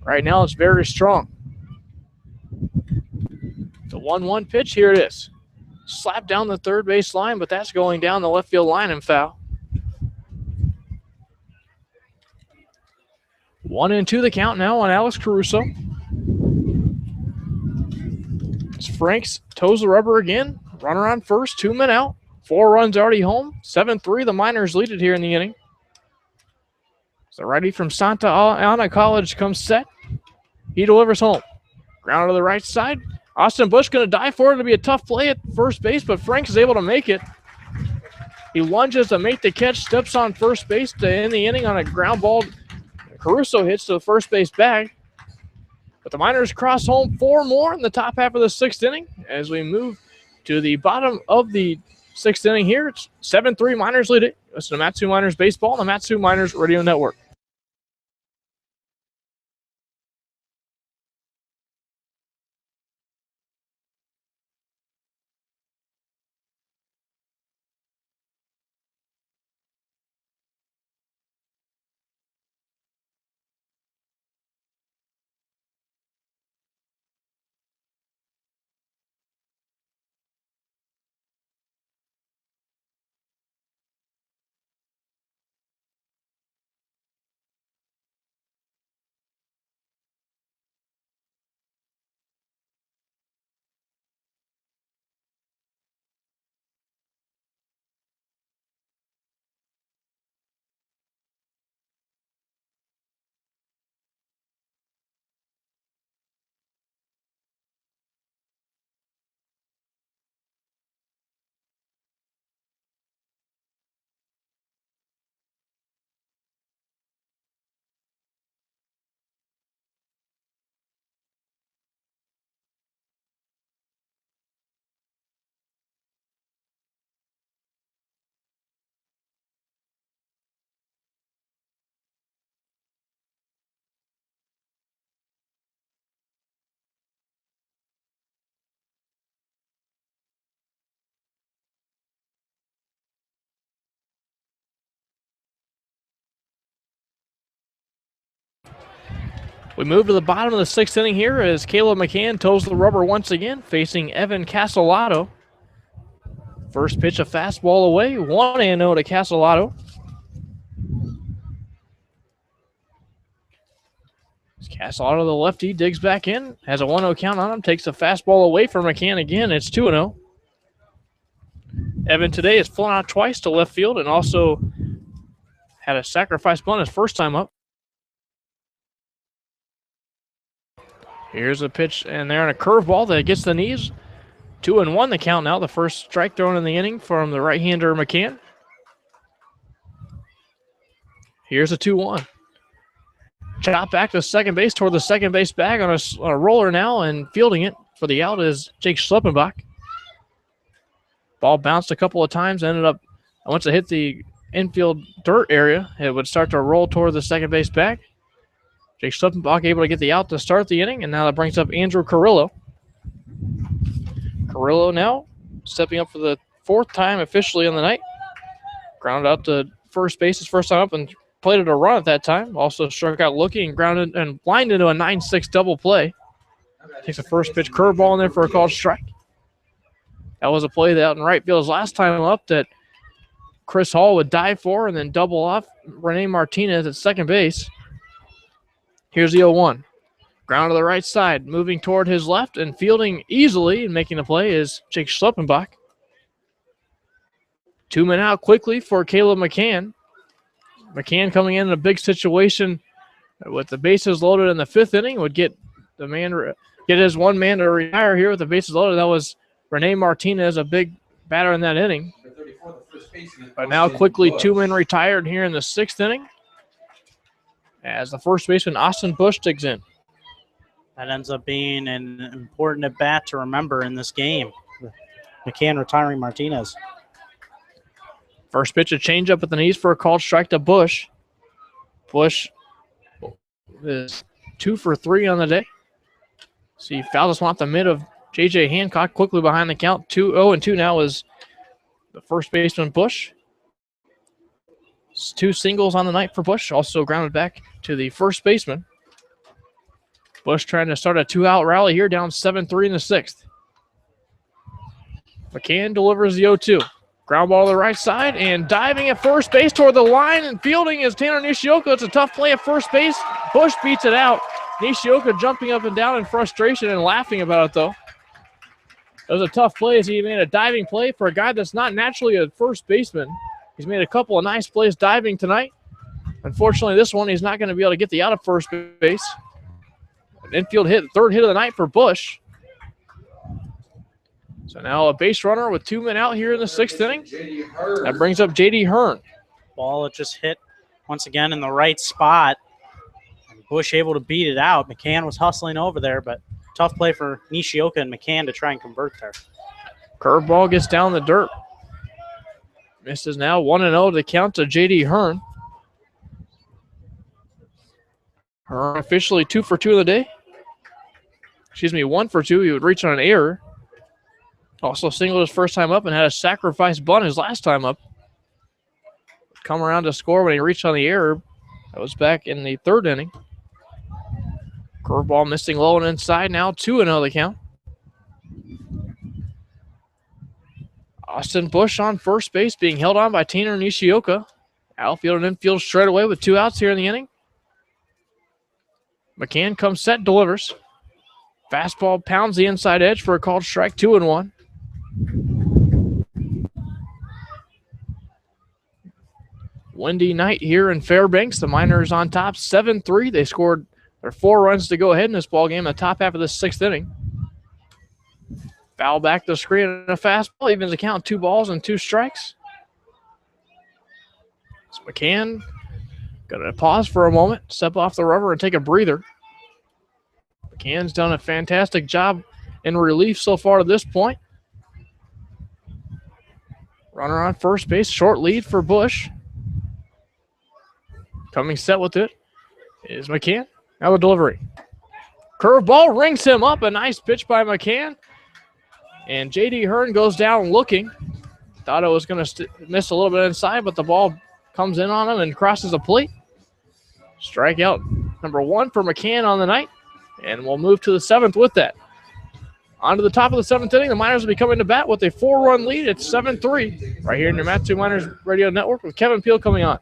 right now it's very strong. The 1-1 pitch, here it is. Slapped down the third base line, but that's going down the left field line and foul. 1-2 the count now on Alex Caruso. Franks toes the rubber again. Runner on first, 2 men out. 4 runs already home. 7-3, the Miners lead it here in the inning. So righty from Santa Ana College comes set. He delivers home. Ground to the right side. Austin Bush going to dive for it. It'll be a tough play at first base, but Franks is able to make it. He lunges to make the catch, steps on first base to end the inning on a ground ball. Caruso hits to the first base bag. But the Miners cross home 4 more in the top half of the 6th inning as we move to the bottom of the 6th inning here. It's 7-3, Miners lead it. Listen to Matsu Miners Baseball on the Matsu Miners Radio Network. We move to the bottom of the 6th inning here as Caleb McCann toes the rubber once again, facing Evan Castellato. First pitch, a fastball away, 1-0 to Castellato. Castellato, the lefty, digs back in, has a 1-0 count on him, takes the fastball away from McCann again. It's 2-0. Evan today has flown out twice to left field and also had a sacrifice bunt his first time up. Here's a pitch, and there on a curveball that gets the knees. 2-1 the count now. The first strike thrown in the inning from the right-hander McCann. Here's a 2-1. Chop back to second base toward the second base bag on a roller now, and fielding it for the out is Jake Schleppenbach. Ball bounced a couple of times, ended up, once it hit the infield dirt area, it would start to roll toward the second base bag. Jake Schleppenbach able to get the out to start the inning, and now that brings up Andrew Carrillo. Carrillo now stepping up for the 4th time officially on the night. Grounded out to first base his first time up and plated a run at that time. Also struck out looking and grounded and lined into a 9-6 double play. Takes a first pitch curveball in there for a called strike. That was a play that out in right field his last time up that Chris Hall would dive for and then double off Rene Martinez at second base. Here's the 0-1. Ground to the right side, moving toward his left and fielding easily and making the play is Jake Schleppenbach. 2 men out quickly for Caleb McCann. McCann coming in a big situation with the bases loaded in the 5th inning would get his one man to retire here with the bases loaded. That was Rene Martinez, a big batter in that inning. But now quickly 2 men retired here in the 6th inning as the first baseman Austin Bush digs in. That ends up being an important at-bat to remember in this game. McCann retiring Martinez. First pitch, a changeup at the knees for a called strike to Bush. Bush is 2 for 3 on the day. See, fouled this one off the mid of J.J. Hancock quickly behind the count. 0-2 now is the first baseman Bush. It's 2 singles on the night for Bush. Also grounded back to the first baseman. Bush trying to start a 2-out rally here, down 7-3 in the 6th. McCann delivers the 0-2. Ground ball to the right side and diving at first base toward the line and fielding is Tanner Nishioka. It's a tough play at first base. Bush beats it out. Nishioka jumping up and down in frustration and laughing about it, though. It was a tough play as he made a diving play for a guy that's not naturally a first baseman. He's made a couple of nice plays diving tonight. Unfortunately, this one he's not going to be able to get the out of first base. An infield hit, 3rd hit of the night for Bush. So now a base runner with 2 men out here in the 6th inning. That brings up J.D. Hearn. Ball it just hit once again in the right spot. And Bush able to beat it out. McCann was hustling over there, but tough play for Nishioka and McCann to try and convert there. Curveball gets down the dirt. Misses now 1-0 to count to J.D. Hearn. Hearn officially 2 for 2 of the day. 1 for 2. He would reach on an error. Also singled his first time up and had a sacrifice bunt his last time up. Come around to score when he reached on the error. That was back in the 3rd inning. Curveball missing low and inside now. 2-0 the count. Austin Bush on first base being held on by Tanner Nishioka. Outfield and infield straight away with 2 outs here in the inning. McCann comes set, delivers. Fastball pounds the inside edge for a called strike, 2-1. Windy night here in Fairbanks. The Miners on top, 7-3. They scored their 4 runs to go ahead in this ballgame in the top half of the 6th inning. Foul back to the screen and a fastball. Evens the count, 2 balls and 2 strikes. So McCann going to pause for a moment, step off the rubber and take a breather. McCann's done a fantastic job in relief so far to this point. Runner on first base, short lead for Bush. Coming set with it is McCann. Now the delivery. Curveball rings him up. A nice pitch by McCann. And J.D. Hearn goes down looking. Thought it was going to miss a little bit inside, but the ball comes in on him and crosses the plate. Strikeout number 1 for McCann on the night. And we'll move to the 7th with that. On to the top of the 7th inning, the Miners will be coming to bat with a 4-run lead. It's 7-3 right here in your Matsu Miners Radio Network with Kevin Peel coming on.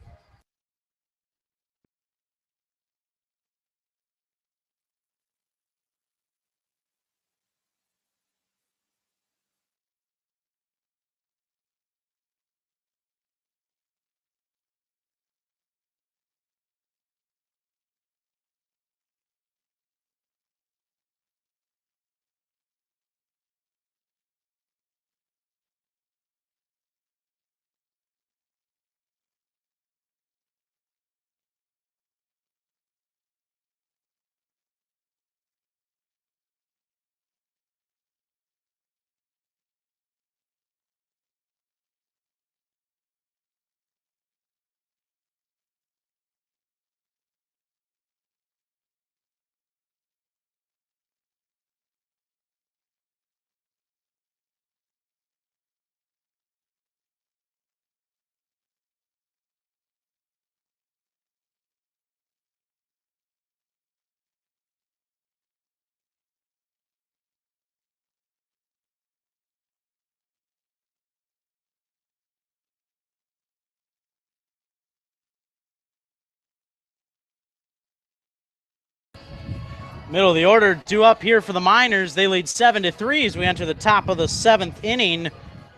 Middle of the order due up here for the Miners. They lead 7-3 as we enter the top of the 7th inning.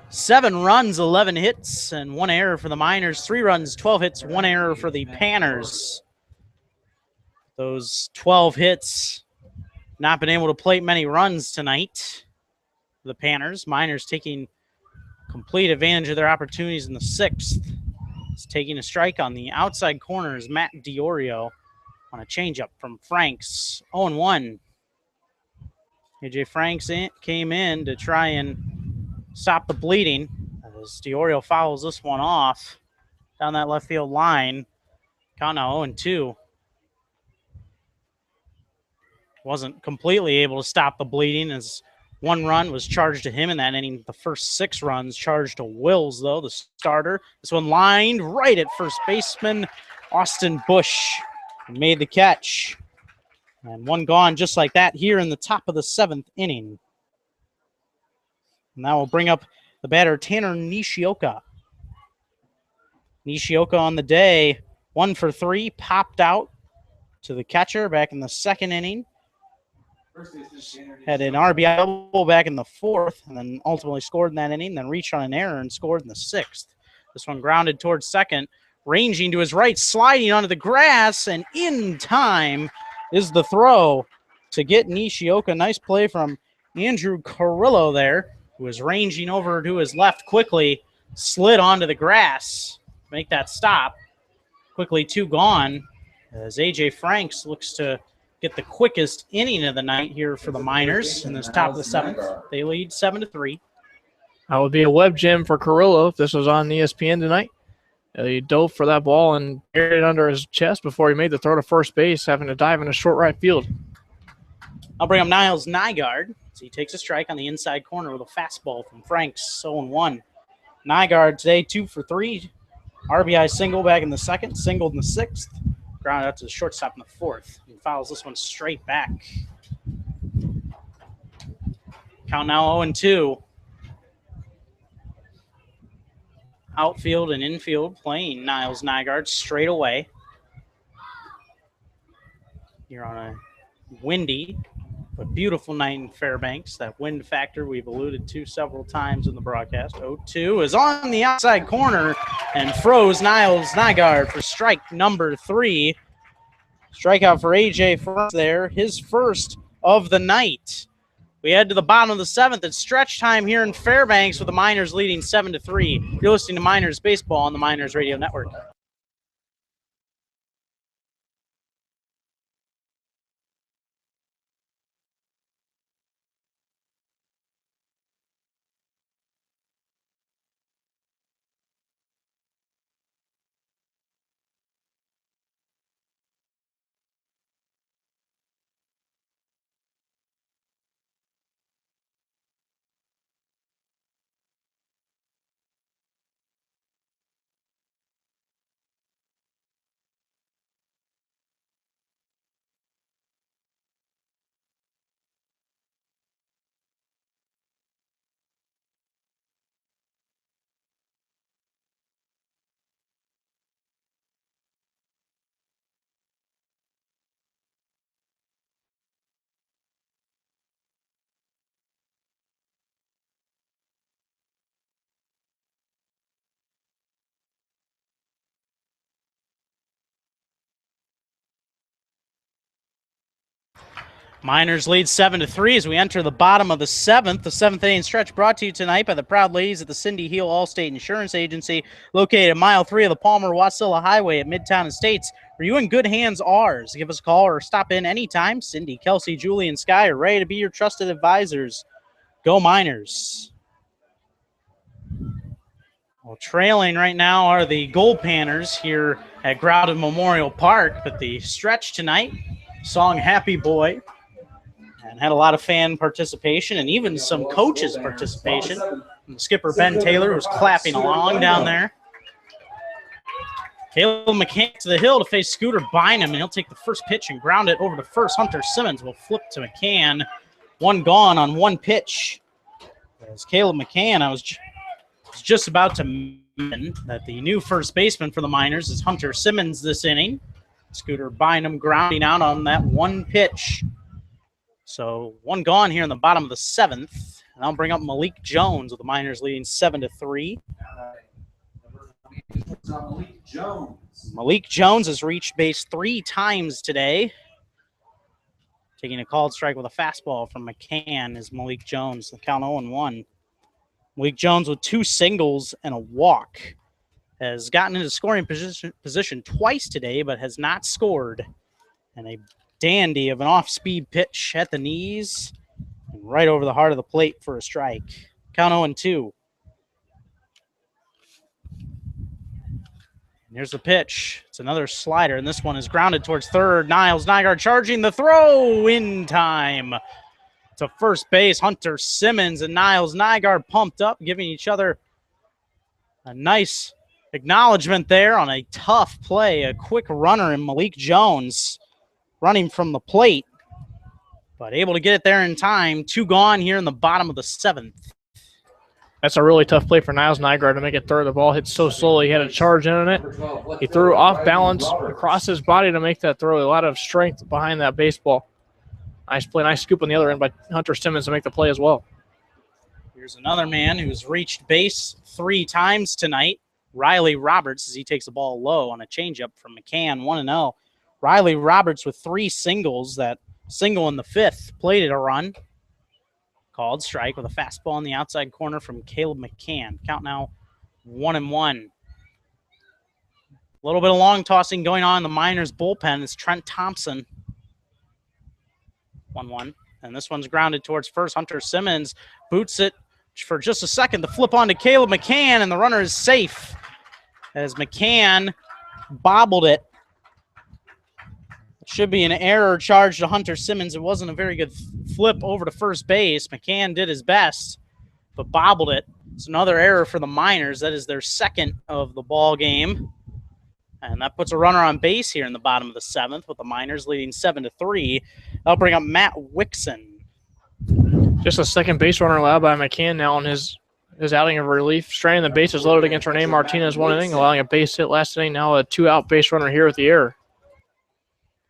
7 runs, 11 hits, and 1 error for the Miners. 3 runs, 12 hits, 1 error for the Panners. Those 12 hits, not been able to plate many runs tonight. The Panners. Miners taking complete advantage of their opportunities in the 6th. It's taking a strike on the outside corner is Matt Diorio on a changeup from Franks. 0-1. AJ Franks came in to try and stop the bleeding as Diorio fouls this one off down that left field line. Count now 0-2. Wasn't completely able to stop the bleeding as 1 run was charged to him in that inning. The first 6 runs charged to Wills, though, the starter. This one lined right at first baseman Austin Bush. Made the catch. And 1 gone just like that here in the top of the 7th inning. And that will bring up the batter, Tanner Nishioka. Nishioka on the day, 1 for 3, popped out to the catcher back in the 2nd inning. Had an RBI double back in the 4th, and then ultimately scored in that inning, then reached on an error and scored in the 6th. This one grounded towards second, ranging to his right, sliding onto the grass, and in time is the throw to get Nishioka. Nice play from Andrew Carrillo there, who was ranging over to his left quickly, slid onto the grass to make that stop. Quickly 2 gone as AJ Franks looks to get the quickest inning of the night here for the Miners in this top of the 7th. They lead 7-3. That would be a web gem for Carrillo if this was on ESPN tonight. He dove for that ball and buried it under his chest before he made the throw to first base, having to dive into short right field. I'll bring up Niles Nygaard. So he takes a strike on the inside corner with a fastball from Franks, 0-1. Nygaard today 2 for 3. RBI single back in the 2nd, singled in the 6th. Grounded out to the shortstop in the 4th. He fouls this one straight back. Count now 0-2. Outfield and infield playing Niles Nygaard straight away. You're on a windy but beautiful night in Fairbanks. That wind factor we've alluded to several times in the broadcast. 0-2 is on the outside corner and froze Niles Nygaard for strike number 3. Strikeout for AJ Franks there, his first of the night. We head to the bottom of the 7th. It's stretch time here in Fairbanks with the Miners leading 7-3. You're listening to Miners Baseball on the Miners Radio Network. Miners lead 7-3 as we enter the bottom of the seventh. The seventh inning stretch brought to you tonight by the proud ladies at the Cindy Heel Allstate Insurance Agency, located at mile 3 of the Palmer-Wasilla Highway at Midtown Estates. Are you in good hands? Ours. Give us a call or stop in anytime. Cindy, Kelsey, Julie, and Sky are ready to be your trusted advisors. Go Miners. Well, trailing right now are the Goldpanners here at Groudon Memorial Park, but the stretch tonight, song Happy Boy, and had a lot of fan participation and even some coaches' participation. And skipper Ben Taylor was clapping along down there. Caleb McCann to the hill to face Scooter Bynum, and he'll take the first pitch and ground it over to first. Hunter Simmons will flip to McCann. One gone on one pitch. As Caleb McCann, I was just about to mention that the new first baseman for the Miners is Hunter Simmons this inning. Scooter Bynum grounding out on that one pitch. So one gone here in the bottom of the seventh. And I'll bring up Malik Jones with the Miners leading 7-3. Malik Jones has reached base 3 times today. Taking a called strike with a fastball from McCann is Malik Jones. The count 0-1. Malik Jones with 2 singles and a walk has gotten into scoring position twice today, but has not scored. And a dandy of an off-speed pitch at the knees and right over the heart of the plate for a strike. Count 0-2. And here's the pitch. It's another slider, and this one is grounded towards third. Niles Nygaard charging the throw in time to first base. Hunter Simmons and Niles Nygaard pumped up, giving each other a nice acknowledgement there on a tough play. A quick runner in Malik Jones running from the plate, but able to get it there in time. 2 gone here in the bottom of the seventh. That's a really tough play for Niles Nygaard to make it third. The ball hit so slowly. He had a charge in on it. He threw off balance across his body to make that throw. A lot of strength behind that baseball. Nice play, nice scoop on the other end by Hunter Simmons to make the play as well. Here's another man who's reached base 3 times tonight. Riley Roberts, as he takes the ball low on a changeup from McCann, 1-0. Riley Roberts with 3 singles. That single in the 5th plated a run. Called strike with a fastball in the outside corner from Caleb McCann. Count now 1-1. A little bit of long tossing going on in the Miners bullpen. It's Trent Thompson. 1-1. And this one's grounded towards first. Hunter Simmons boots it for just a second. The flip on to Caleb McCann, and the runner is safe as McCann bobbled it. It should be an error charged to Hunter Simmons. It wasn't a very good flip over to first base. McCann did his best, but bobbled it. It's another error for the Miners. That is their second of the ball game. And that puts a runner on base here in the bottom of the seventh with the Miners leading 7-3. I'll bring up Matt Wixon. Just a second base runner allowed by McCann now on his outing of relief. Stranding the bases loaded against Renee Martinez 1 inning, allowing a base hit last inning. Now a 2-out base runner here with the error.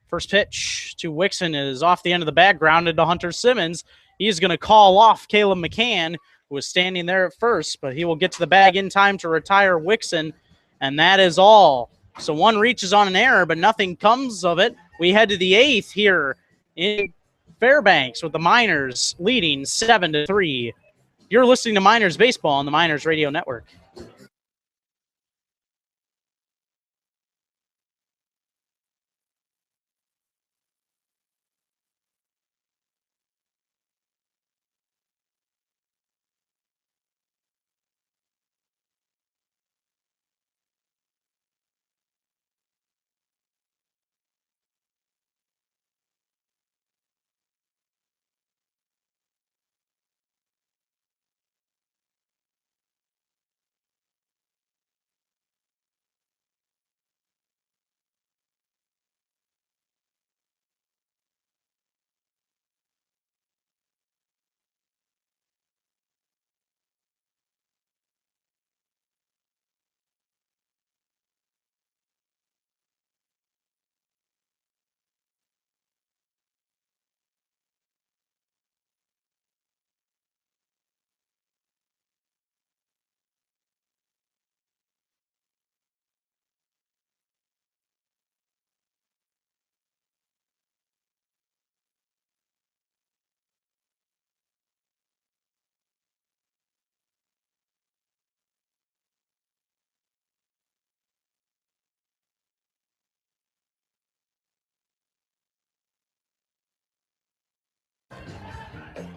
First pitch to Wixon is off the end of the bat, grounded to Hunter Simmons. He is going to call off Caleb McCann, who was standing there at first, but he will get to the bag in time to retire Wixon, and that is all. So one reaches on an error, but nothing comes of it. We head to the 8th here in Fairbanks with the Miners leading 7-3. You're listening to Miners Baseball on the Miners Radio Network.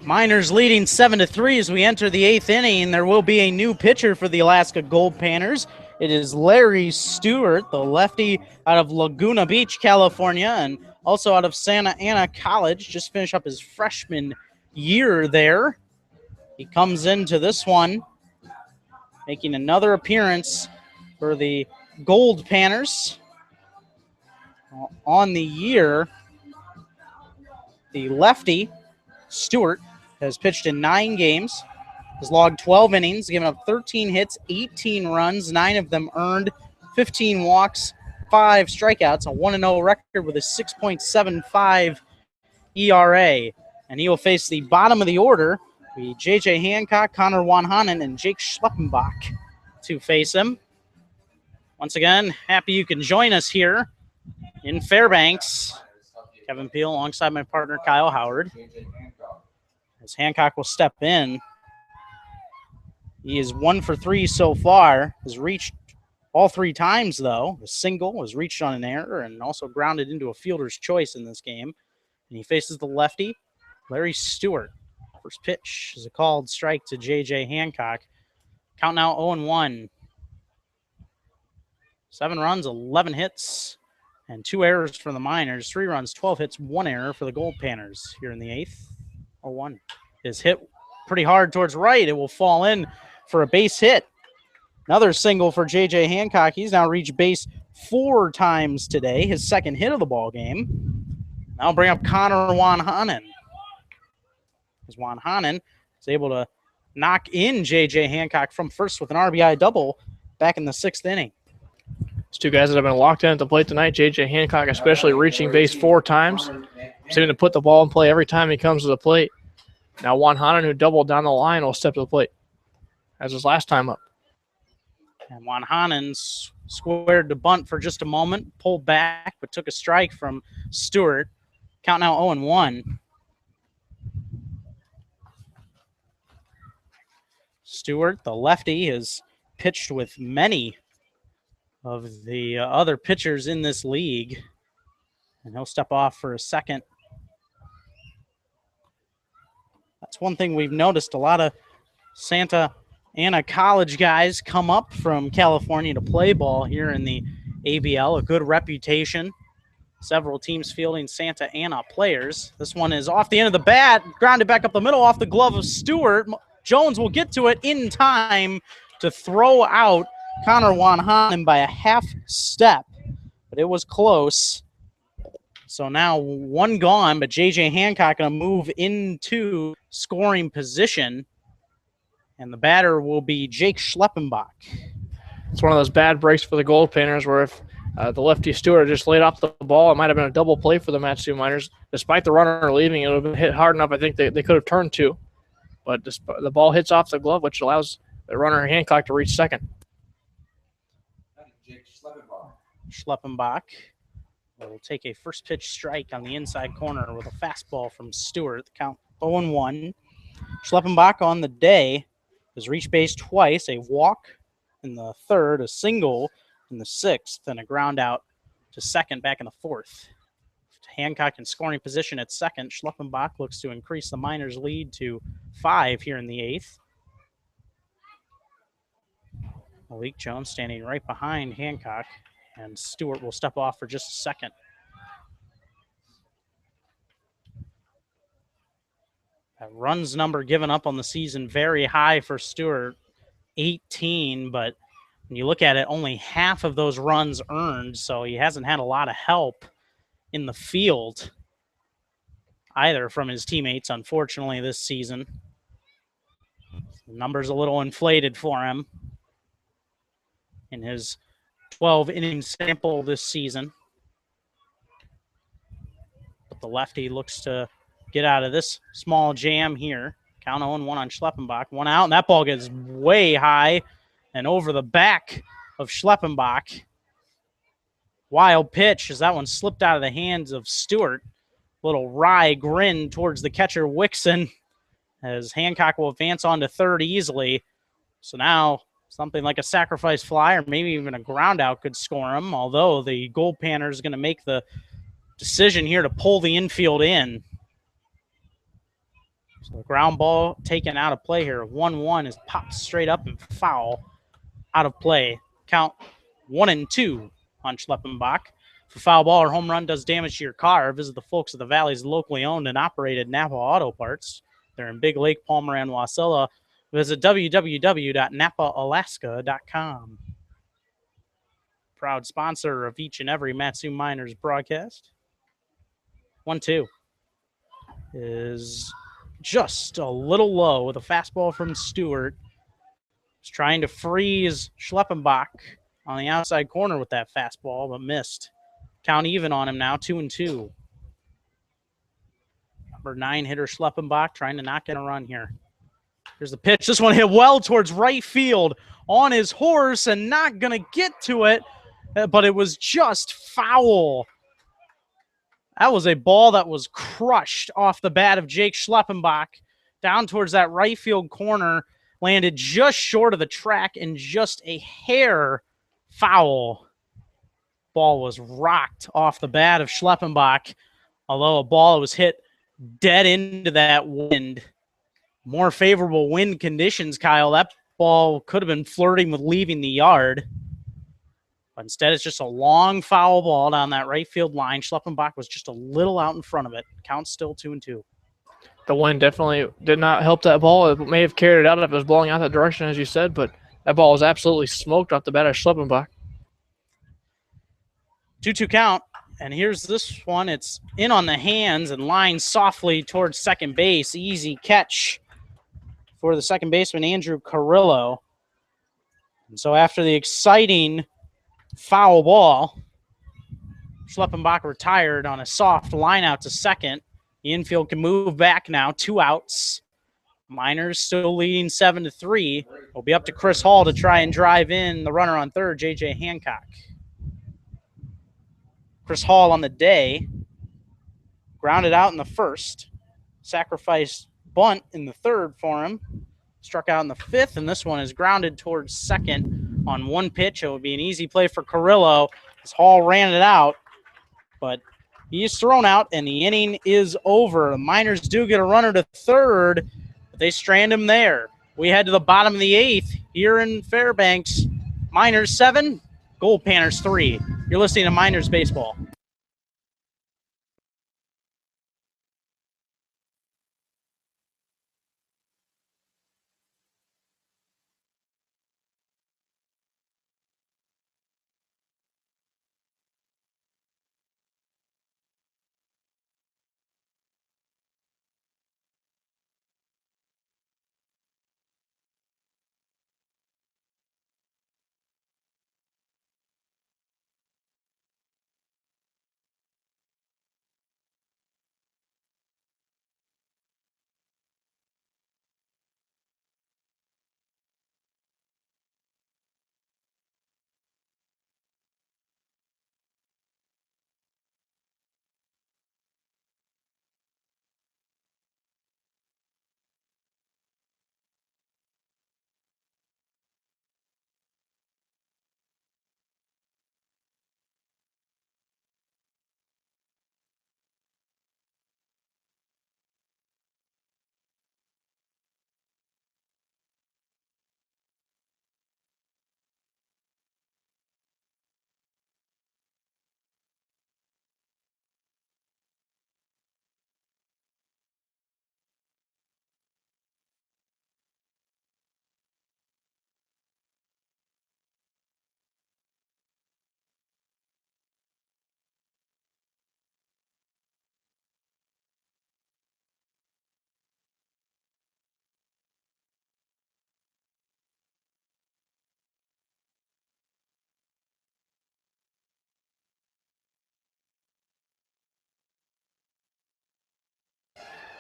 Miners leading 7-3 as we enter the 8th inning. There will be a new pitcher for the Alaska Goldpanners. It is Larry Stewart, the lefty out of Laguna Beach, California, and also out of Santa Ana College. Just finished up his freshman year there. He comes into this one, making another appearance for the Goldpanners. On the year, the lefty, Stewart, has pitched in 9 games, has logged 12 innings, given up 13 hits, 18 runs, 9 of them earned, 15 walks, 5 strikeouts, a 1-0 record with a 6.75 ERA. And he will face the bottom of the order, be J.J. Hancock, Connor Wanhanen, and Jake Schleppenbach to face him. Once again, happy you can join us here in Fairbanks. Kevin Peel alongside my partner Kyle Howard. As Hancock will step in. He is 1 for 3 so far. Has reached all 3 times, though. A single was reached on an error and also grounded into a fielder's choice in this game. And he faces the lefty, Larry Stewart. First pitch is a called strike to J.J. Hancock. Count now 0-1. 7 runs, 11 hits, and 2 errors for the Miners. 3 runs, 12 hits, 1 error for the Goldpanners here in the 8th. 0-1 is hit pretty hard towards right. It will fall in for a base hit. Another single for J.J. Hancock. He's now reached base 4 times today, his second hit of the ball game. Now bring up Connor Wanhanen. As Wanhanen is able to knock in J.J. Hancock from first with an RBI double back in the 6th inning. These 2 guys that have been locked in at the plate tonight, J.J. Hancock especially reaching base 4 times. Seeming to put the ball in play every time he comes to the plate. Now Wanhanen, who doubled down the line, will step to the plate as his last time up. And Wanhanen squared to bunt for just a moment, pulled back, but took a strike from Stewart. Count now 0-1. Stewart, the lefty, has pitched with many of the other pitchers in this league. And he'll step off for a second. That's one thing we've noticed. A lot of Santa Ana College guys come up from California to play ball here in the ABL. A good reputation. Several teams fielding Santa Ana players. This one is off the end of the bat, grounded back up the middle off the glove of Stewart. Jones will get to it in time to throw out Connor Wanhanen by a half step, but it was close. So now 1 gone, but J.J. Hancock going to move into scoring position, and the batter will be Jake Schleppenbach. It's one of those bad breaks for the Goldpanners where if the lefty Stewart just laid off the ball, it might have been a double play for the Matsu Miners. Despite the runner leaving, it would have been hit hard enough. I think they could have turned 2. But the ball hits off the glove, which allows the runner Hancock to reach second. Schleppenbach will take a first pitch strike on the inside corner with a fastball from Stewart. The count 0-1. Schleppenbach on the day has reached base twice, a walk in the 3rd, a single in the 6th, and a ground out to second back in the 4th. Hancock in scoring position at second. Schleppenbach looks to increase the Miners' lead to 5 here in the 8th. Malik Jones standing right behind Hancock, and Stewart will step off for just a second. That runs number given up on the season very high for Stewart, 18, but when you look at it, only half of those runs earned, so he hasn't had a lot of help in the field either from his teammates, unfortunately, this season. The number's a little inflated for him in his 12-inning sample this season. But the lefty looks to get out of this small jam here. Count 0-1 on Schleppenbach. 1 out, and that ball gets way high and over the back of Schleppenbach. Wild pitch as that one slipped out of the hands of Stewart. Little wry grin towards the catcher, Wixon, as Hancock will advance on to 3rd easily. So now something like a sacrifice fly or maybe even a ground out could score him, although the Goldpanners is going to make the decision here to pull the infield in. So the ground ball taken out of play here. 1-1 is popped straight up and foul out of play. Count 1-2 on Schleppenbach. If a foul ball or home run does damage to your car, visit the folks at the Valley's locally owned and operated Napa Auto Parts. They're in Big Lake, Palmer, and Wasilla. Visit www.napaalaska.com. Proud sponsor of each and every Matsu Miners broadcast. 1-2 is just a little low with a fastball from Stewart. He's trying to freeze Schleppenbach on the outside corner with that fastball, but missed. Count even on him now, 2-2. Number 9 hitter Schleppenbach trying to knock in a run here. Here's the pitch. This one hit well towards right field on his horse and not going to get to it, but it was just foul. That was a ball that was crushed off the bat of Jake Schleppenbach down towards that right field corner, landed just short of the track and just a hair foul. Ball was rocked off the bat of Schleppenbach, although a ball was hit dead into that wind. More favorable wind conditions, Kyle. That ball could have been flirting with leaving the yard. But instead, it's just a long foul ball down that right field line. Schleppenbach was just a little out in front of it. Count's still 2-2. The wind definitely did not help that ball. It may have carried it out if it was blowing out that direction, as you said, but that ball was absolutely smoked off the bat of Schleppenbach. 2-2 count. And here's this one. It's in on the hands and lined softly towards second base. Easy catch for the second baseman, Andrew Carrillo. And so after the exciting foul ball, Schleppenbach retired on a soft line out to second. The infield can move back now, 2 outs. Miners still leading 7-3. It'll be up to Chris Hall to try and drive in the runner on third, J.J. Hancock. Chris Hall on the day, grounded out in the first, sacrificed bunt in the third for him, struck out in the fifth, and this one is grounded towards second on one pitch. It would be an easy play for Carrillo as Hall ran it out, but he's thrown out, and the inning is over. The Miners do get a runner to third, but they strand him there. We head to the bottom of the eighth here in Fairbanks. Miners 7, Goldpanners 3. You're listening to Miners Baseball.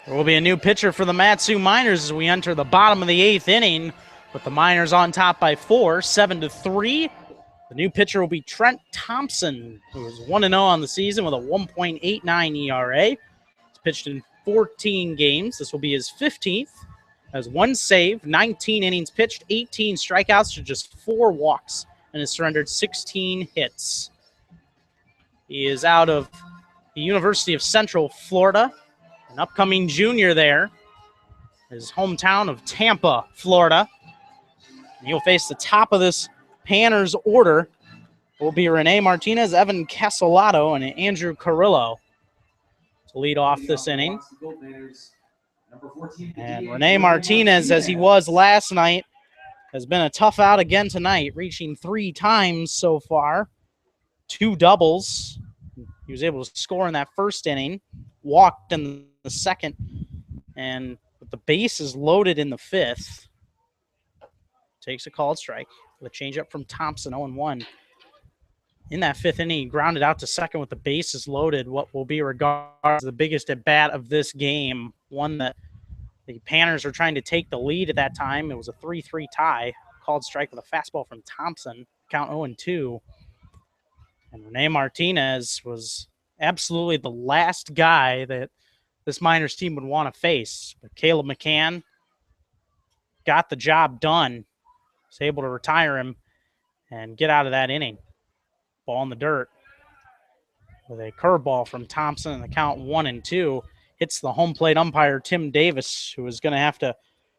There will be a new pitcher for the Matsu Miners as we enter the bottom of the eighth inning, with the Miners on top by 4, 7-3. The new pitcher will be Trent Thompson, who is 1-0 on the season with a 1.89 ERA. He's pitched in 14 games. This will be his 15th. Has 1 save, 19 innings pitched, 18 strikeouts to just 4 walks, and has surrendered 16 hits. He is out of the University of Central Florida, an upcoming junior there. his hometown of Tampa, Florida. He'll face the top of this Panners order. Will be Rene Martinez, Evan Casolato, and Andrew Carrillo to lead off this inning. And Rene Martinez, as he was last night, has been a tough out again tonight, reaching 3 times so far. 2 doubles. He was able to score in that first inning, walked in the second, and with the bases loaded in the 5th, takes a called strike with a changeup from Thompson, 0-1. In that 5th inning, he grounded out to second with the bases loaded, what will be regarded as the biggest at-bat of this game, one that the Panners were trying to take the lead at that time. It was a 3-3 tie. Called strike with a fastball from Thompson, count 0-2. And Rene Martinez was absolutely the last guy that this Miners team would want to face. But Caleb McCann got the job done. Was able to retire him and get out of that inning. Ball in the dirt with a curveball from Thompson, and the count 1-2. Hits the home plate umpire, Tim Davis, who is going to have to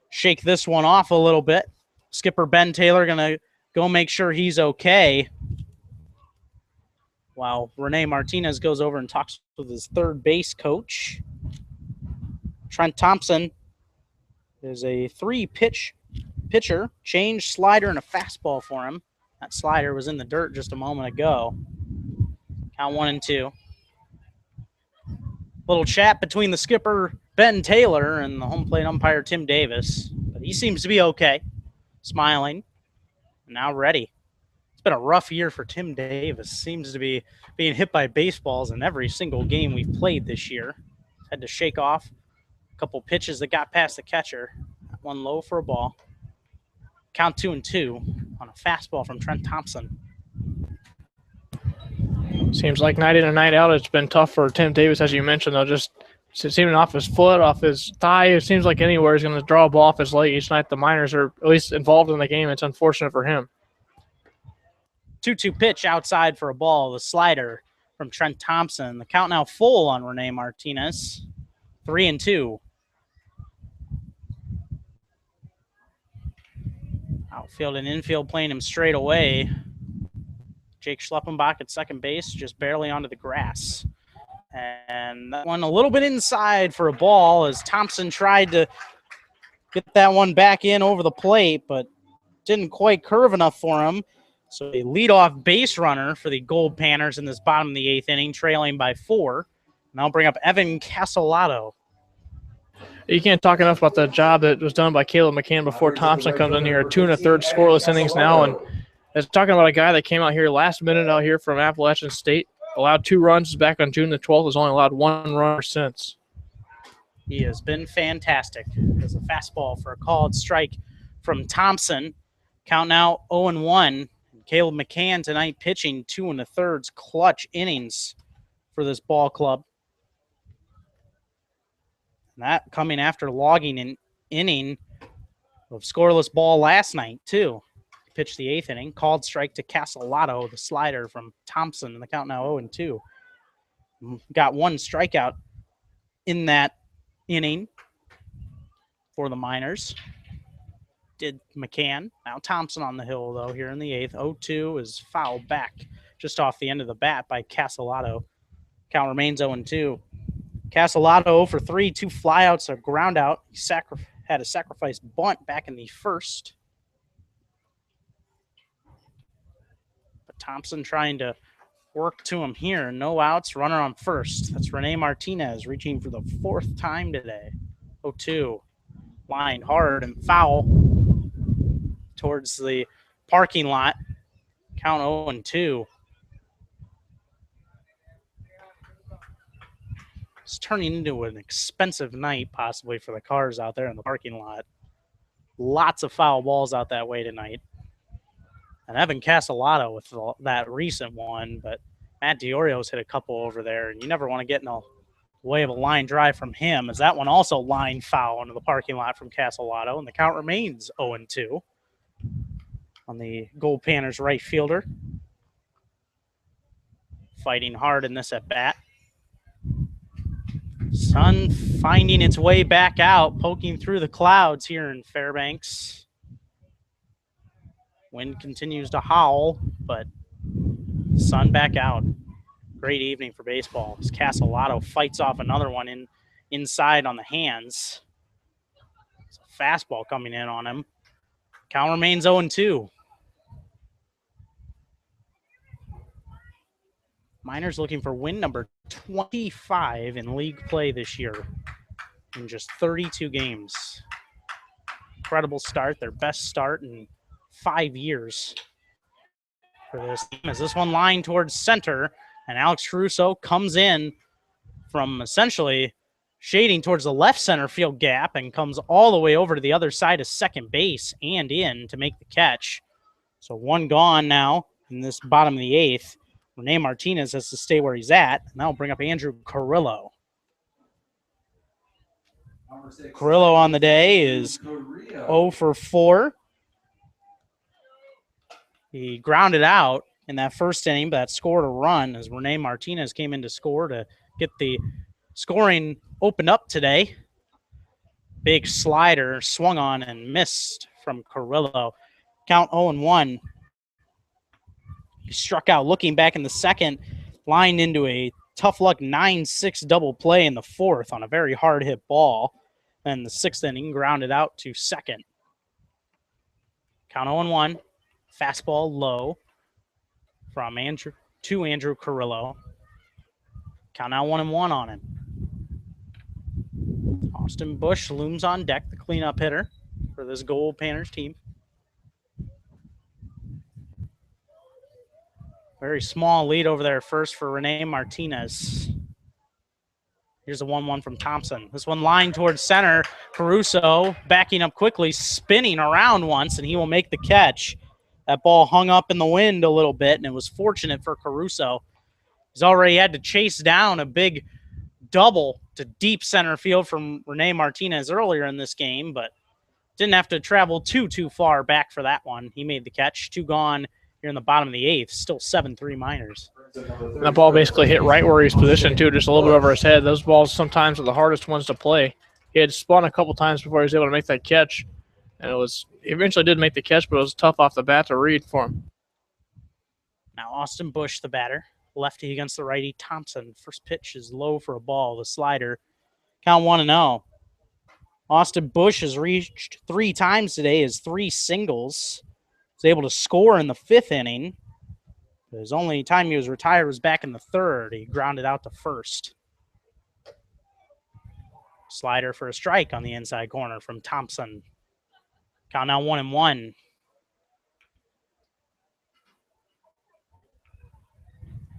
shake this one off a little bit. Skipper Ben Taylor going to go make sure he's okay, while Rene Martinez goes over and talks with his third base coach. Trent Thompson is a 3-pitch pitcher, change, slider, and a fastball for him. That slider was in the dirt just a moment ago. Count 1-2. Little chat between the skipper, Ben Taylor, and the home plate umpire, Tim Davis. But he seems to be okay, smiling, and now ready. It's been a rough year for Tim Davis. Seems to be being hit by baseballs in every single game we've played this year. Had to shake off a couple pitches that got past the catcher. One low for a ball. Count 2-2 on a fastball from Trent Thompson. Seems like night in and night out, it's been tough for Tim Davis, as you mentioned, though. Just seeming off his foot, off his thigh, it seems like anywhere he's going to draw a ball off his leg each night. The Miners are at least involved in the game. It's unfortunate for him. 2-2 pitch outside for a ball, the slider from Trent Thompson. The count now full on Rene Martinez. 3-2. Outfield and infield playing him straight away. Jake Schleppenbach at second base, just barely onto the grass. And that one a little bit inside for a ball as Thompson tried to get that one back in over the plate, but didn't quite curve enough for him. So a leadoff base runner for the Goldpanners in this bottom of the 8th inning, trailing by 4. And I'll bring up Evan Casolato. You can't talk enough about the job that was done by Caleb McCann before Thompson comes in here. 2 1/3 scoreless innings now, and it's talking about a guy that came out here last minute out here from Appalachian State, allowed 2 runs back on June the 12th, has only allowed 1 run since. He has been fantastic. There's a fastball for a called strike from Thompson. Count now 0-1. Caleb McCann tonight pitching 2 1/3 clutch innings for this ball club. And that coming after logging an inning of scoreless ball last night, too. He pitched the 8th inning, called strike to Casolato, the slider from Thompson, and the count now 0-2. Got 1 strikeout in that inning for the Miners. Did McCann. Now Thompson on the hill, though, here in the 8th. 0-2 is fouled back just off the end of the bat by Casolato. Count remains 0-2. Casolato for 3, 2 flyouts, a ground out. He had a sacrifice bunt back in the 1st. But Thompson trying to work to him here. No outs, runner on first. That's Rene Martinez reaching for the 4th time today. 0-2. Line hard and foul towards the parking lot. Count 0-2. It's turning into an expensive night, possibly, for the cars out there in the parking lot. Lots of foul balls out that way tonight. And Evan Casolato with that recent one, but Matt Diorio's hit a couple over there, and you never want to get in the way of a line drive from him, as that one also line foul into the parking lot from Casolato, and the count remains 0-2 on the Goldpanners right fielder. Fighting hard in this at-bat. Sun finding its way back out, poking through the clouds here in Fairbanks. Wind continues to howl, but sun back out. Great evening for baseball as Casalato fights off another one inside on the hands. It's a fastball coming in on him. Count remains 0-2. Miners looking for win number 25 in league play this year in just 32 games. Incredible start, their best start in 5 years for this team. As this one lined towards center, and Alex Caruso comes in from essentially shading towards the left center field gap and comes all the way over to the other side of second base and in to make the catch. So one gone now in this bottom of the 8th. Rene Martinez has to stay where he's at, and that'll bring up Andrew Carrillo. Carrillo on the day is 0 for 4. He grounded out in that first inning, but that scored a run as Rene Martinez came in to score to get the scoring opened up today. Big slider swung on and missed from Carrillo. Count 0-1. He struck out looking back in the second, lined into a tough luck 9-6 double play in the 4th on a very hard hit ball. Then the 6th inning grounded out to second. Count 0-1. Fastball low from Andrew Carrillo. Count now 1-1 on him. Austin Bush looms on deck, the cleanup hitter for this Goldpanners team. Very small lead over there first for Rene Martinez. Here's a 1-1 from Thompson. This one lined towards center. Caruso backing up quickly, spinning around once, and he will make the catch. That ball hung up in the wind a little bit, and it was fortunate for Caruso. He's already had to chase down a big double to deep center field from Rene Martinez earlier in this game, but didn't have to travel too far back for that one. He made the catch. 2 gone here in the bottom of the 8th. Still 7-3 Miners. That ball basically hit right where he's positioned, too, just a little bit over his head. Those balls sometimes are the hardest ones to play. He had spun a couple times before he was able to make that catch, and he eventually did make the catch, but it was tough off the bat to read for him. Now Austin Bush, the batter. Lefty against the righty Thompson. First pitch is low for a ball, the slider. Count 1-0. Austin Bush has reached 3 times today, has 3 singles. Was able to score in the 5th inning. His only time he was retired was back in the 3rd. He grounded out to first. Slider for a strike on the inside corner from Thompson. Count now 1-1.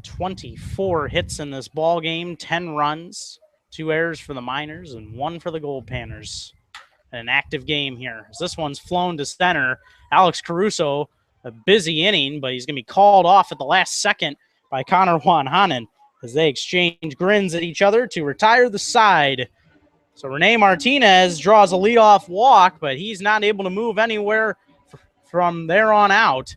"24 hits in this ball game, 10 runs, 2 errors for the Miners, and 1 for the Goldpanners. An active game here. As this one's flown to center. Alex Caruso, a busy inning, but he's going to be called off at the last second by Connor Wanhanen as they exchange grins at each other to retire the side. So Rene Martinez draws a leadoff walk, but he's not able to move anywhere from there on out.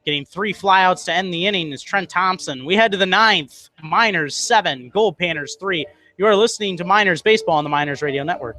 Getting 3 flyouts to end the inning is Trent Thompson. We head to the 9th. Miners 7, Goldpanners 3. You are listening to Miners Baseball on the Miners Radio Network.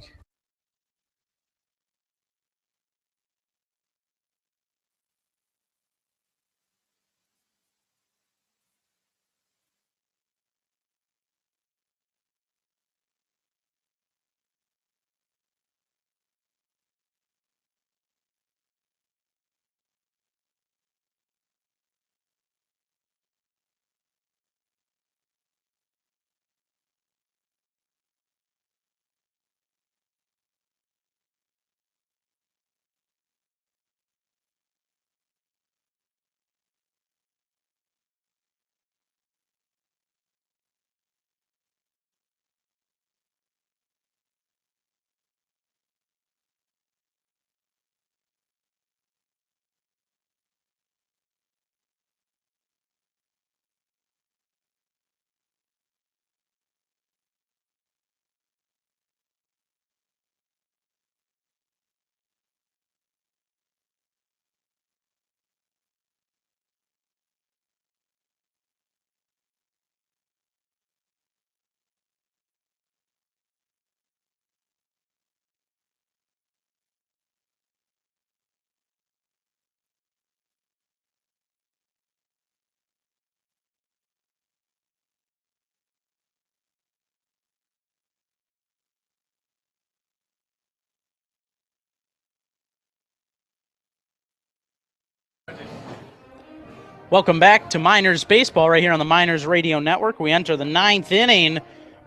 Welcome back to Miners Baseball right here on the Miners Radio Network. We enter the 9th inning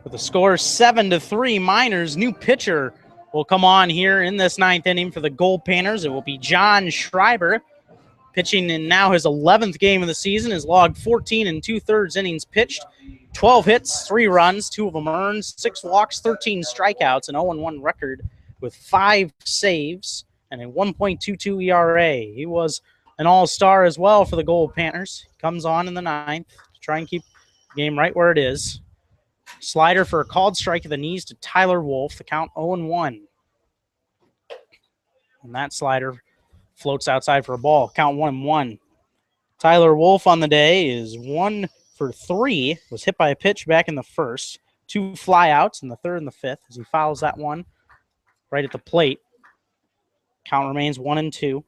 with the score 7-3 Miners. New pitcher will come on here in this 9th inning for the Goldpanners. It will be John Schreiber, pitching in now his 11th game of the season. Has logged 14 2/3 innings pitched, 12 hits, 3 runs, 2 of them earned, 6 walks, 13 strikeouts, an 0-1 record with 5 saves and a 1.22 ERA. He was an all-star as well for the Goldpanners. Comes on in the 9th to try and keep the game right where it is. Slider for a called strike at the knees to Tyler Wolf. The count 0-1. And that slider floats outside for a ball. Count 1-1. Tyler Wolf on the day is 1 for 3. Was hit by a pitch back in the first. 2 flyouts in the third and the fifth as he fouls that one right at the plate. Count remains 1-2.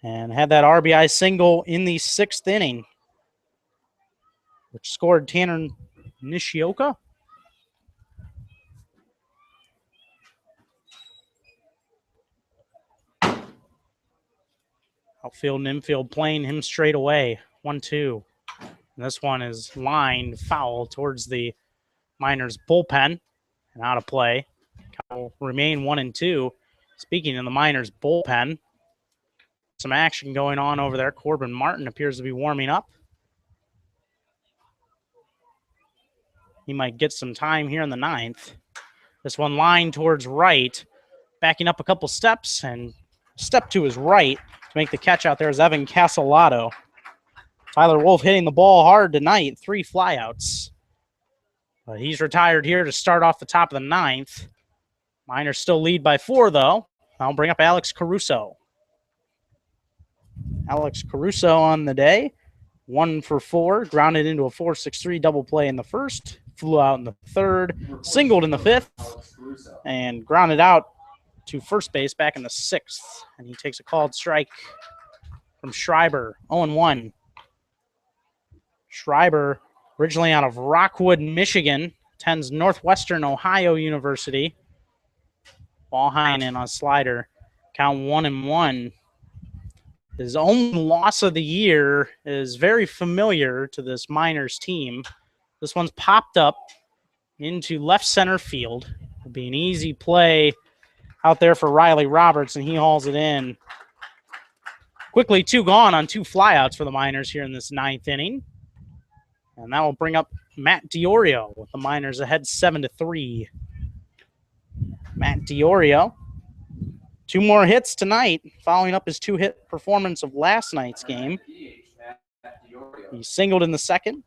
And had that RBI single in the 6th inning, which scored Tanner Nishioka. Outfield and infield playing him straight away. 1-2. And this one is lined foul towards the Miners bullpen and out of play. Will remain 1-2. Speaking of the Miners bullpen, some action going on over there. Corbin Martin appears to be warming up. He might get some time here in the 9th. This one lined towards right, backing up a couple steps, and step to his right to make the catch out there is Evan Casalato. Tyler Wolf hitting the ball hard tonight, 3 flyouts. But he's retired here to start off the top of the 9th. Miners still lead by 4, though. I'll bring up Alex Caruso. Alex Caruso on the day, 1 for 4, grounded into a 4-6-3 double play in the first, flew out in the third, singled in the 5th, and grounded out to first base back in the 6th. And he takes a called strike from Schreiber, 0-1. Schreiber, originally out of Rockwood, Michigan, attends Northwestern Ohio University. Ball high and in on a slider. Count 1-1. His only loss of the year is very familiar to this Miners team. This one's popped up into left center field. It'll be an easy play out there for Riley Roberts, and he hauls it in. Quickly 2 gone on 2 flyouts for the Miners here in this 9th inning. And that will bring up Matt Diorio with the Miners ahead 7-3. Matt Diorio, 2 more hits tonight, following up his 2-hit performance of last night's game. He singled in the 2nd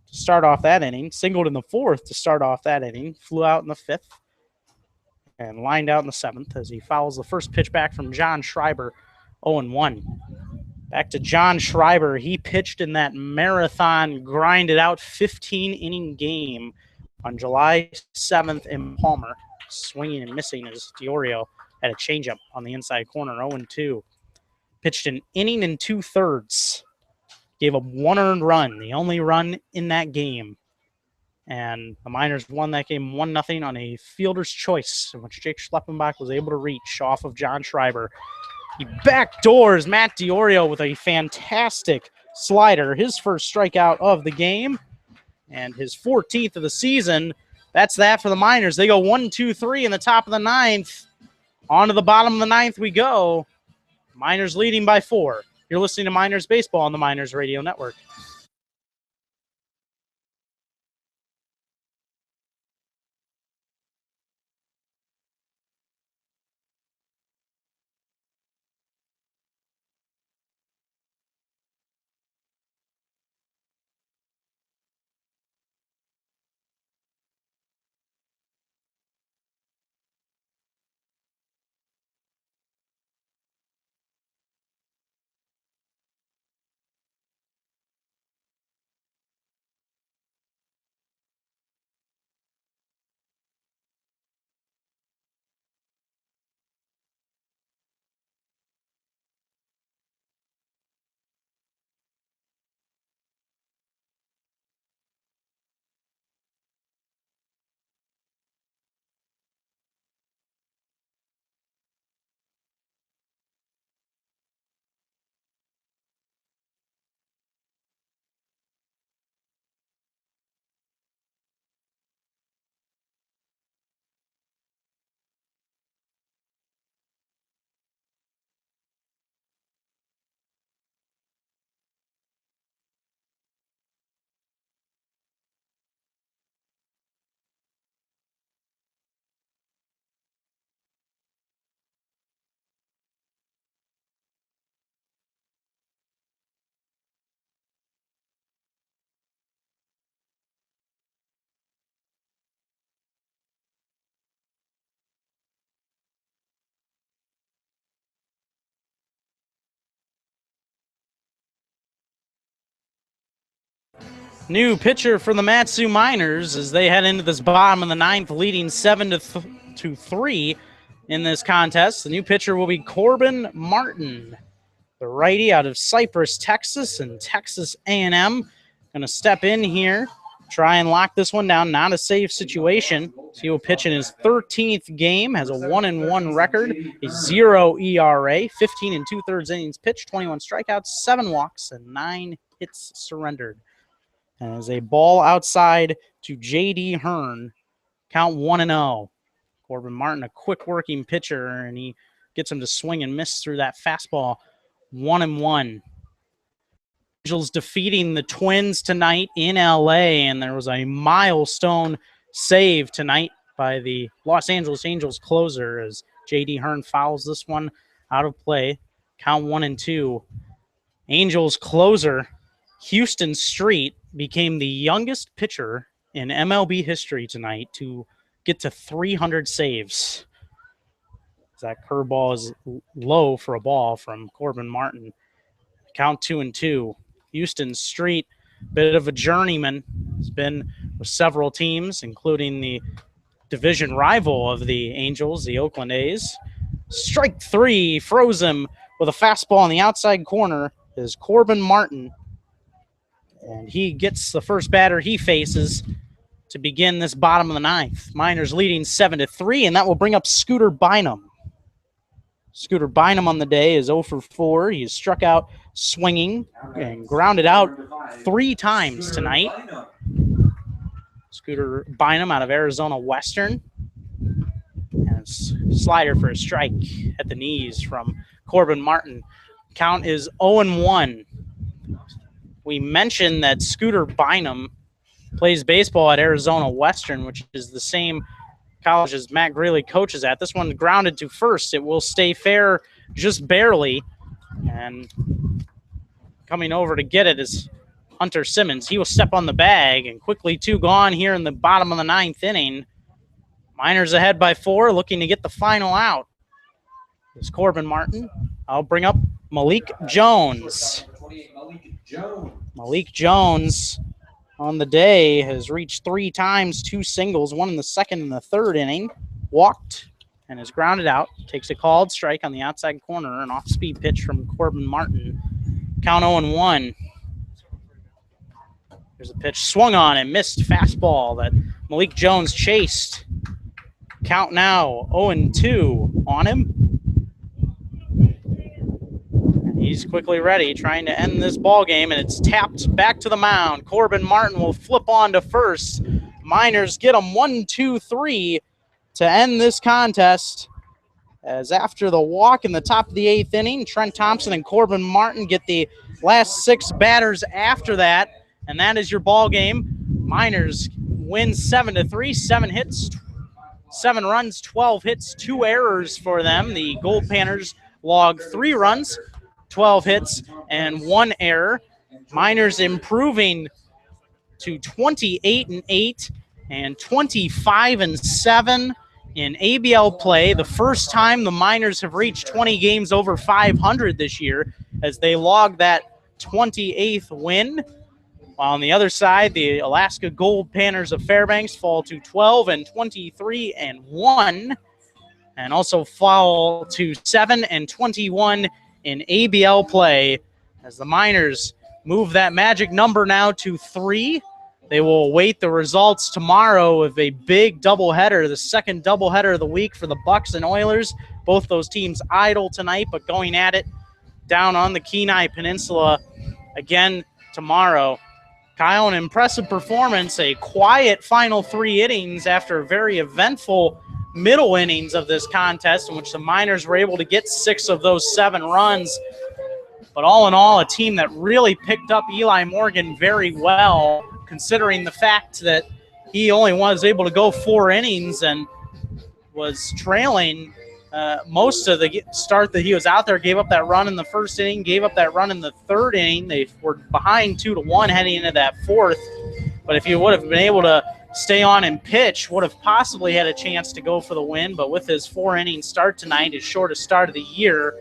to start off that inning, singled in the 4th to start off that inning, flew out in the 5th, and lined out in the 7th as he fouls the first pitch back from John Schreiber, 0-1. Back to John Schreiber. He pitched in that marathon, grinded out 15-inning game on July 7th in Palmer, swinging and missing as Diorio had a changeup on the inside corner, 0-2. Pitched an inning and 2/3. Gave up 1 earned run, the only run in that game. And the Miners won that game 1-0 on a fielder's choice, in which Jake Schleppenbach was able to reach off of John Schreiber. He backdoors Matt Diorio with a fantastic slider, his first strikeout of the game, and his 14th of the season. That's that for the Miners. They go 1-2-3 in the top of the 9th. On to the bottom of the 9th we go. Miners leading by 4. You're listening to Miners Baseball on the Miners Radio Network. New pitcher for the Matsu Miners as they head into this bottom of the ninth, leading 7-3 in this contest. The new pitcher will be Corbin Martin, the righty out of Cypress, Texas, and Texas A&M. Going to step in here, try and lock this one down. Not a safe situation. So he will pitch in his 13th game, has a 1-1 record, a 0 ERA, 15 2/3 innings pitched, 21 strikeouts, 7 walks, and 9 hits surrendered. And as a ball outside to J.D. Hearn, count 1-0. Corbin Martin, a quick working pitcher, and he gets him to swing and miss through that fastball. 1-1. Angels defeating the Twins tonight in LA, and there was a milestone save tonight by the Los Angeles Angels closer as J.D. Hearn fouls this one out of play. Count 1-2. Angels closer Houston Street became the youngest pitcher in MLB history tonight to get to 300 saves. That curveball is low for a ball from Corbin Martin. Count 2-2. Houston Street, bit of a journeyman. Has been with several teams, including the division rival of the Angels, the Oakland A's. Strike 3, froze him with a fastball on the outside corner is Corbin Martin. And he gets the first batter he faces to begin this bottom of the ninth. Miners leading 7-3, and that will bring up Scooter Bynum. Scooter Bynum on the day is 0 for 4. He is struck out swinging and grounded out 3 times tonight. Scooter Bynum out of Arizona Western. And a slider for a strike at the knees from Corbin Martin. Count is 0-1. We mentioned that Scooter Bynum plays baseball at Arizona Western, which is the same college as Matt Greeley coaches at. This one grounded to first. It will stay fair just barely. And coming over to get it is Hunter Simmons. He will step on the bag, and quickly 2 gone here in the bottom of the ninth inning. Miners ahead by 4, looking to get the final out. It's Corbin Martin. I'll bring up Malik Jones. Malik Jones on the day has reached 3 times, 2 singles, 1 in the second and the third inning. Walked and is grounded out. Takes a called strike on the outside corner. An off-speed pitch from Corbin Martin. Count 0-1. There's a pitch swung on and missed fastball that Malik Jones chased. Count now 0-2 on him. He's quickly ready, trying to end this ball game, and it's tapped back to the mound. Corbin Martin will flip on to first. Miners get him 1-2-3 to end this contest. As after the walk in the top of the 8th inning, Trent Thompson and Corbin Martin get the last 6 batters after that, and that is your ball game. Miners win 7-3, 7 hits, 7 runs, 12 hits, 2 errors for them. The Goldpanners log 3 runs, 12 hits, and 1 error. Miners improving to 28-8 and 25-7 in ABL play. The first time the Miners have reached 20 games over 500 this year, as they log that 28th win. While on the other side, the Alaska Goldpanners of Fairbanks fall to 12-23-1, and also fall to 7-21 in ABL play, as the Miners move that magic number now to 3. They will await the results tomorrow of a big doubleheader, the second doubleheader of the week for the Bucks and Oilers. Both those teams idle tonight, but going at it down on the Kenai Peninsula again tomorrow. Kyle, an impressive performance, a quiet final 3 innings after very eventful middle innings of this contest, in which the Miners were able to get 6 of those 7 runs. But all in all, a team that really picked up Eli Morgan very well, considering the fact that he only was able to go 4 innings and was trailing most of the start that he was out there. Gave up that run in the first inning, gave up that run in the third inning. They were behind 2-1 heading into that 4th. But if you would have been able to stay on and pitch, would have possibly had a chance to go for the win. But with his 4-inning start tonight, his shortest start of the year,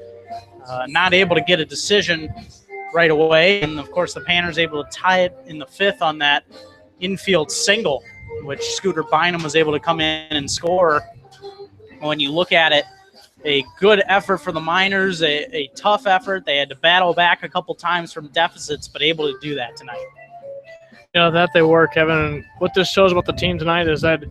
not able to get a decision right away. And, of course, the Panners able to tie it in the 5th on that infield single, which Scooter Bynum was able to come in and score. When you look at it, a good effort for the Miners, a tough effort. They had to battle back a couple times from deficits, but able to do that tonight. That they were, Kevin. And what this shows about the team tonight is that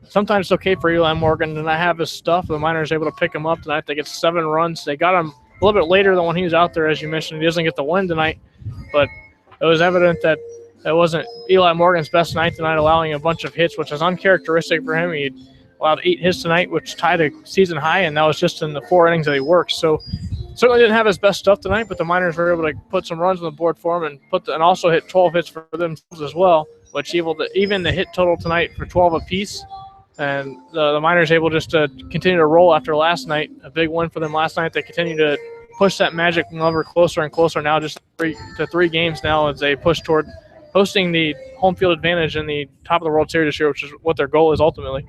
sometimes it's okay for Eli Morgan to not have his stuff. The Miners able to pick him up tonight. They get 7 runs. They got him a little bit later than when he was out there, as you mentioned. He doesn't get the win tonight, but it was evident that it wasn't Eli Morgan's best night tonight, allowing a bunch of hits, which is uncharacteristic for him. He allowed 8 hits tonight, which tied a season high, and that was just in the 4 innings that he worked. So certainly didn't have his best stuff tonight, but the Miners were able to put some runs on the board for him and also hit 12 hits for themselves as well, which even the hit total tonight for 12 apiece. And the Miners able just to continue to roll after last night. A big win for them last night. They continue to push that magic number closer and closer now, just 3 games now as they push toward hosting the home field advantage in the top of the World Series this year, which is what their goal is ultimately.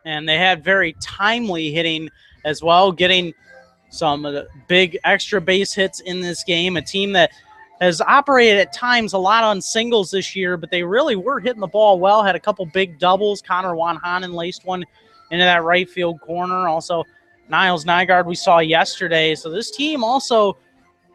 And they had very timely hitting as well, getting some of the big extra base hits in this game. A team that has operated at times a lot on singles this year, but they really were hitting the ball well. Had a couple big doubles. Connor Wanhanen laced one into that right field corner. Also, Niles Nygaard we saw yesterday. So this team also,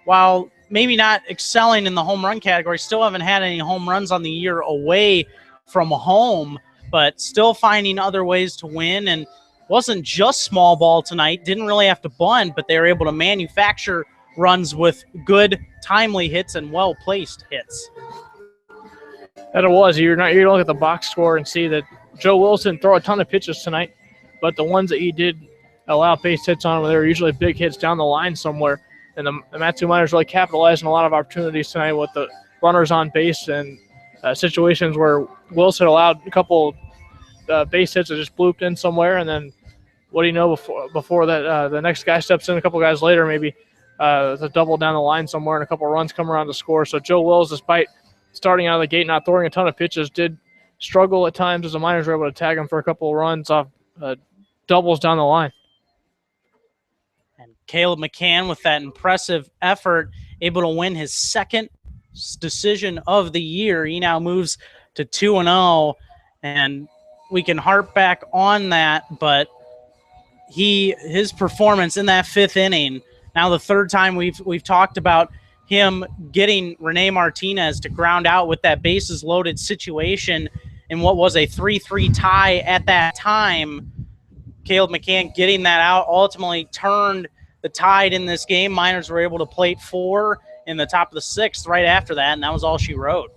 while maybe not excelling in the home run category, still haven't had any home runs on the year away from home, but still finding other ways to win. And wasn't just small ball tonight. Didn't really have to bunt, but they were able to manufacture runs with good, timely hits and well-placed hits. That it was. You're look at the box score and see that Joe Wilson threw a ton of pitches tonight, but the ones that he did allow base hits on, they were usually big hits down the line somewhere. And the Matsu Miners really capitalized on a lot of opportunities tonight with the runners on base and situations where Wilson allowed a couple base hits that just blooped in somewhere, and then what do you know, before that the next guy steps in a couple guys later, maybe a double down the line somewhere and a couple runs come around to score. So Joe Wills, despite starting out of the gate not throwing a ton of pitches, did struggle at times as the Miners were able to tag him for a couple of runs off doubles down the line. And Caleb McCann, with that impressive effort, able to win his second decision of the year. He now moves to 2-0, and we can harp back on that, but his performance in that 5th inning, now the 3rd time we've talked about him getting Rene Martinez to ground out with that bases loaded situation in what was a 3-3 tie at that time. Caleb McCann getting that out ultimately turned the tide in this game. Miners were able to plate 4 in the top of the 6th right after that, and that was all she wrote.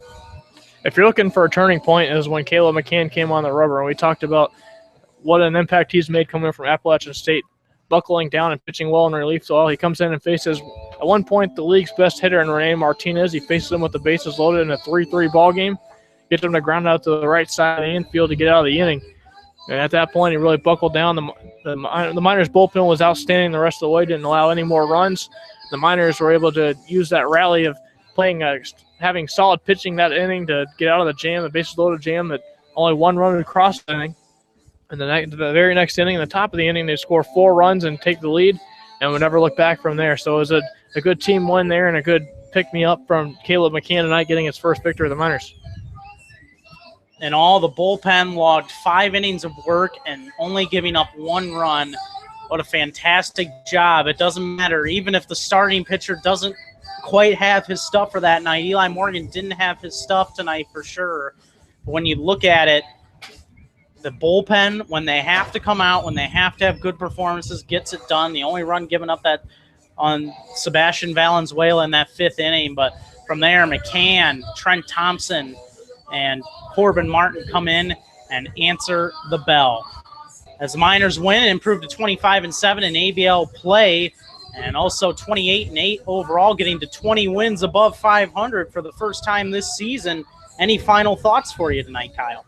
If you're looking for a turning point, is when Caleb McCann came on the rubber, and we talked about what an impact he's made coming from Appalachian State, buckling down and pitching well in relief. So he comes in and faces, at one point, the league's best hitter in Rene Martinez. He faces him with the bases loaded in a 3-3 ball game, gets him to ground out to the right side of the infield to get out of the inning. And at that point, he really buckled down. The Miners' bullpen was outstanding the rest of the way, didn't allow any more runs. The Miners were able to use that rally of having solid pitching that inning to get out of the jam, the bases loaded jam, that only 1 run across the inning. And the very next inning, in the top of the inning, they score 4 runs and take the lead, and would never look back from there. So it was a good team win there and a good pick-me-up from Caleb McCann tonight, getting his first victory of the Miners. And all the bullpen logged 5 innings of work and only giving up 1 run. What a fantastic job. It doesn't matter. Even if the starting pitcher doesn't quite have his stuff for that night. Eli Morgan didn't have his stuff tonight for sure. But when you look at it, the bullpen, when they have to come out, when they have to have good performances, gets it done. The only run given up that on Sebastian Valenzuela in that 5th inning. But from there, McCann, Trent Thompson, and Corbin Martin come in and answer the bell. As the Miners win and improve to 25-7 in ABL play, and also 28-8 overall, getting to 20 wins above 500 for the first time this season. Any final thoughts for you tonight, Kyle?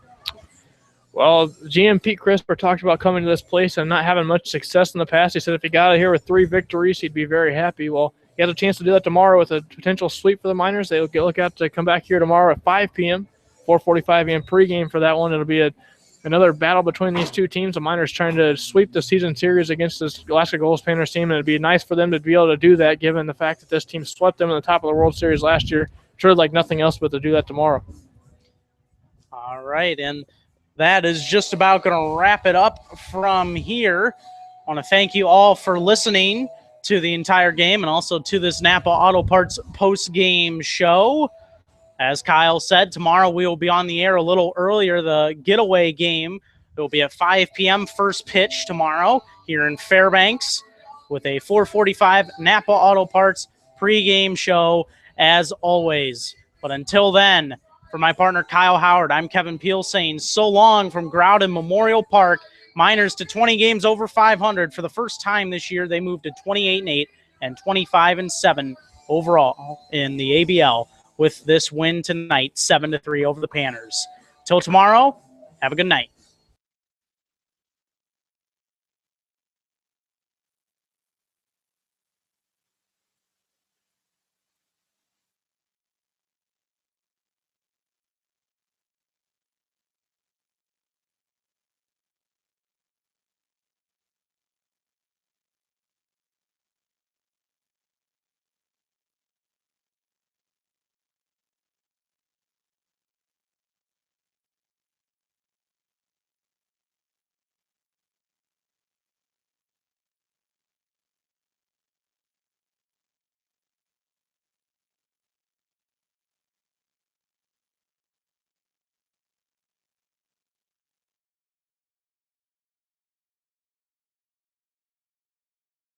Well, GM Pete Crisper talked about coming to this place and not having much success in the past. He said if he got out of here with 3 victories, he'd be very happy. Well, he has a chance to do that tomorrow with a potential sweep for the Miners. They'll look out to come back here tomorrow at 5 p.m., 4:45 a.m. pregame for that one. It'll be a another battle between these two teams. The Miners trying to sweep the season series against this Alaska Goldpanners team, and it'd be nice for them to be able to do that given the fact that this team swept them in the top of the World Series last year. Sure, like nothing else but to do that tomorrow. All right, and that is just about going to wrap it up from here. I want to thank you all for listening to the entire game and also to this Napa Auto Parts post-game show. As Kyle said, tomorrow we will be on the air a little earlier. The getaway game will be at 5 p.m. first pitch tomorrow here in Fairbanks with a 4:45 Napa Auto Parts pregame show as always. But until then, for my partner Kyle Howard, I'm Kevin Peel saying so long from Groudon Memorial Park. Miners to 20 games over 500 for the first time this year. They moved to 28-8 and 25-7 overall in the ABL with this win tonight, 7-3 over the Panners. Till tomorrow, have a good night.